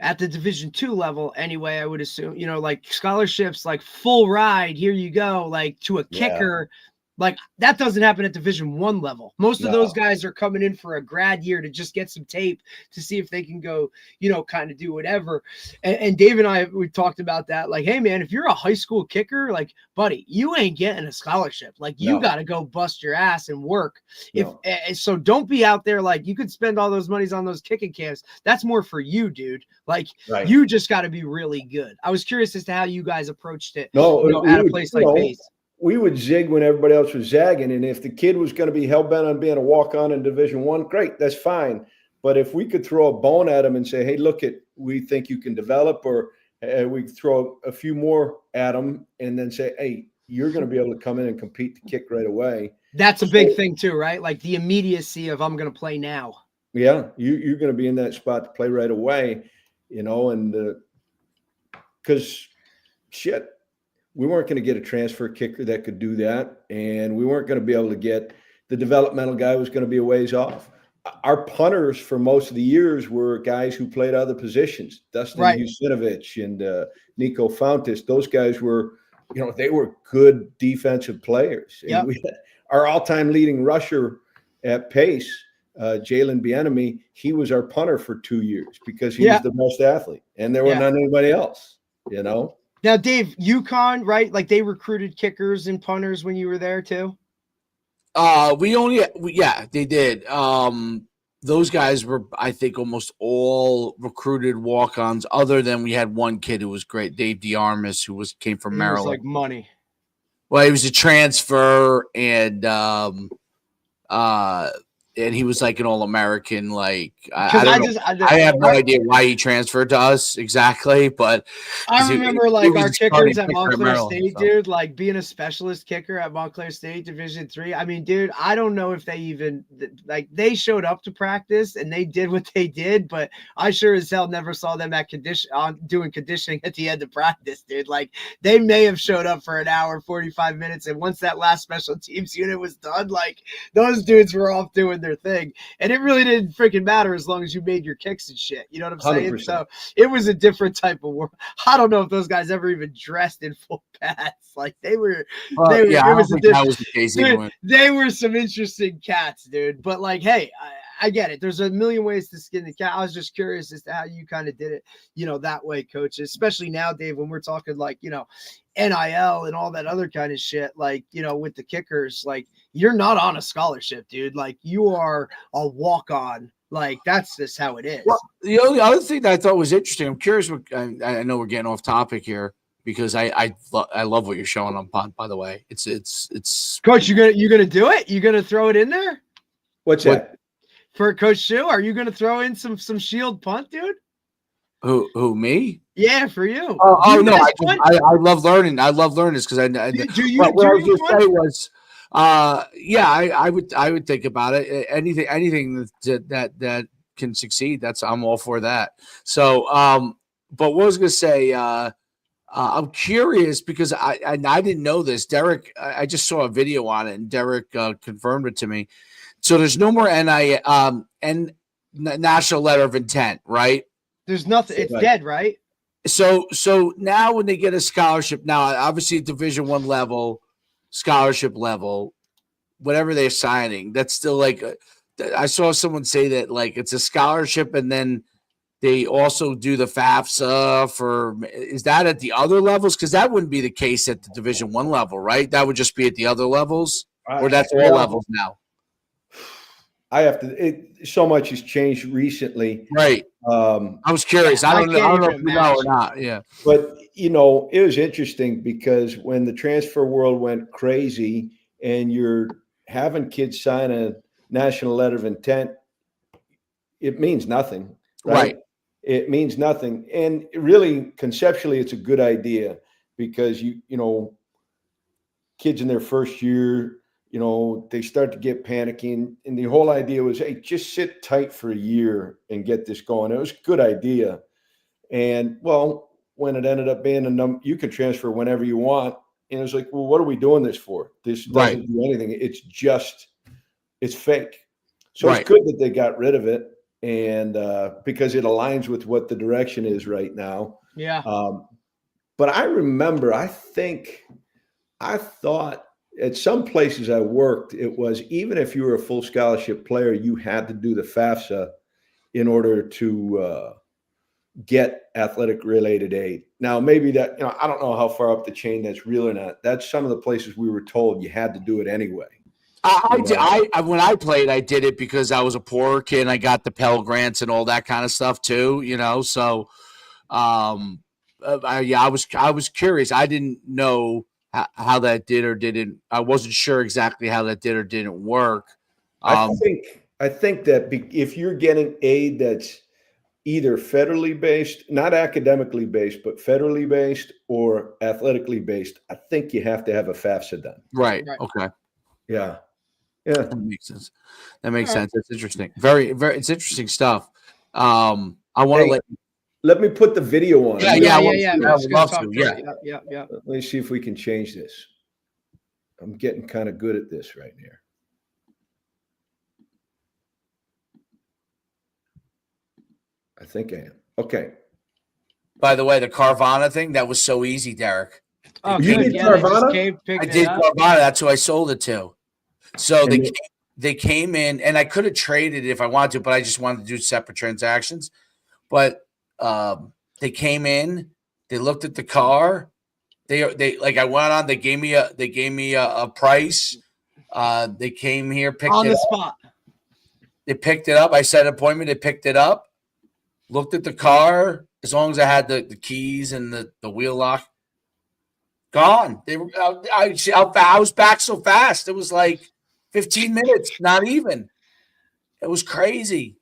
S3: at the Division II level anyway, I would assume, like scholarships, like full ride, here you go, like to a kicker. Like that doesn't happen at Division I level. Most of those guys are coming in for a grad year to just get some tape to see if they can go, kind of do whatever. And Dave and I, we talked about that. Like, hey man, if you're a high school kicker, like buddy, you ain't getting a scholarship. Like you got to go bust your ass and work. So don't be out there. Like you could spend all those monies on those kicking camps. That's more for you, dude. Like you just got to be really good. I was curious as to how you guys approached it. At a place like Pace.
S2: We would zig when everybody else was zagging. And if the kid was going to be hell-bent on being a walk-on in Division I, great, that's fine. But if we could throw a bone at him and say, hey, look, we think you can develop, or we could throw a few more at him and then say, hey, you're going to be able to come in and compete to kick right away.
S3: That's a big thing too, right? Like the immediacy of I'm going to play now.
S2: Yeah, you're going to be in that spot to play right away, and because shit, we weren't going to get a transfer kicker that could do that. And we weren't going to be able to get the developmental guy was going to be a ways off. Our punters for most of the years were guys who played other positions. Dustin Jusinovich and Nico Fountas. Those guys were, they were good defensive players. And our all-time leading rusher at Pace, Jalen Bienemy, he was our punter for 2 years because he was the best athlete. And there were none anybody else,
S3: Now, Dave, UConn, right? Like they recruited kickers and punters when you were there too?
S1: They did. Those guys were, I think, almost all recruited walk-ons, other than we had one kid who was great, Dave DeArmas, who came from Maryland.
S3: He was like money.
S1: Well, he was a transfer, and he was like an All-American. Like I have no idea why he transferred to us exactly, but
S3: I remember our kickers at Montclair State, dude, like being a specialist kicker at Montclair State Division III. I mean, dude, I don't know if they even they showed up to practice and they did what they did, but I sure as hell never saw them at doing conditioning at the end of practice, dude. Like they may have showed up for an hour, 45 minutes, and once that last special teams unit was done, like those dudes were off doing their thing, and it really didn't freaking matter as long as you made your kicks and shit. You know what I'm saying?
S2: 100%.
S3: So it was a different type of world. I don't know if those guys ever even dressed in full pads. Like they were. They were some interesting cats, dude. But like, hey, I get it. There's a million ways to skin the cat. I was just curious as to how you kind of did it, that way, coach, especially now, Dave, when we're talking like, NIL and all that other kind of shit, like, with the kickers, like you're not on a scholarship, dude. Like you are a walk-on. Like that's just how it is.
S1: Well, the only other thing that I thought was interesting, I'm curious. I know we're getting off topic here because I love what you're showing on Punt. By the way, it's
S3: Coach. You gonna do it? You gonna throw it in there?
S2: What's that?
S3: For Coach Shu? Are you gonna throw in some shield punt, dude?
S1: Who me?
S3: Yeah, for you.
S1: Oh no, I love learning. I love learning this because I
S3: do you.
S1: What I was going to say was, yeah, I would think about it. Anything that can succeed, I'm all for that. So, but what I was going to say, I'm curious because I didn't know this. Derek, I just saw a video on it, and Derek confirmed it to me. So there's no more and national letter of intent, right?
S3: There's nothing. It's dead, right?
S1: So now when they get a scholarship, now obviously Division I level, scholarship level, whatever they're signing, that's still like I saw someone say that like it's a scholarship, and then they also do the FAFSA for. Is that at the other levels? Because that wouldn't be the case at the Division I level, right? That would just be at the other levels, or that's all levels now.
S2: I have to. So much has changed recently,
S1: right? I was curious. I don't know if you know or not. Yeah,
S2: but it was interesting because when the transfer world went crazy, and you're having kids sign a national letter of intent, it means nothing, right? It means nothing, and really, conceptually, it's a good idea because kids in their first year. They start to get panicky. And the whole idea was, hey, just sit tight for a year and get this going. It was a good idea. And, well, when it ended up being you can transfer whenever you want. And it was like, well, what are we doing this for? This doesn't do anything. It's fake. So it's good that they got rid of it. And because it aligns with what the direction is right now.
S3: Yeah.
S2: But I remember, I thought, at some places I worked, it was even if you were a full scholarship player, you had to do the FAFSA in order to get athletic related aid. Now, maybe that, I don't know how far up the chain that's real or not. That's some of the places we were told you had to do it anyway.
S1: When I played, I did it because I was a poorer kid and I got the Pell Grants and all that kind of stuff too, so I was curious. I didn't know how that did or didn't. I wasn't sure exactly how that did or didn't work.
S2: I think that if you're getting aid that's either federally based, not academically based, but federally based or athletically based, I think you have to have a FAFSA done.
S1: Right. Okay.
S2: Yeah.
S1: That makes sense. That's interesting. Very, very. It's interesting stuff. I want to
S2: let me put the video on.
S1: Yeah. I would love to.
S3: Yeah.
S2: Let me see if we can change this. I'm getting kind of good at this right here. I think I am. Okay.
S1: By the way, the Carvana thing, that was so easy, Derek.
S2: Oh, you did Carvana?
S1: I did Carvana. That's who I sold it to. So they came in, and I could have traded it if I wanted to, but I just wanted to do separate transactions. But they came in, they looked at the car. They like I went on. They gave me a price. They came here, picked
S3: on
S1: it
S3: the
S1: up.
S3: spot.
S1: They picked it up. I set an appointment. They picked it up. Looked at the car. As long as I had the keys and the wheel lock, gone. They were. I was back so fast. It was like 15 minutes. Not even. It was crazy.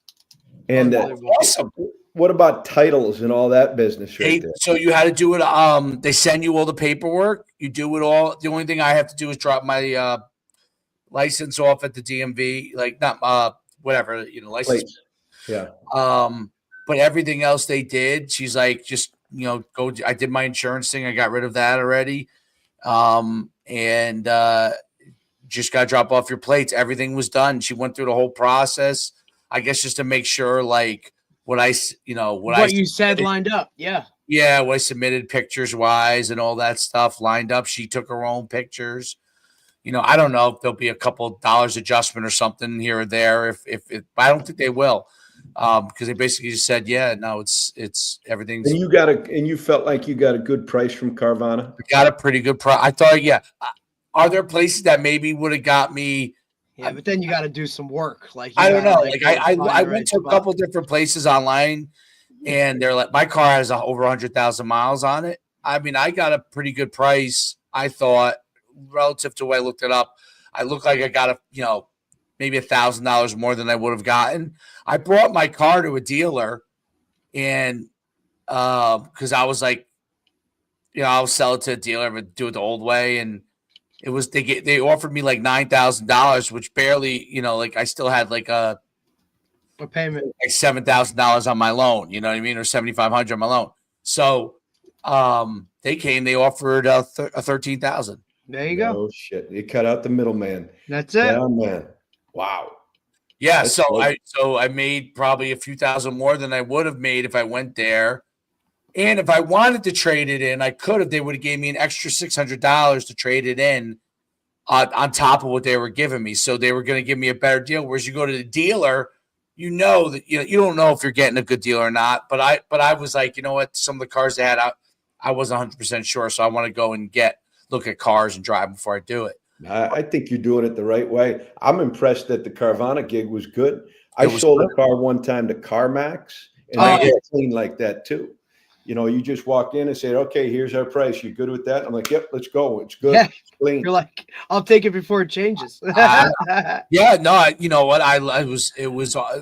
S2: And
S1: awesome.
S2: What about titles and all that business right there?
S1: So you had to do it. They send you all the paperwork. You do it all. The only thing I have to do is drop my license off at the DMV, like not whatever, license.
S2: Yeah.
S1: But everything else they did, she's like, just go. I did my insurance thing. I got rid of that already. And just got to drop off your plates. Everything was done. She went through the whole process, I guess, just to make sure like what you
S3: said lined up. Yeah.
S1: Yeah. What I submitted pictures wise and all that stuff lined up. She took her own pictures. I don't know if there'll be a couple of dollars adjustment or something here or there. But I don't think they will, because they basically just said, yeah, no, it's everything's.
S2: And you felt like you got a good price from Carvana.
S1: Got a pretty good price. I thought, yeah. Are there places that maybe would have got me?
S3: Yeah, but then you got to do some work. Like
S1: I don't know. I
S3: I
S1: went to a couple different places online, and they're like, my car has over 100,000 miles on it. I mean, I got a pretty good price, I thought, relative to the way I looked it up. I look like I got maybe $1,000 more than I would have gotten. I brought my car to a dealer, and because I was like, I'll sell it to a dealer, but do it the old way, and it was they offered me like $9,000, which barely, like I still had like a
S3: payment,
S1: like $7,000 on my loan. You know what I mean, or $7,500 on my loan. So they offered a 13,000.
S3: There you go.
S2: Oh shit! They cut out the middleman.
S3: That's it.
S2: Yeah, man. Wow.
S1: Yeah.
S2: That's
S1: So
S2: great.
S1: I made probably a few thousand more than I would have made if I went there. And if I wanted to trade it in, I could have. They would have gave me an extra $600 to trade it in on top of what they were giving me. So they were going to give me a better deal. Whereas you go to the dealer, you don't know if you're getting a good deal or not. But I was like, you know what? Some of the cars they had, I wasn't 100% sure. So I want to go and look at cars and drive before I do it.
S2: I think you're doing it the right way. I'm impressed that the Carvana gig was good. I sold a car one time to CarMax, and they get clean like that too. You just walk in and say, okay, here's our price. You good with that? I'm like, yep, let's go. It's good.
S3: Yeah.
S2: It's clean.
S3: You're like, I'll take it before it changes.
S1: Yeah, no, you know what?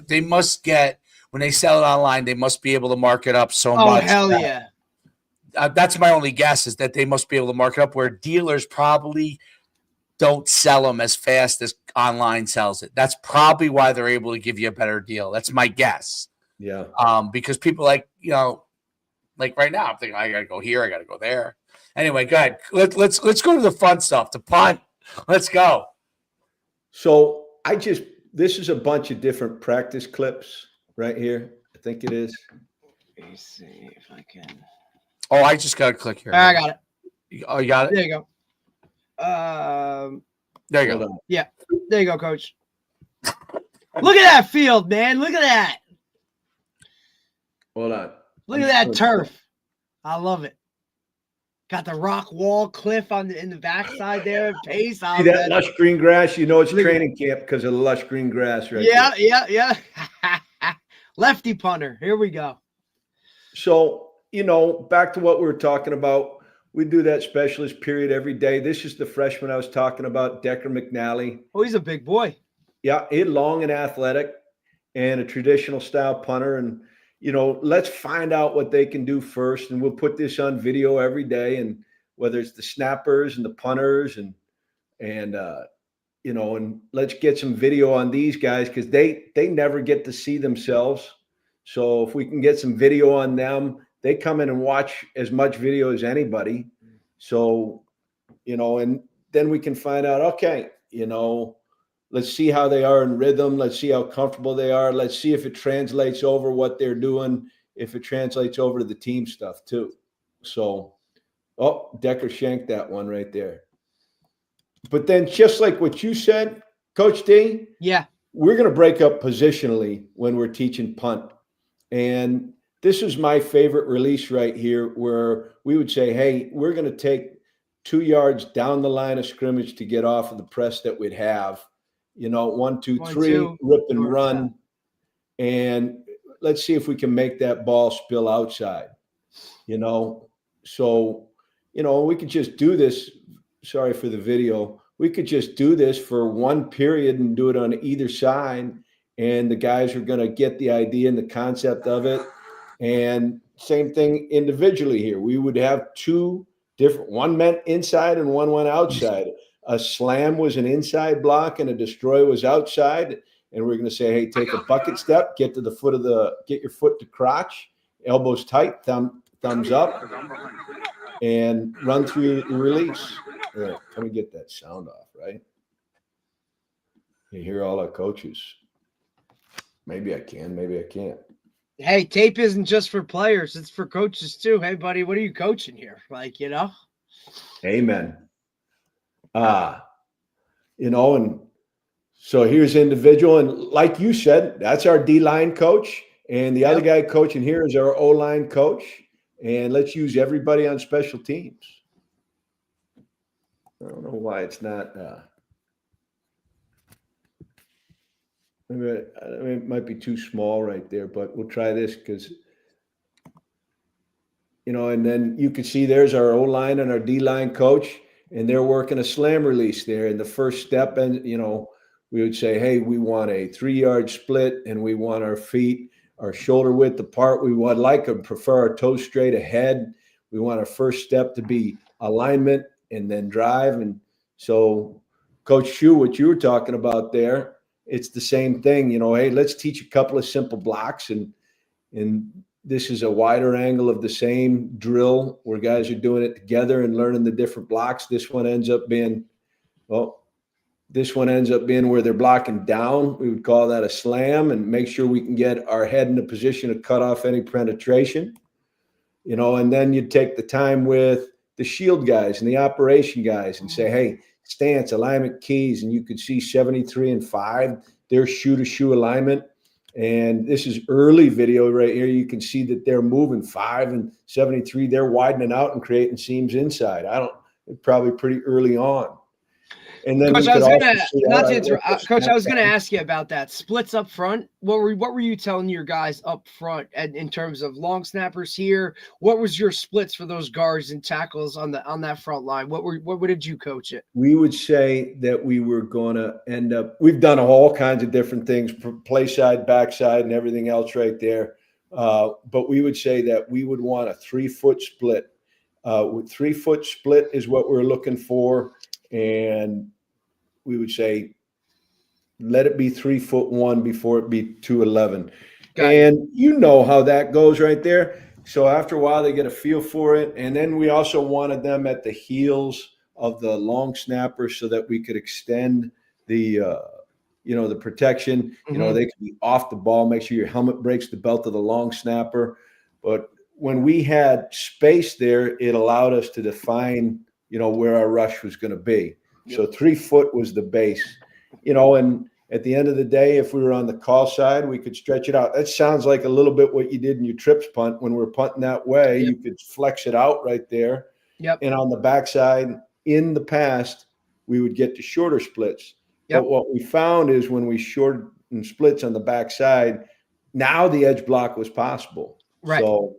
S1: They must get, when they sell it online, they must be able to mark it up so much.
S3: Oh, hell yeah.
S1: That's my only guess, is that they must be able to mark it up where dealers probably don't sell them as fast as online sells it. That's probably why they're able to give you a better deal. That's my guess.
S2: Yeah.
S1: Because people like right now, I'm thinking I gotta go here, I gotta go there. Anyway, go ahead. Let's go to the fun stuff. The punt. Let's go.
S2: So this is a bunch of different practice clips right here. I think it is.
S3: Let me see if I can.
S1: Oh, I just gotta click here.
S3: I got it.
S1: Oh, you got it?
S3: There you go.
S1: There you go.
S3: Yeah, there you go, Coach. Look at that field, man. Look at that.
S2: Hold on.
S3: Look at that turf. I love it. Got the rock wall cliff in the backside there. Pace.
S2: See that lush green grass? It's training camp because of the lush green grass right there.
S3: Yeah. Lefty punter. Here we go.
S2: So, back to what we were talking about. We do that specialist period every day. This is the freshman I was talking about, Decker McNally.
S3: Oh, he's a big boy.
S2: Yeah, he's long and athletic and a traditional style punter. And, let's find out what they can do first. And we'll put this on video every day. And whether it's the snappers and the punters and let's get some video on these guys because they never get to see themselves. So if we can get some video on them, they come in and watch as much video as anybody. So, and then we can find out, okay, let's see how they are in rhythm. Let's see how comfortable they are. Let's see if it translates over what they're doing, if it translates over to the team stuff too. So, Decker shanked that one right there. But then just like what you said, Coach D,
S3: yeah,
S2: we're going to break up positionally when we're teaching punt. And this is my favorite release right here where we would say, hey, we're going to take 2 yards down the line of scrimmage to get off of the press that we'd have. 1, 2, 3, rip and run. And let's see if we can make that ball spill outside. So, we could just do this. Sorry for the video. We could just do this for one period and do it on either side. And the guys are going to get the idea and the concept of it. And same thing individually here. We would have two different, one meant inside and one went outside. A slam was an inside block and a destroy was outside. And we're going to say, hey, take a bucket step, get your foot to crotch, elbows tight, thumbs up, and run through the release. Right, let me get that sound off, right? You hear all our coaches. Maybe I can, maybe I can't.
S3: Hey, tape isn't just for players. It's for coaches too. Hey, buddy, what are you coaching here?
S2: Amen. and so here's individual. And like you said, that's our D-line coach. And the other guy coaching here is our O-line coach. And let's use everybody on special teams. I don't know why it's not. Maybe it might be too small right there, but we'll try this because, and then you can see there's our O-line and our D-line coach, and they're working a slam release there. And the first step, and, we would say, hey, we want a 3-yard split, and we want our feet, our shoulder width apart. We would like and prefer our toes straight ahead. We want our first step to be alignment and then drive. And so, Coach Schuh, what you were talking about there, it's the same thing. Hey, let's teach a couple of simple blocks, and this is a wider angle of the same drill where guys are doing it together and learning the different blocks. This one ends up being where they're blocking down. We would call that a slam, and make sure we can get our head in a position to cut off any penetration. And then you'd take the time with the shield guys and the operation guys and say, hey, stance, alignment, keys, and you could see 73 and 5, their shoe-to-shoe alignment. And this is early video right here. You can see that they're moving 5 and 73. They're widening out and creating seams inside. Probably pretty early on. And then
S3: Coach, I was gonna ask you about that splits up front. What were you telling your guys up front in terms of long snappers here? What was your splits for those guards and tackles on that front line? What did you coach it?
S2: We would say that we were going to end up. We've done all kinds of different things, play side, backside, and everything else right there. But we would say that we would want a 3-foot split. With 3-foot split is what we're looking for. And we would say, let it be 3'1" before it be 2'11". And you know how that goes right there. So after a while, they get a feel for it. And then we also wanted them at the heels of the long snapper so that we could extend the protection.
S3: Mm-hmm.
S2: They could be off the ball, make sure your helmet breaks the belt of the long snapper. But when we had space there, it allowed us to define where our rush was going to be. Yep. So 3 foot was the base, and at the end of the day, if we were on the call side, we could stretch it out. That sounds like a little bit what you did in your trips punt. When we're punting that way,
S3: Yep.
S2: You could flex it out right there.
S3: Yep.
S2: And on the backside, in the past, we would get to shorter splits.
S3: Yep.
S2: But what we found is when we shortened splits on the backside, now the edge block was possible.
S3: Right.
S2: So,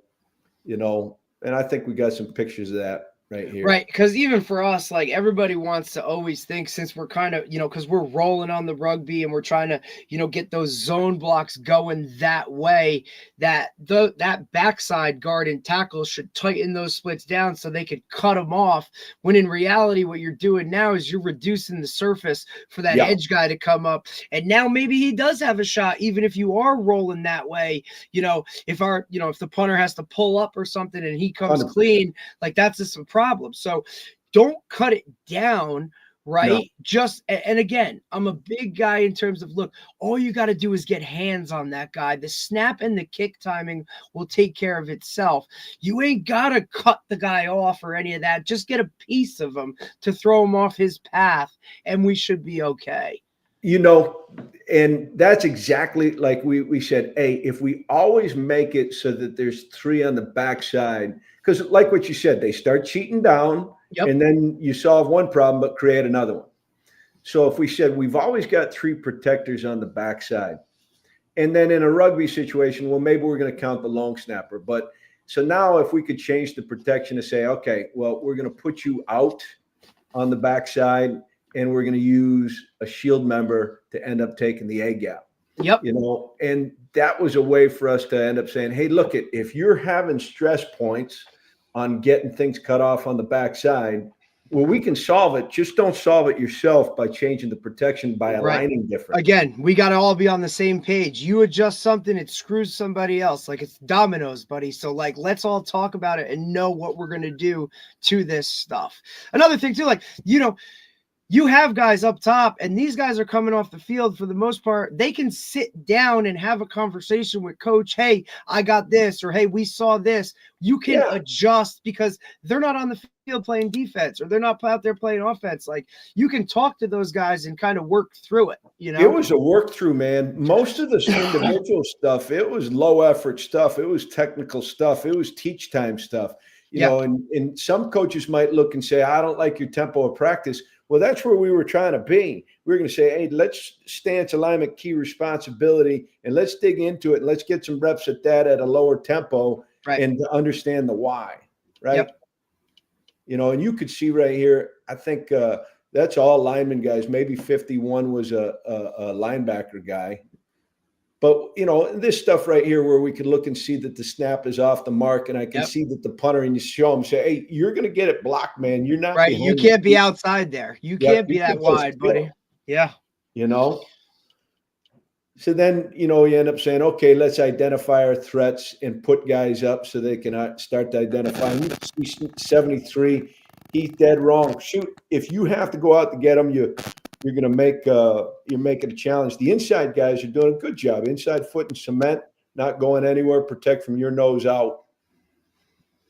S2: and I think we got some pictures of that right here.
S3: Right. Because even for us, like everybody wants to always think, since we're kind of, because we're rolling on the rugby and we're trying to, get those zone blocks going that way, that that backside guard and tackle should tighten those splits down so they could cut them off. When in reality, what you're doing now is you're reducing the surface for that edge guy to come up. And now maybe he does have a shot, even if you are rolling that way. If the punter has to pull up or something and he comes
S2: 100%.
S3: clean, like that's just a problem. So don't cut it down, right?
S2: No.
S3: And again, I'm a big guy in terms of, look, all you got to do is get hands on that guy. The snap and the kick timing will take care of itself. You ain't got to cut the guy off or any of that. Just get a piece of him to throw him off his path, and we should be okay.
S2: And that's exactly like we said, hey, if we always make it so that there's 3 on the backside, because like what you said, they start cheating down, and then you solve one problem but create another one. So if we said we've always got 3 protectors on the backside, and then in a rugby situation, well, maybe we're going to count the long snapper. But so now if we could change the protection to say, okay, well, we're going to put you out on the backside, and we're going to use a shield member to end up taking the A gap.
S3: Yep.
S2: And that was a way for us to end up saying, hey, look, if you're having stress points on getting things cut off on the backside, well, we can solve it. Just don't solve it yourself by changing the protection by aligning different.
S3: Again, we got to all be on the same page. You adjust something, it screws somebody else. Like it's dominoes, buddy. So like, let's all talk about it and know what we're going to do to this stuff. Another thing too, like, you have guys up top, and these guys are coming off the field for the most part. They can sit down and have a conversation with coach. Hey, I got this, or hey, we saw this. You can adjust because they're not on the field playing defense, or they're not out there playing offense. Like, you can talk to those guys and kind of work through it.
S2: It was a work through, man. Most of the individual stuff, it was low effort stuff. It was technical stuff. It was teach time stuff. You know, and some coaches might look and say, I don't like your tempo of practice. Well, that's where we were trying to be. We were going to say, hey, let's stance, alignment, key responsibility, and let's dig into it. And let's get some reps at that at a lower tempo and to understand the why, right?
S3: Yep.
S2: You know, and you could see right here, I think that's all lineman guys. Maybe 51 was a linebacker guy. But, you know, this stuff right here where we can look and see that the snap is off the mark, and I can see that the punter, and you show them, say, hey, you're going to get it blocked, man. You're not
S3: right. You can't be outside there. You can't be that wide, buddy. Yeah.
S2: You know? So then, you know, you end up saying, okay, let's identify our threats and put guys up so they can start to identify. You see 73, he's dead wrong. Shoot, if you have to go out to get him, you're going to make you're making a challenge. The inside guys are doing a good job. Inside foot and cement, not going anywhere, protect from your nose out.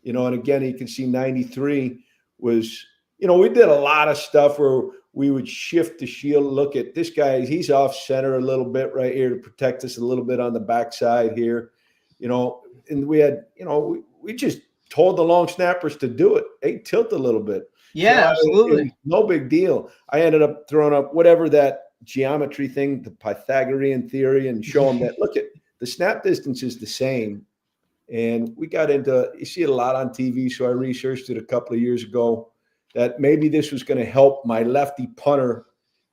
S2: You know, and again, you can see 93 was, you know, we did a lot of stuff where we would shift the shield. Look at this guy. He's off center a little bit right here to protect us a little bit on the backside here. You know, and we had, you know, we just told the long snappers to do it. They tilt a little bit.
S3: Yeah, absolutely.
S2: No big deal. I ended up throwing up whatever that geometry thing, the Pythagorean theory, and show them that, look, at the snap distance is the same. And we got into, you see it a lot on TV, so I researched it a couple of years ago, that maybe this was going to help my lefty punter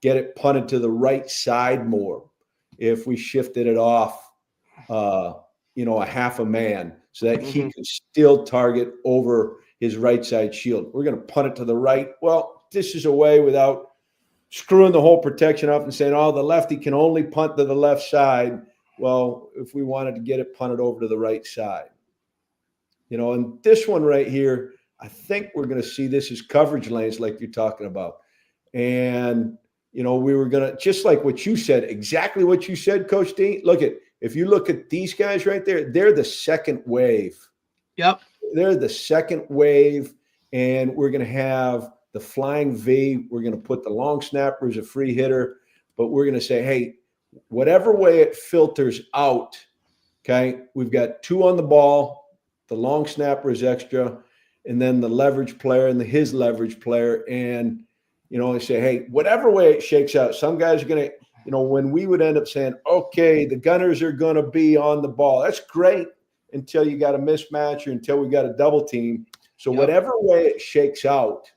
S2: get it punted to the right side more if we shifted it off, you know, a half a man so that he could still target over his right side shield. We're going to punt it to the right. Well, this is a way without screwing the whole protection up and saying, oh, the lefty can only punt to the left side. Well, if we wanted to get it punted over to the right side. You know, and this one right here, I think we're going to see this as coverage lanes like you're talking about. And, you know, we were going to, just like what you said, exactly what you said, Coach D. Look at, if you look at these guys right there, they're the second wave.
S3: Yep.
S2: They're the second wave, and we're going to have the flying V. We're going to put the long snapper as a free hitter, but we're going to say, hey, whatever way it filters out, okay, we've got two on the ball, the long snapper is extra, and then the leverage player and his leverage player. And, you know, I say, hey, whatever way it shakes out, some guys are going to, you know, when we would end up saying, okay, the gunners are going to be on the ball. That's great until you got a mismatch or until we got a double team. So whatever way it shakes out,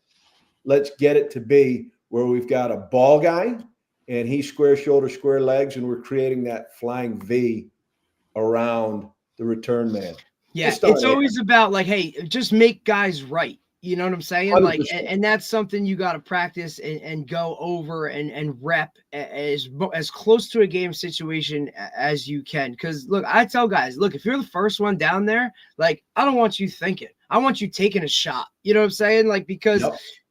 S2: let's get it to be where we've got a ball guy and he's square shoulder, square legs, and we're creating that flying V around the return man.
S3: Yeah, it's always about like, hey, just make guys right. You know what I'm saying?
S2: 100%.
S3: Like, and that's something you got to practice and go over and rep as close to a game situation as you can. Because look, I tell guys, look, if you're the first one down there, like, I don't want you thinking. I want you taking a shot. You know what I'm saying? Like, because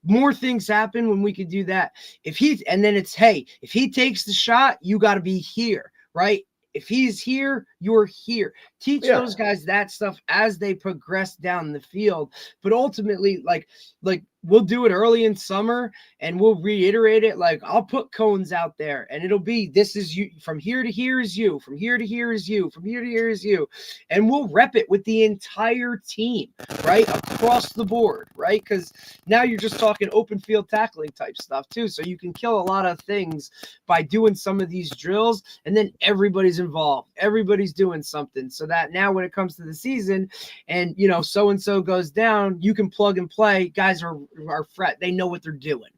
S3: more things happen when we could do that. And then it's, hey, if he takes the shot, you got to be here, right? If he's here, you're here. Teach those guys that stuff as they progress down the field. But ultimately, like we'll do it early in summer and we'll reiterate it. Like, I'll put cones out there and it'll be, this is you, from here to here is you, from here to here is you, from here to here is you. And we'll rep it with the entire team, right? Across the board, right? Because now you're just talking open field tackling type stuff too. So you can kill a lot of things by doing some of these drills, and then everybody's involved. Everybody's doing something, so that now when it comes to the season and, you know, so-and-so goes down, you can plug and play. Guys are fret. They know what they're doing.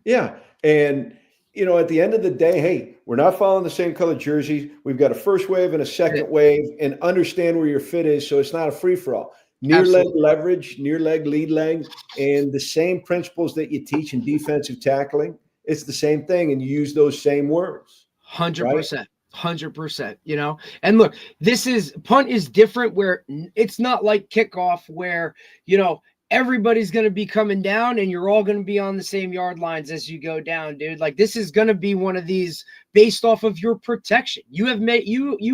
S2: Yeah. And, you know, at the end of the day, hey, we're not following the same color jerseys. We've got a first wave and a second wave, and understand where your fit is. So it's not a free-for-all. Near leg leverage, near leg, lead leg, and the same principles that you teach in defensive tackling. It's the same thing. And you use those same words.
S3: 100%. 100%, you know, and look, punt is different where it's not like kickoff where, you know, everybody's going to be coming down and you're all going to be on the same yard lines as you go down, dude. Like, this is going to be one of these based off of your protection. You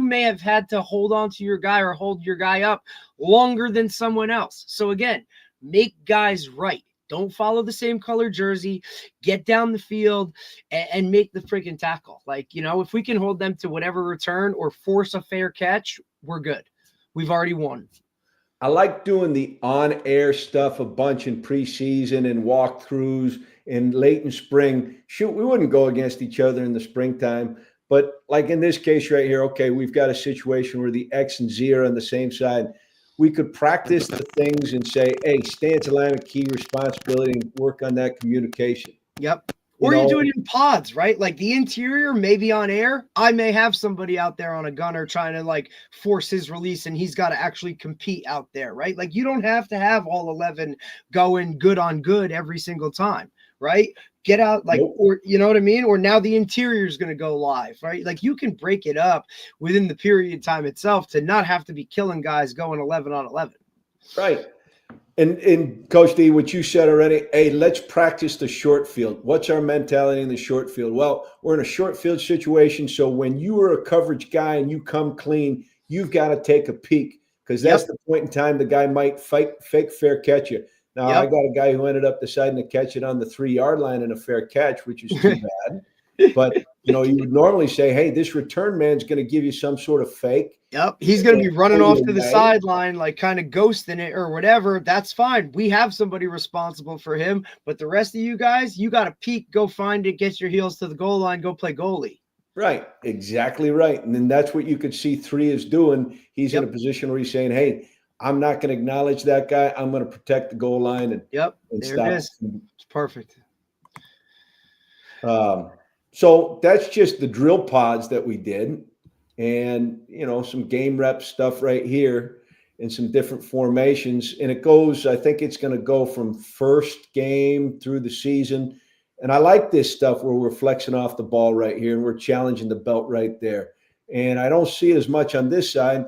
S3: may have had to hold on to your guy or hold your guy up longer than someone else. So again, make guys right. Don't follow the same color jersey, get down the field and make the freaking tackle. Like, if we can hold them to whatever return or force a fair catch, we're good. We've already won.
S2: I like doing the on-air stuff a bunch in preseason and walkthroughs and late in spring. Shoot, we wouldn't go against each other in the springtime. But like in this case right here, okay, we've got a situation where the X and Z are on the same side. We could practice the things and say, hey, stance alignment, key responsibility, and work on that communication.
S3: Yep. Or you do it in pods, right? Like the interior may be on air. I may have somebody out there on a gunner trying to like force his release and he's got to actually compete out there, right? Like you don't have to have all 11 going good on good every single time, right? Get out like, or you know what I mean? Or now the interior is going to go live, right? Like you can break it up within the period time itself to not have to be killing guys going 11 on 11.
S2: Right. And Coach D, what you said already, hey, let's practice the short field. What's our mentality in the short field? Well, we're in a short field situation, so when you are a coverage guy and you come clean, you've got to take a peek because that's the point in time the guy might fake fair catch you. Now, I got a guy who ended up deciding to catch it on the 3-yard line in a fair catch, which is too bad. But, you would normally say, hey, this return man's going to give you some sort of fake.
S3: Yep. He's going to be running off to the sideline, like kind of ghosting it or whatever. That's fine. We have somebody responsible for him. But the rest of you guys, you got to peek, go find it, get your heels to the goal line, go play goalie.
S2: Right. Exactly right. And then that's what you could see 3 is doing. He's in a position where he's saying, hey, I'm not going to acknowledge that guy. I'm going to protect the goal line. And
S3: there
S2: stop.
S3: It is. It's perfect.
S2: So that's just the drill pods that we did. And, some game rep stuff right here and some different formations. And it goes, I think it's going to go from first game through the season. And I like this stuff where we're flexing off the ball right here and we're challenging the belt right there. And I don't see it as much on this side,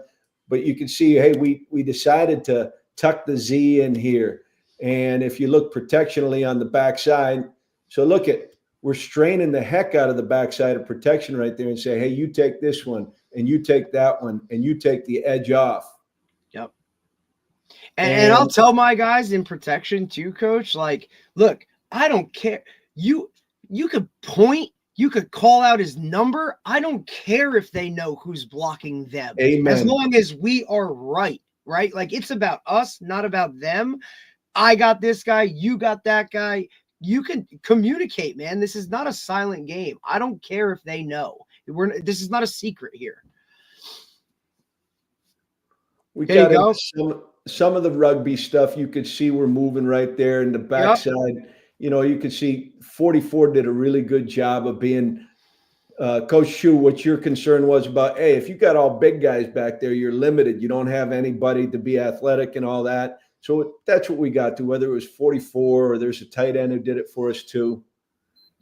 S2: but you can see, hey, we decided to tuck the Z in here. And if you look protectionally on the backside, so look at, we're straining the heck out of the backside of protection right there and say, hey, you take this one and you take that one and you take the edge off.
S3: Yep. And I'll tell my guys in protection too, Coach, like, look, I don't care. You could point, you could call out his number. I don't care if they know who's blocking them.
S2: Amen.
S3: As long as we are right? Like it's about us, not about them. I got this guy. You got that guy. You can communicate, man. This is not a silent game. I don't care if they know. This is not a secret here.
S2: We got some of the rugby stuff. You could see we're moving right there in the backside. You could see 44 did a really good job of being Coach Shu. What your concern was about, hey, if you got all big guys back there, you're limited. You don't have anybody to be athletic and all that. So that's what we got to, whether it was 44 or there's a tight end who did it for us too,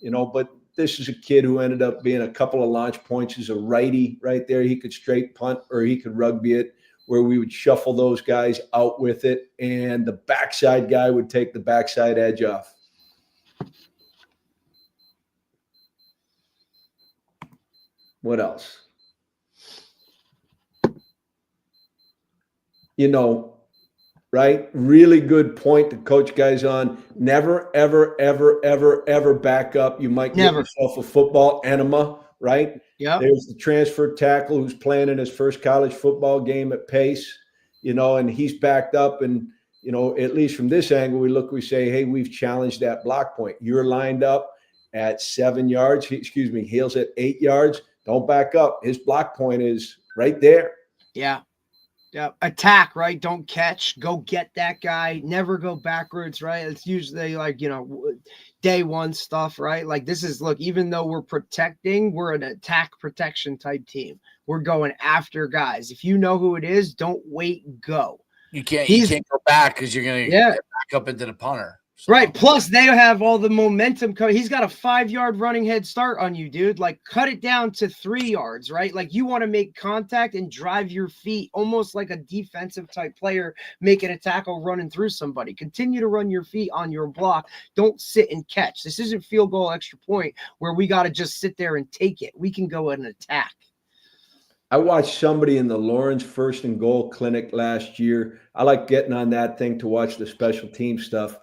S2: but this is a kid who ended up being a couple of launch points as a righty right there. He could straight punt or he could rugby it where we would shuffle those guys out with it. And the backside guy would take the backside edge off. What else? Right? Really good point to coach guys on. Never, ever, ever, ever, ever back up. You might get yourself a football enema, right?
S3: Yeah.
S2: There's the transfer tackle who's playing in his first college football game at pace, and he's backed up. And, at least from this angle, we say, hey, we've challenged that block point. You're lined up at 7 yards. Heel's at 8 yards. Don't back up. His block point is right there.
S3: Yeah. Yeah, attack, right? Don't catch. Go get that guy. Never go backwards, right? It's usually like, day one stuff, right? Like this is, look, even though we're protecting, we're an attack protection type team. We're going after guys. If you know who it is, don't wait, go.
S1: You can't go back because you're going to get back up into the punter.
S3: Right. Plus, they have all the momentum coming. He's got a 5-yard running head start on you, dude. Like, cut it down to 3 yards, right? Like, you want to make contact and drive your feet almost like a defensive type player making a tackle running through somebody. Continue to run your feet on your block. Don't sit and catch. This isn't field goal extra point where we got to just sit there and take it. We can go and attack.
S2: I watched somebody in the Lawrence First and Goal clinic last year. I like getting on that thing to watch the special team stuff.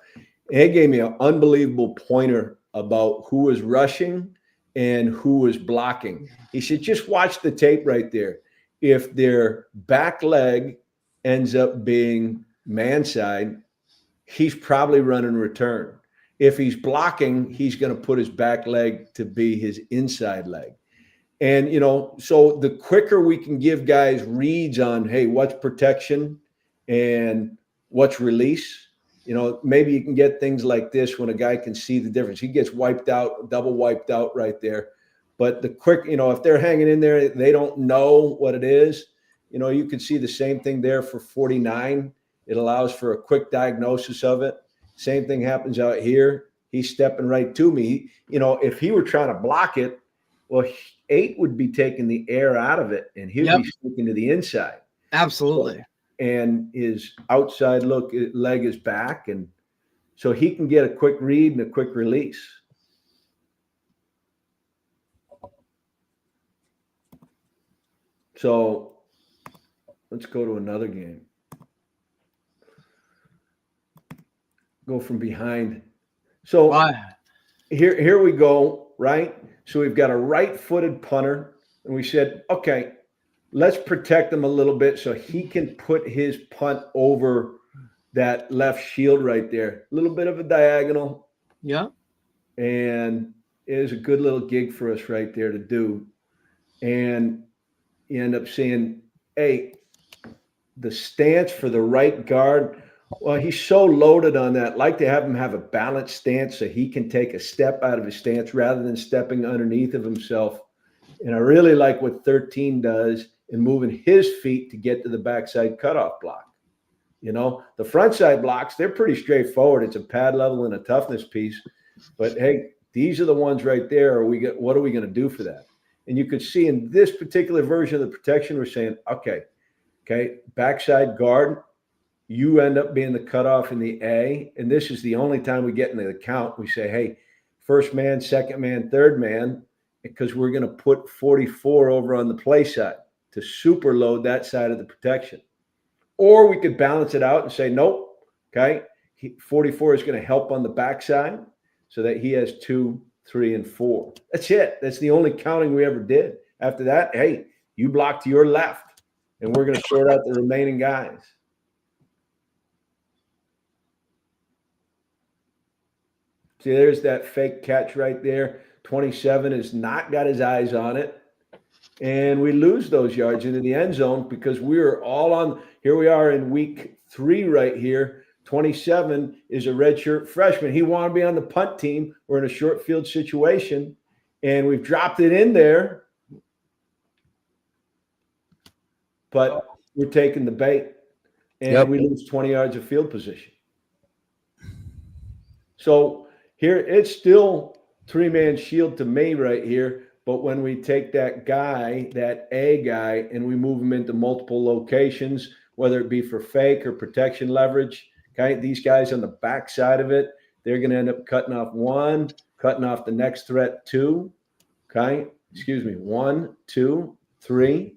S2: It gave me an unbelievable pointer about who was rushing and who was blocking. He said, just watch the tape right there. If their back leg ends up being man side, he's probably running return. If he's blocking, he's going to put his back leg to be his inside leg. And, so the quicker we can give guys reads on, hey, what's protection and what's release, maybe you can get things like this when a guy can see the difference. He gets wiped out, double wiped out right there. But the quick, if they're hanging in there, they don't know what it is. You can see the same thing there for 49. It allows for a quick diagnosis of it. Same thing happens out here. He's stepping right to me. If he were trying to block it, well, 8 would be taking the air out of it, and he'd be sticking to the inside.
S3: Absolutely.
S2: And his outside leg is back, and so he can get a quick read and a quick release. So let's go to another game. Go from behind. So here we go, right? So we've got a right-footed punter, and we said, okay, let's protect him a little bit so he can put his punt over that left shield right there. A little bit of a diagonal.
S3: Yeah.
S2: And it is a good little gig for us right there to do. And you end up seeing, hey, the stance for the right guard, well, he's so loaded on that. Like to have him have a balanced stance so he can take a step out of his stance rather than stepping underneath of himself. And I really like what 13 does in moving his feet to get to the backside cutoff block. The front side blocks, they're pretty straightforward. It's a pad level and a toughness piece. But, hey, these are the ones right there. What are we going to do for that? And you could see in this particular version of the protection, we're saying, okay, backside guard, you end up being the cutoff in the A. And this is the only time we get into the count. We say, hey, first man, second man, third man, because we're going to put 44 over on the play side to super load that side of the protection. Or we could balance it out and say, nope, 44 is going to help on the backside so that he has 2, 3, and 4. That's it. That's the only counting we ever did. After that, hey, you block to your left, and we're going to sort out the remaining guys. See, there's that fake catch right there. 27 has not got his eyes on it. And we lose those yards into the end zone because we're all on. Here we are in week 3 right here. 27 is a redshirt freshman. He wanted to be on the punt team. We're in a short field situation, and we've dropped it in there. But we're taking the bait, and we lose 20 yards of field position. So here it's still 3-man shield to me right here. But when we take that guy, that A guy, and we move him into multiple locations, whether it be for fake or protection leverage, these guys on the back side of it, they're going to end up cutting off 1, cutting off the next threat 2. 1, 2, 3.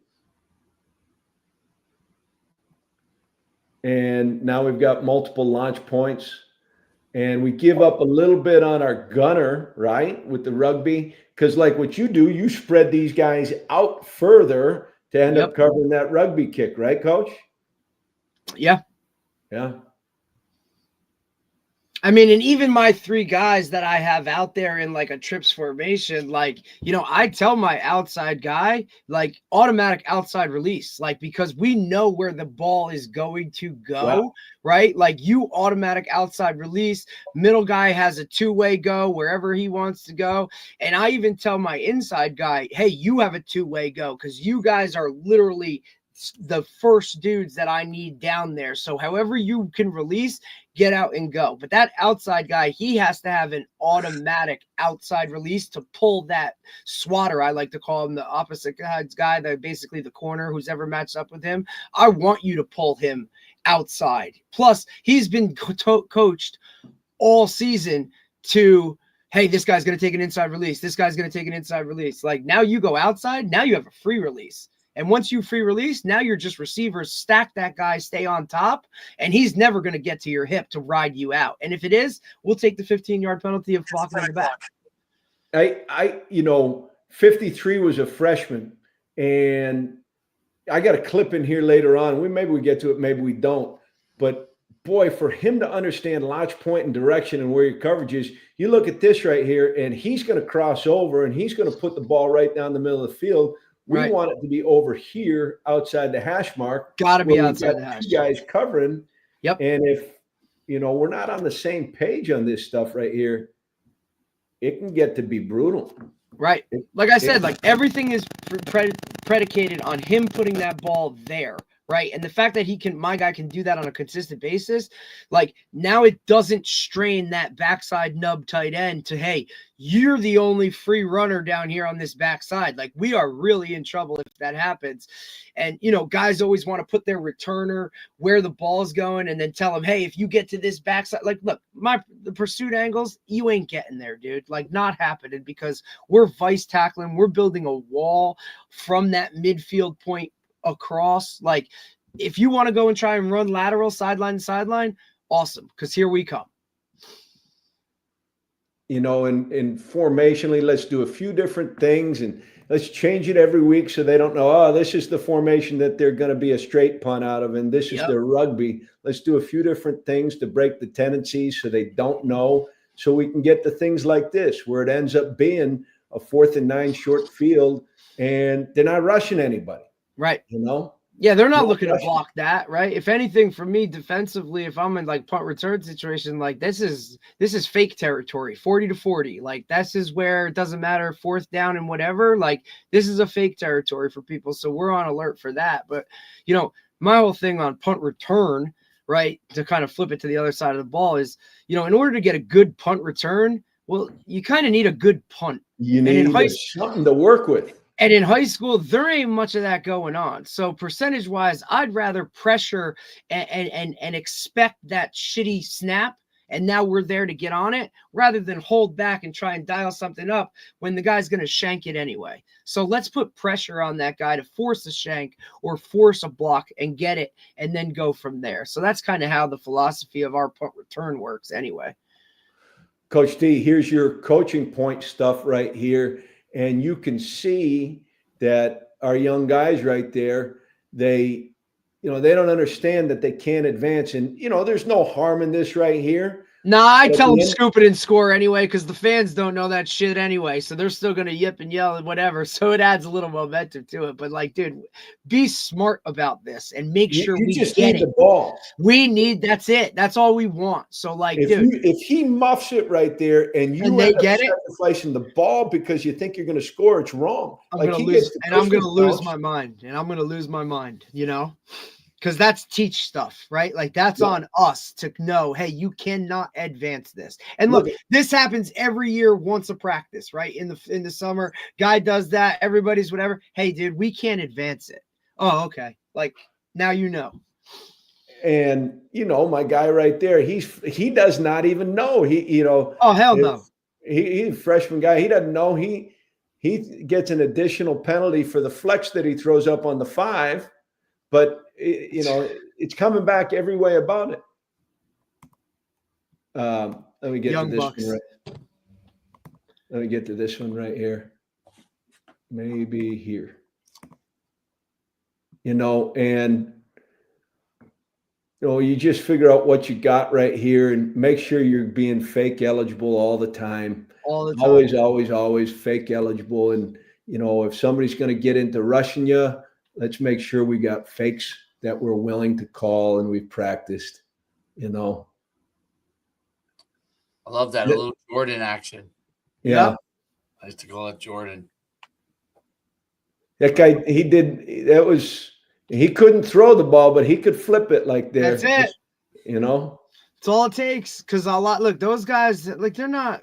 S2: And now we've got multiple launch points. And we give up a little bit on our gunner, right, with the rugby. Because like what you do, you spread these guys out further to end up covering that rugby kick, right, Coach?
S3: Yeah.
S2: Yeah.
S3: I mean, and even my 3 guys that I have out there in like a trips formation, like, I tell my outside guy, like automatic outside release, like, because we know where the ball is going to go, right? Like you automatic outside release, middle guy has a 2-way go wherever he wants to go. And I even tell my inside guy, hey, you have a 2-way go because you guys are literally the first dudes that I need down there. So however you can release, get out and go. But that outside guy, he has to have an automatic outside release to pull that swatter. I like to call him the opposite guy, basically the corner who's ever matched up with him. I want you to pull him outside. Plus, he's been coached all season to, hey, this guy's going to take an inside release. This guy's going to take an inside release. Like, now you go outside. Now you have a free release. And once you free release, now you're just receivers, stack that guy, stay on top, and he's never going to get to your hip to ride you out. And if it is, we'll take the 15-yard penalty of blocking in the back.
S2: I 53 was a freshman, and I got a clip in here later on. Maybe we get to it, maybe we don't. But boy, for him to understand launch point and direction and where your coverage is, you look at this right here, and he's going to cross over, and he's going to put the ball right down the middle of the field. We want it to be over here outside the hash mark.
S3: Got to be outside the hash.
S2: Two guys covering.
S3: Yep.
S2: And if, we're not on the same page on this stuff right here, it can get to be brutal.
S3: Right. Like I said, like everything is predicated on him putting that ball there. Right. And the fact that my guy can do that on a consistent basis, like now it doesn't strain that backside nub tight end to, hey, you're the only free runner down here on this backside. Like, we are really in trouble if that happens. And, guys always want to put their returner where the ball's going and then tell them, hey, if you get to this backside, like, look, the pursuit angles, you ain't getting there, dude. Like, not happening, because we're vice tackling. We're building a wall from that midfield point across. Like, if you want to go and try and run lateral sideline to sideline, awesome, because here we come.
S2: And formationally, let's do a few different things and let's change it every week so they don't know, oh, this is the formation that they're going to be a straight punt out of, and this is their rugby. Let's do a few different things to break the tendencies so they don't know, so we can get to things like this where it ends up being a 4th and 9 short field and they're not rushing anybody.
S3: Right.
S2: Yeah,
S3: they're not looking to block that, right? If anything, for me defensively, if I'm in like punt return situation, like this is fake territory, 40 to 40. Like, this is where it doesn't matter, 4th down and whatever. Like, this is a fake territory for people. So we're on alert for that. But, my whole thing on punt return, right, to kind of flip it to the other side of the ball is, in order to get a good punt return, well, you kind of need a good punt.
S2: You need something to work with.
S3: And in high school, there ain't much of that going on. So percentage-wise, I'd rather pressure and expect that shitty snap, and now we're there to get on it, rather than hold back and try and dial something up when the guy's going to shank it anyway. So let's put pressure on that guy to force a shank or force a block and get it, and then go from there. So that's kind of how the philosophy of our punt return works anyway.
S2: Coach D, here's your coaching point stuff right here. And you can see that our young guys right there, they don't understand that they can't advance. And, there's no harm in this right here.
S3: Nah, I tell them scoop it and score anyway, because the fans don't know that shit anyway. So they're still going to yip and yell and whatever. So it adds a little momentum to it. But, like, dude, be smart about this and make sure we
S2: just
S3: get
S2: need
S3: it.
S2: The ball.
S3: That's it. That's all we want. So, like,
S2: if he muffs it right there and you
S3: end up
S2: sacrificing the ball because you think you're going to score, it's wrong.
S3: I'm going to lose my mind. Because that's teach stuff, right? Like, that's on us to know, hey, you cannot advance this. And look, this happens every year once a practice, right? In the summer, guy does that, everybody's whatever. Hey, dude, we can't advance it. Oh, okay. Like, now you know.
S2: And, my guy right there, he does not even know.
S3: Oh, hell no.
S2: He's a freshman guy. He doesn't know. He gets an additional penalty for the flex that he throws up on the 5. But, it's coming back every way about it. Let me get to this one right. Let me get to this one right here. Maybe here. And you just figure out what you got right here and make sure you're being fake eligible all the time.
S3: All the time.
S2: Always fake eligible. And, if somebody's going to get into rushing you, let's make sure we got fakes that we're willing to call and we've practiced,
S1: I love that. A little Jordan action.
S2: Yeah.
S1: I used to call it Jordan.
S2: That guy, that was He couldn't throw the ball, but he could flip it like there.
S3: That's it.
S2: You know?
S3: It's all it takes. Because look, those guys, like, they're not,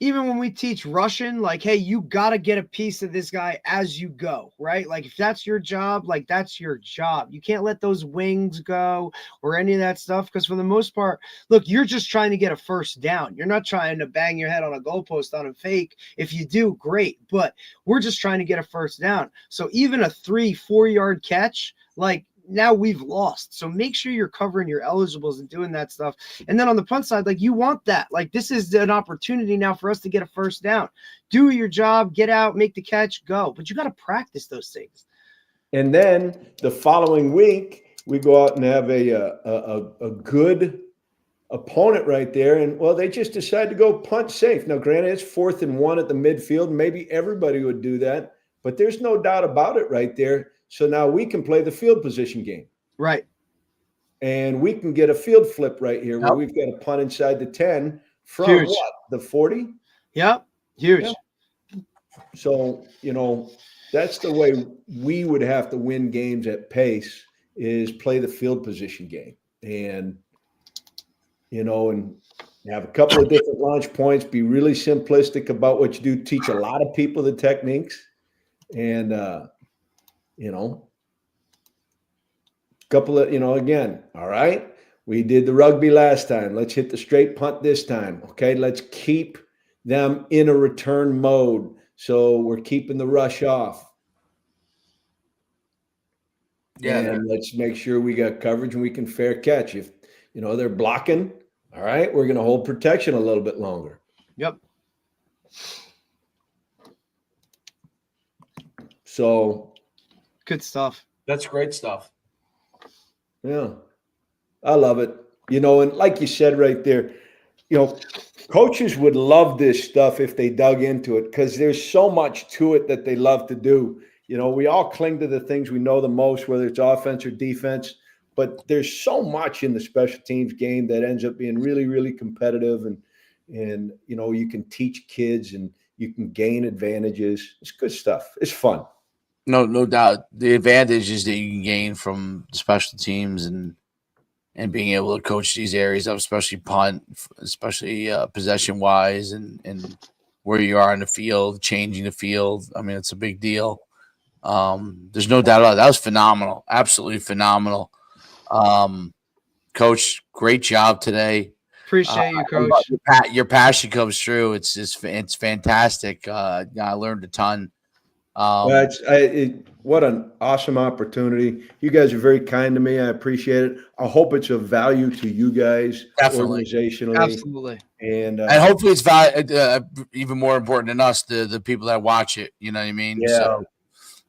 S3: even when we teach Russian, like, hey, you got to get a piece of this guy as you go, right? Like, if that's your job, like, that's your job. You can't let those wings go or any of that stuff. Because for the most part, look, you're just trying to get a first down. You're not trying to bang your head on a goalpost on a fake. If you do, great. But we're just trying to get a first down. So even a 3-4 yard catch, like, now we've lost. So make sure you're covering your eligibles and doing that stuff. And then on the punt side, like, you want that. Like, this is an opportunity now for us to get a first down. Do your job, get out, make the catch, go. But you got to practice those things.
S2: And then the following week, we go out and have a good opponent right there. And, well, they just decide to go punt safe. Now, granted, it's 4th and 1 at the midfield. Maybe everybody would do that. But there's no doubt about it right there. So now we can play the field position game.
S3: Right.
S2: And we can get a field flip right here where we've got a punt inside the 10 from what? The 40?
S3: Yep. Huge.
S2: Yeah. So, that's the way we would have to win games at pace, is play the field position game. And, and have a couple of different launch points, be really simplistic about what you do, teach a lot of people the techniques. And, couple of, again, all right, we did the rugby last time. Let's hit the straight punt this time. Okay, let's keep them in a return mode. So we're keeping the rush off. Yeah. And let's make sure we got coverage and we can fair catch. If, they're blocking, all right, we're going to hold protection a little bit longer.
S3: Yep.
S2: So
S3: good stuff.
S1: That's great stuff.
S2: Yeah, I love it. And like you said right there, coaches would love this stuff if they dug into it, because there's so much to it that they love to do. We all cling to the things we know the most, whether it's offense or defense, but there's so much in the special teams game that ends up being really, really competitive. And you can teach kids and you can gain advantages. It's good stuff. It's fun.
S1: No doubt. The advantages that you can gain from special teams and being able to coach these areas up, especially punt, especially possession wise, and where you are in the field, changing the field. I mean, it's a big deal. There's no doubt about it. That was phenomenal. Absolutely phenomenal. Coach, great job today.
S3: Appreciate you, Coach.
S1: Your passion comes through. It's fantastic. I learned a ton.
S2: What an awesome opportunity. You guys are very kind to me. I appreciate it. I hope it's of value to you guys.
S1: Definitely.
S2: Organizationally.
S3: Absolutely.
S2: And
S1: hopefully it's even more important than us, the people that watch it. You know what I mean?
S2: Yeah.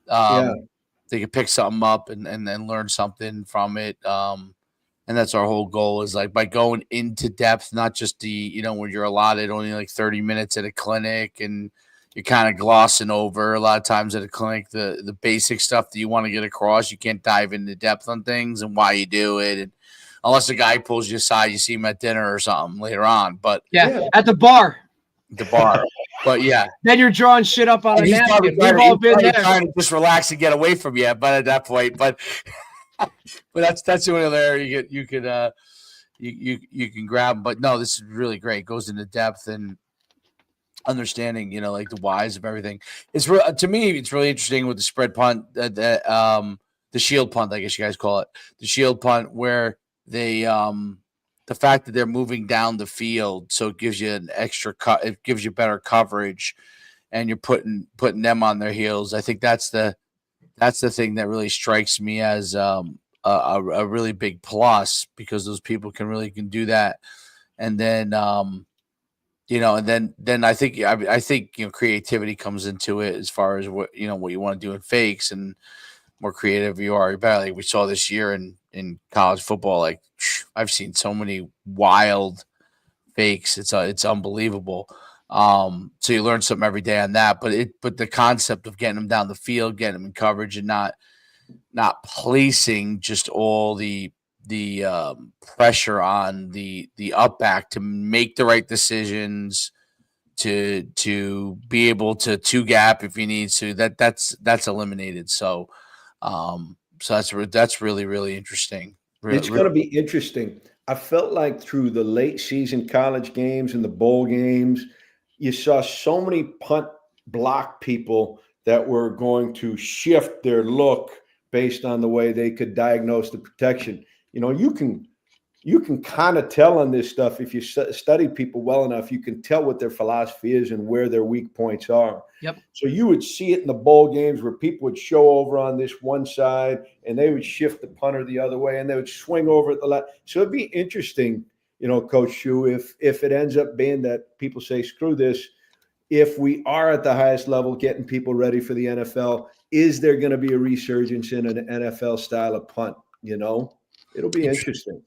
S1: So they can pick something up and then learn something from it. And that's our whole goal, is like by going into depth, not just when you're allotted only like 30 minutes at a clinic and you're kind of glossing over a lot of times at a clinic, the basic stuff that you want to get across. You can't dive into depth on things and why you do it. And unless a guy pulls you aside, you see him at dinner or something later on. But
S3: at the bar.
S1: But yeah.
S3: Then you're drawing shit up on a napkin. We've all been there.
S1: Trying to just relax and get away from you, but at that point, but that's the only area you can grab them. But no, this is really great. It goes into depth and understanding, like the whys of everything. It's to me, it's really interesting with the spread punt, the shield punt, I guess you guys call it, the shield punt, where they the fact that they're moving down the field, so it gives you an extra it gives you better coverage, and you're putting them on their heels. I think that's the thing that really strikes me as a really big plus, because those people can do that. And then and then I think creativity comes into it, as far as what you want to do in fakes, and more creative you are, you're better. Like we saw this year in college football, like I've seen so many wild fakes. It's unbelievable. So you learn something every day on that, but the concept of getting them down the field, getting them in coverage, and not placing just all the pressure on the up back to make the right decisions, to be able to two gap if he needs to, that's eliminated. So So that's really, really interesting.
S2: It's going to be interesting. I felt like through the late season college games and the bowl games, you saw so many punt block people that were going to shift their look based on the way they could diagnose the protection. You can kind of tell on this stuff if you study people well enough. You can tell what their philosophy is and where their weak points are.
S3: Yep.
S2: So you would see it in the bowl games where people would show over on this one side and they would shift the punter the other way and they would swing over at the left. So it'd be interesting, Coach Shu, if it ends up being that people say, screw this, if we are at the highest level getting people ready for the NFL, is there going to be a resurgence in an NFL style of punt? It'll be interesting.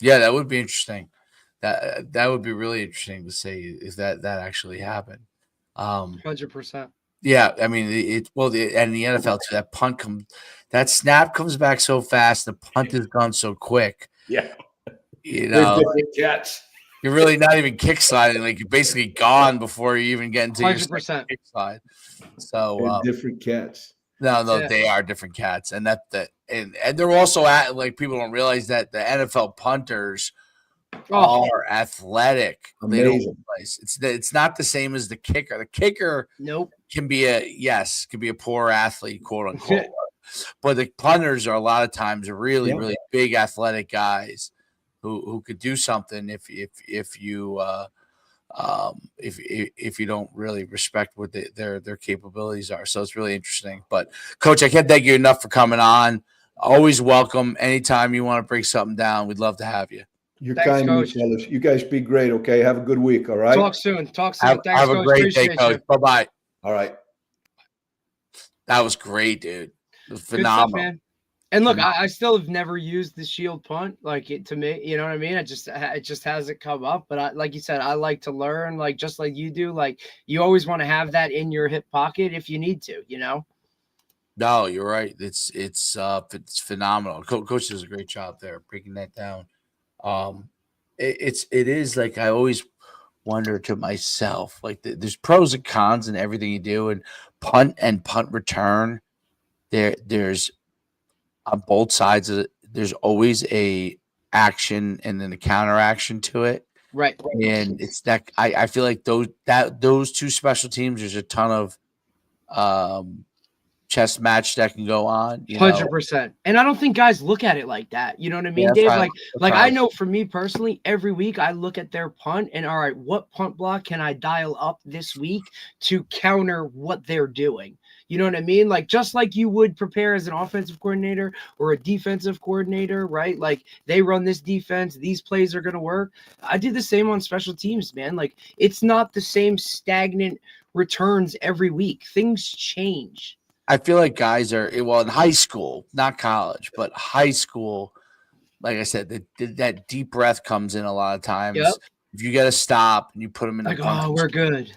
S1: Yeah, that would be interesting. That would be really interesting to say if that actually happened.
S3: 100%.
S1: Yeah, I mean and the NFL too. That snap comes back so fast. The punt is gone so quick.
S2: Yeah,
S1: they're
S2: different cats.
S1: You're really not even kick sliding. Like you're basically gone before you even get into
S3: 100%.
S1: your kick slide. So
S2: different cats.
S1: No, they are different cats, and and they're also like people don't realize that the NFL punters are athletic.
S2: Amazing.
S1: They don't realize it's not the same as the kicker. The kicker can be a poor athlete, quote unquote, but the punters are a lot of times really really big athletic guys who could do something if you if you don't really respect what their capabilities are. So it's really interesting. But Coach, I can't thank you enough for coming on. Always welcome. Anytime you want to break something down, we'd love to have you.
S2: You're kind to me, fellas. You guys be great, okay? Have a good week, all right?
S3: Talk soon. Thanks,
S1: have
S3: Coach.
S1: A great day, Coach. Bye-bye.
S2: All right.
S1: That was great, dude. It was phenomenal.
S3: Good stuff, man. And look, I still have never used the shield punt. Like to me, you know what I mean? It just hasn't come up. But like you said, I like to learn, like just like you do. Like you always want to have that in your hip pocket if you need to,
S1: No, you're right. It's phenomenal. Coach does a great job there breaking that down. It is like I always wonder to myself, like there's pros and cons in everything you do, and punt return. There's on both sides of it, there's always a action and then a counter action to it.
S3: Right.
S1: And it's that I feel like those two special teams, there's a ton of chess match that can go on.
S3: 100%. And I don't think guys look at it like that. You know what I mean, Dave? Like I know for me personally, every week I look at their punt and all right, what punt block can I dial up this week to counter what they're doing? You know what I mean? Like just like you would prepare as an offensive coordinator or a defensive coordinator, right? Like they run this defense, these plays are going to work. I did the same on special teams, man. Like it's not the same stagnant returns every week. Things change.
S1: I feel like guys are in high school, not college, but high school. Like I said, that deep breath comes in a lot of times.
S3: Yep.
S1: If you get a stop and you put them in
S3: like, oh, we're good.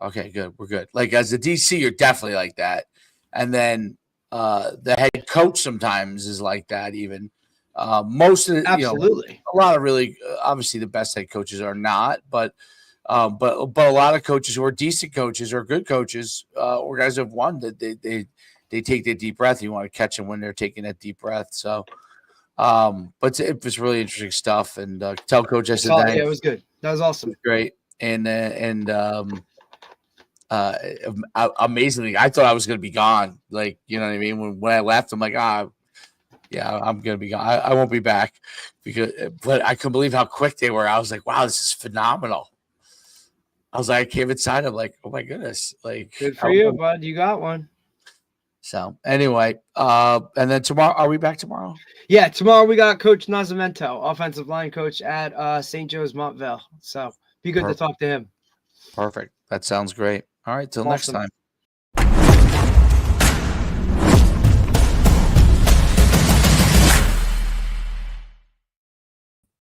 S1: Okay, good. We're good. Like as a DC, you're definitely like that. And then the head coach sometimes is like that. Even most of the,
S3: absolutely,
S1: a lot of really obviously the best head coaches are not, but a lot of coaches who are decent coaches or good coaches or guys who have won that they take that deep breath. You want to catch them when they're taking that deep breath. So, but it was really interesting stuff. And tell Coach I said that.
S3: Yeah, it was good. That was awesome.
S1: It was great. And amazingly, I thought I was going to be gone. Like, you know what I mean? When I left, I'm like, yeah, I'm going to be gone. I won't be back but I couldn't believe how quick they were. I was like, wow, this is phenomenal. I was like, I came inside. I'm like, oh my goodness. Like,
S3: good for you, bud. You got one.
S1: So anyway, and then tomorrow, are we back tomorrow?
S3: Yeah. Tomorrow we got Coach Nascimento, offensive line coach at St. Joe's Montville. So be good to talk to him.
S1: Perfect. That sounds great. All right. Till next time.